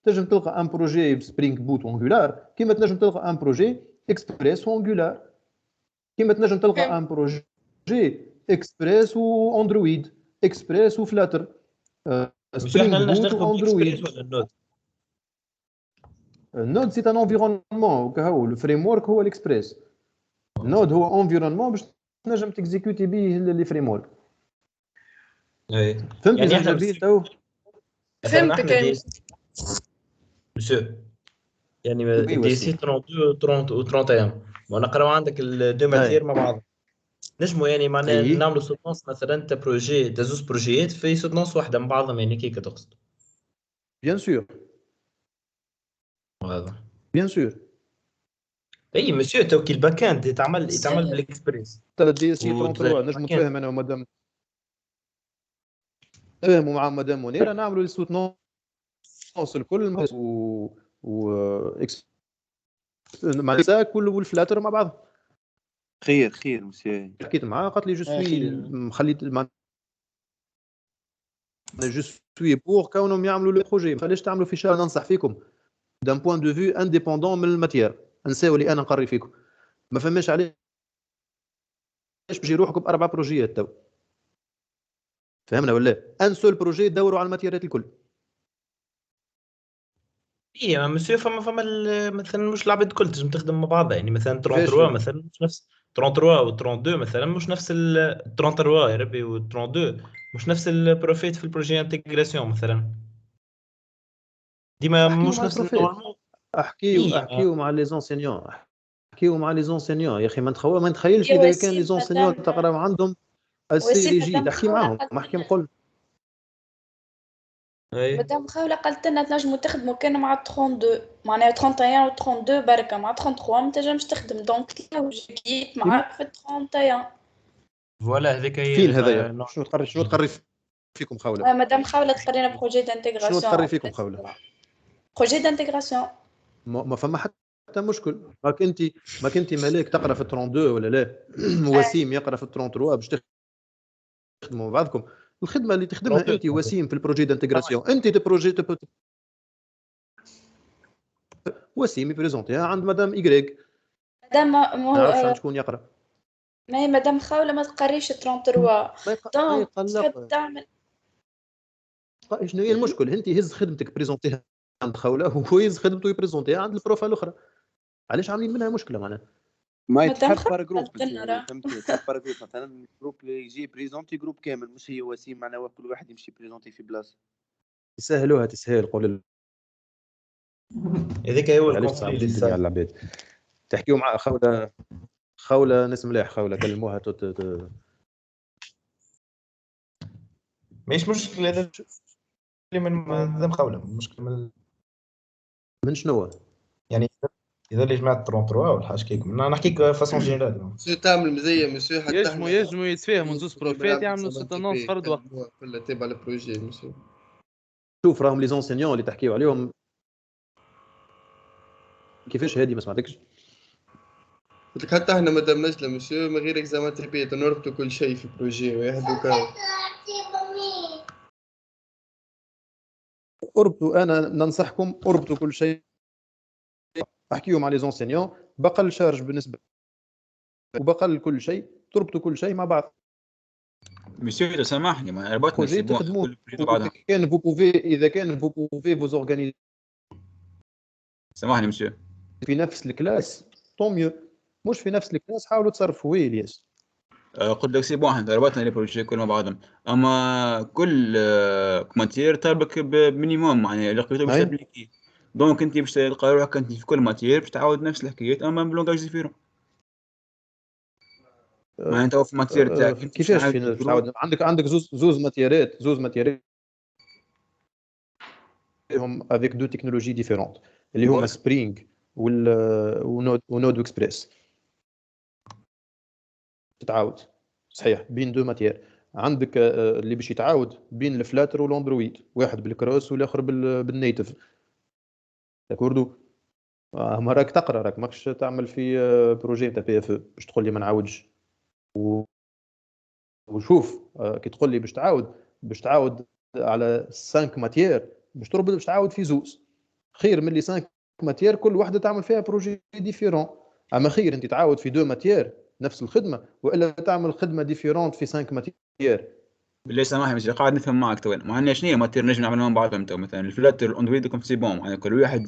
تنجم تلقى ان بروجي بسبرينغ بوت وانجولار كيما تنجم تلقى ان بروجي اكسبريس وانجولار كيما تنجم تلقى ان بروجي اكسبريس واندرويد اكسبريس وفلاتر سبرينغ بوت واندرويد. النود سي ان انفيرونمون وكهو الفريم ورك هو الاكسبريس. النود هو انفيرونمون باش تنجم تكزيكوتي به لي فريم ورك. فهمت يعني زنجبيل تو؟ فهمتك مسيو يعني دي سي 32 و 31 ونقراو عندك الدو ماتير مع بعض نجمو يعني معناها نعملوا سوتونس مثلا انت بروجي تزوز بروجيات في سوتونس واحده من بعضهم يعني كيف تقصد؟ بيان سور واضح بيان سور. اي مسيو تو كي الباك اند يتعمل بالاكسبريس تاع دي سي 33 نجم نتفاهم انا ومدام فهموا مع مدام منيره نعملوا السوتونس الكل و مع الساك كله والفلاتر مع بعض. خير مسيو حكيت معاه قالت لي جو سوي خليت جو سوي بور كونهم يعملوا لو بروجي. فلاش تعملوا في شهر ننصح فيكم دان بوين دو فيو انديبوندون من الماتير نساو اللي انا نقري فيكم ما فهمش عليه باش يروحوا باربع بروجيات تو. فهمنا ولا؟ ان سول بروجي دوروا على الماتيريات الكل. اي مسيو فما مثلا مش العباد الكل تنجم تخدم مع بعضها، يعني مثلا كيفاش 33 مثلا مش نفس 33 و 32 مثلا مش نفس 33 يا ربي و 32 مش نفس البروفيت في البروجي انتجراسيون مثلا، ديما احكيو مش مع نفس البروفيت، النورمال. احكيو مع لي زونسينيون، احكيو مع لي زونسينيون يا اخي. ما نتخيلش يا اذا كان لي وسيم زونسينيون مدام تقرا عندهم السي وسيم ريجيد، مدام احكي خاولة معاهم، قالت احكي لنا مقول. مدام خاولة قالت لنا تنجموا تخدموا كان مع 32 معناها 31 و 32 بركة، مع 33 ما تنجمش تخدم، دونك جيت معاك في 31. فوالا هذيك هي فين اللي هذايا؟ شنو تقري فيكم خاوله؟ مدام خاولة تقرينا بروجي شنو دانتيغراسيون، تقري فيكم خاوله؟ بروجي دانتيغراسيون. ما فما حتى مشكل. ماك انت ملاك تقرا في 32 ولا لا؟ وسيم يقرا في 33 باش تخدموا مع بعضكم. الخدمه اللي تخدمها انت وسيم في البروجي دانتيغراسيون، انت دي بروجي وسيم يبريزونتيها عند مدام ايغريك، مدام ما نعرفش عند شكون يقرا. ما هي مدام خاولة ما تقريش 33 ما دونك يقلق. تحب تعمل. شنو هي المشكل؟ انت هز خدمتك بريزونتيها عند خوله وهو يهز خدمته يبريزونتيها عند البروفا الاخرى. علاش عاملين منها مشكله معناها؟ ما مدام يتحب بار خاولة جروب قالت لنا راه فهمتني، يتحب بار جروب مثلا جروب اللي يجي بريزونتي جروب كامل، مش هي وسيم معناها كل واحد يمشي بريزونتي في بلاصه. يسهلوها تسهيل، قول هذيك هو علاش الكونفلي تصعبوا اللي الدنيا على صار. العباد؟ تحكيوا مع خوله ناس ملاح، خوله كلموها ماهيش مشكلة هذا اللي من مدام خولة، مشكلة من شنو؟ يعني اذا اللي جمعت 33 ولا حاجه كيك، نحكيك فاسون جينيرال. مسيو تعمل مزية مسيو، حتى يجموا احنا يتفاهموا زوز بروفيت يعملوا زمان سيتونونس فرد وقت. كلها تابع البروجي مسيو. شوف راهم لي زونسينيون اللي تحكيوا عليهم كيفاش هذه ما سمعتكش. قلت لك حتى احنا مادام نجلة مسيو من غير اكزامان تربية نربطوا كل شيء في بروجي واحد وكاو. اربطوا، انا ننصحكم اربطوا كل شيء، احكيوا مع لي زونسينيون بقل شارج بالنسبه وبقل كل شيء، تربطوا كل شيء مع بعض. مسيو سامحني ما ربطنا بروجي سي بون تخدموا كل بروجي بعضها. اذا كان فو بوفي فوز اورغانيزي سامحني مسيو. في نفس الكلاس طون ميو، مش في نفس الكلاس حاولوا تصرفوا وي الياس. قلت لك سي بون احنا ربطنا لي بروجي كل مع بعضهم، اما كل ماتير طالبك بمينيموم معناها لقيته باش تابليكي، دونك انت باش تلقى روحك انت في كل ماتير باش تعاود نفس الحكايات اما بلونجاج ديفيرون. معناها انت في ماتير تاعك انت باش كيفاش تعاود في تعاود عندك زوز ماتيرات هم افيك دو تكنولوجي ديفيرونت اللي هما سبرينغ ونود اكسبريس. تتعاود صحيح بين دو ماتير. عندك اللي باش يتعاود بين الفلاتر والاندرويد، واحد بالكروس والاخر بالنيتف. داكوردو ما راك تقرا، راك ماكش تعمل في بروجي تاع بي اف باش تقول لي ما نعاودش. وشوف كي تقول لي باش تعاود على 5 ماتير باش تربط باش تعاود في زوز، خير من اللي 5 ماتير كل واحده تعمل فيها بروجي ديفيرون. اما خير انت تعاود في 2 ماتير نفس الخدمه والا تعمل خدمه ديفيرونت في 5 ماتير. بالله سامحني مش قاعد نفهم معك تو معناها شنو هي ماتير نجم نعملها مع بعضهم تو مثلا الفلاتر الاندرويد كوم سي بون معناها كل واحد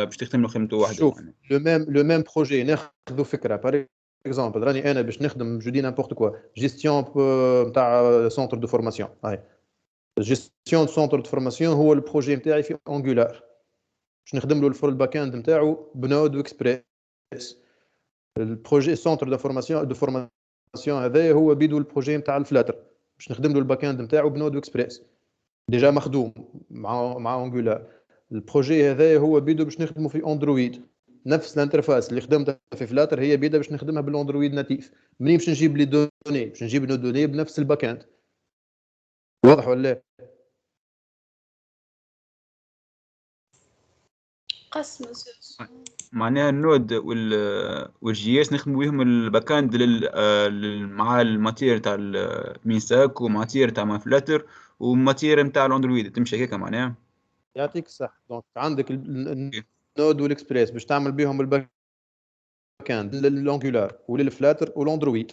باش تخدم له خدمته وحده. شوف لو ميم بروجي ناخذ فكره بار اكزومبل راني انا باش نخدم جو دي نامبورت كوا جيستيون نتاع سونتر دو فورماسيون. هاي جيستيون دو سونتر دو فورماسيون هو البروجي نتاعي في انجولار باش نخدم له الفول باك اند نتاعو بنود واكسبريس. البروجي سونتر دو فورماسيون هذا هو بيدو البروجي نتاع الفلاتر باش نخدم له الباك اند نتاعو بنود واكسبريس ديجا مخدوم مع انجولار. البروجي هذا هو بيدو باش نخدمه في اندرويد نفس الانترفاس اللي خدمتها في فلاتر هي بيدا باش نخدمها بالاندرويد ناتيف. منين باش نجيب لي دوني باش نجيب لي دوني بنفس الباك اند. واضح ولا قسم معناها النود والجي اس نخدموا بهم الباك اند مع الماتير تاع المينساك وماتير تاع مافلاتر وماتير نتاع الاندرويد تمشي هيك معناها. يعطيك الصح. دونك عندك النود والاكسبريس باش تعمل بهم الباك اند للانجولار وللفلاتر والاندرويد.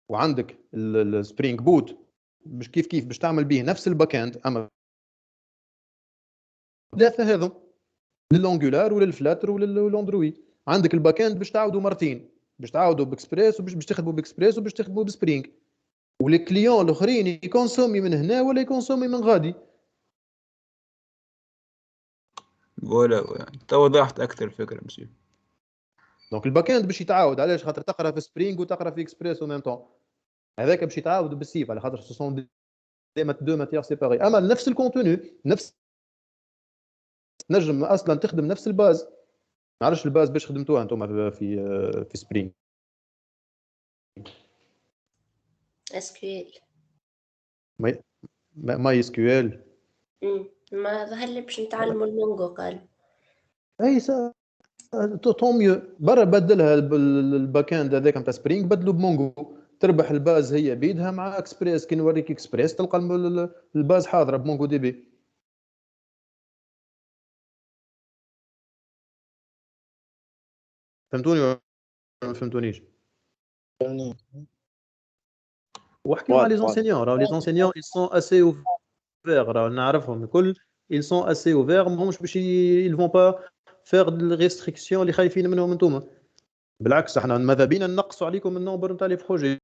وعندك السبرينج بوت مش كيف باش تعمل به نفس الباك اند، اما ثلاثه هذم للانجولار وللفلاتر وللاندرويد. عندك الباك اند باش تعاودوا مرتين، باش تعاودوا باكسبريس وباش تخدموا باكسبريس وباش تخدموا بسبرينج، والكليون الاخرين يكونسومي من هنا ولا يكونسومي من غادي. ولا تو وضحت اكثر الفكره مسيو. دونك الباك اند باش يتعاود، علاش؟ خاطر تقرا في سبرينج وتقرا في اكسبريس او ميم طون، هذاك باش يتعاود بالسيف على خاطر سو دو ماتيير سيباري. اما نفس الكونتوني نفس نجم اصلا تخدم نفس الباز. ما عرفش الباز باش خدمتوها انتم في سبرينج. SQL. ماي اس كيو ال. ما ظهر لي باش نتعلموا المونجو قال. اي طون ميو برا بدلها الباك اند هذاك نتاع سبرينج بدلوا بمونجو، تربح الباز هي بيدها مع اكسبريس. كي نوريك اكسبريس تلقى الباز حاضره بمونجو دي بي. فهمتوني ولا ما فهمتونيش؟ واحكي مع لي زونسينيون، راهو لي زونسينيون ils sont assez ouverts، راهو نعرفهم الكل ils sont assez ouverts، ماهمش باش ils vont pas faire de restriction اللي خايفين منهم انتوما. بالعكس احنا ماذا بينا نقصوا عليكم النمبر نتاع لي بروجي.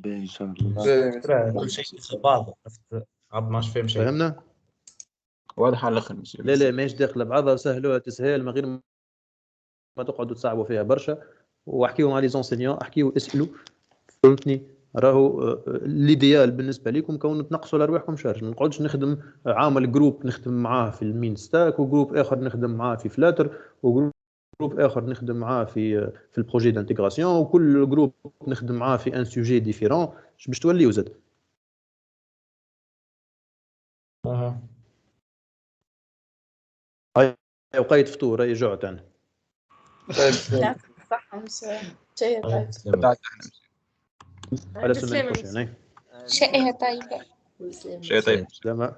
ان شاء الله. كل شيء في بعض، عرفت؟ عبد ماش فاهم شيء. فهمنا؟ واضح على الاخر مسيو. لا ماهيش داخله بعضها، سهلوها تسهيل من غير ما تقعدوا تصعبوا فيها برشا. واحكيوا مع لي زونسينيون، احكيوا اسالوا، فهمتني؟ راهو ليديال بالنسبه لكم كون تنقصوا لارواحكم شارج. ما نقعدش نخدم عامل جروب نخدم معاه في المين ستاك، وجروب اخر نخدم معاه في فلاتر، وجروب اخر نخدم معاه في البروجي دانتيغراسيون، وكل جروب نخدم معاه في ان سوجي ديفيرون. باش توليو زاد. هاي وقيت فطور، هاي جعت انا. صح شيء طيب. على سنة البروشين. شيء طيب. شيء طيب. سلامة.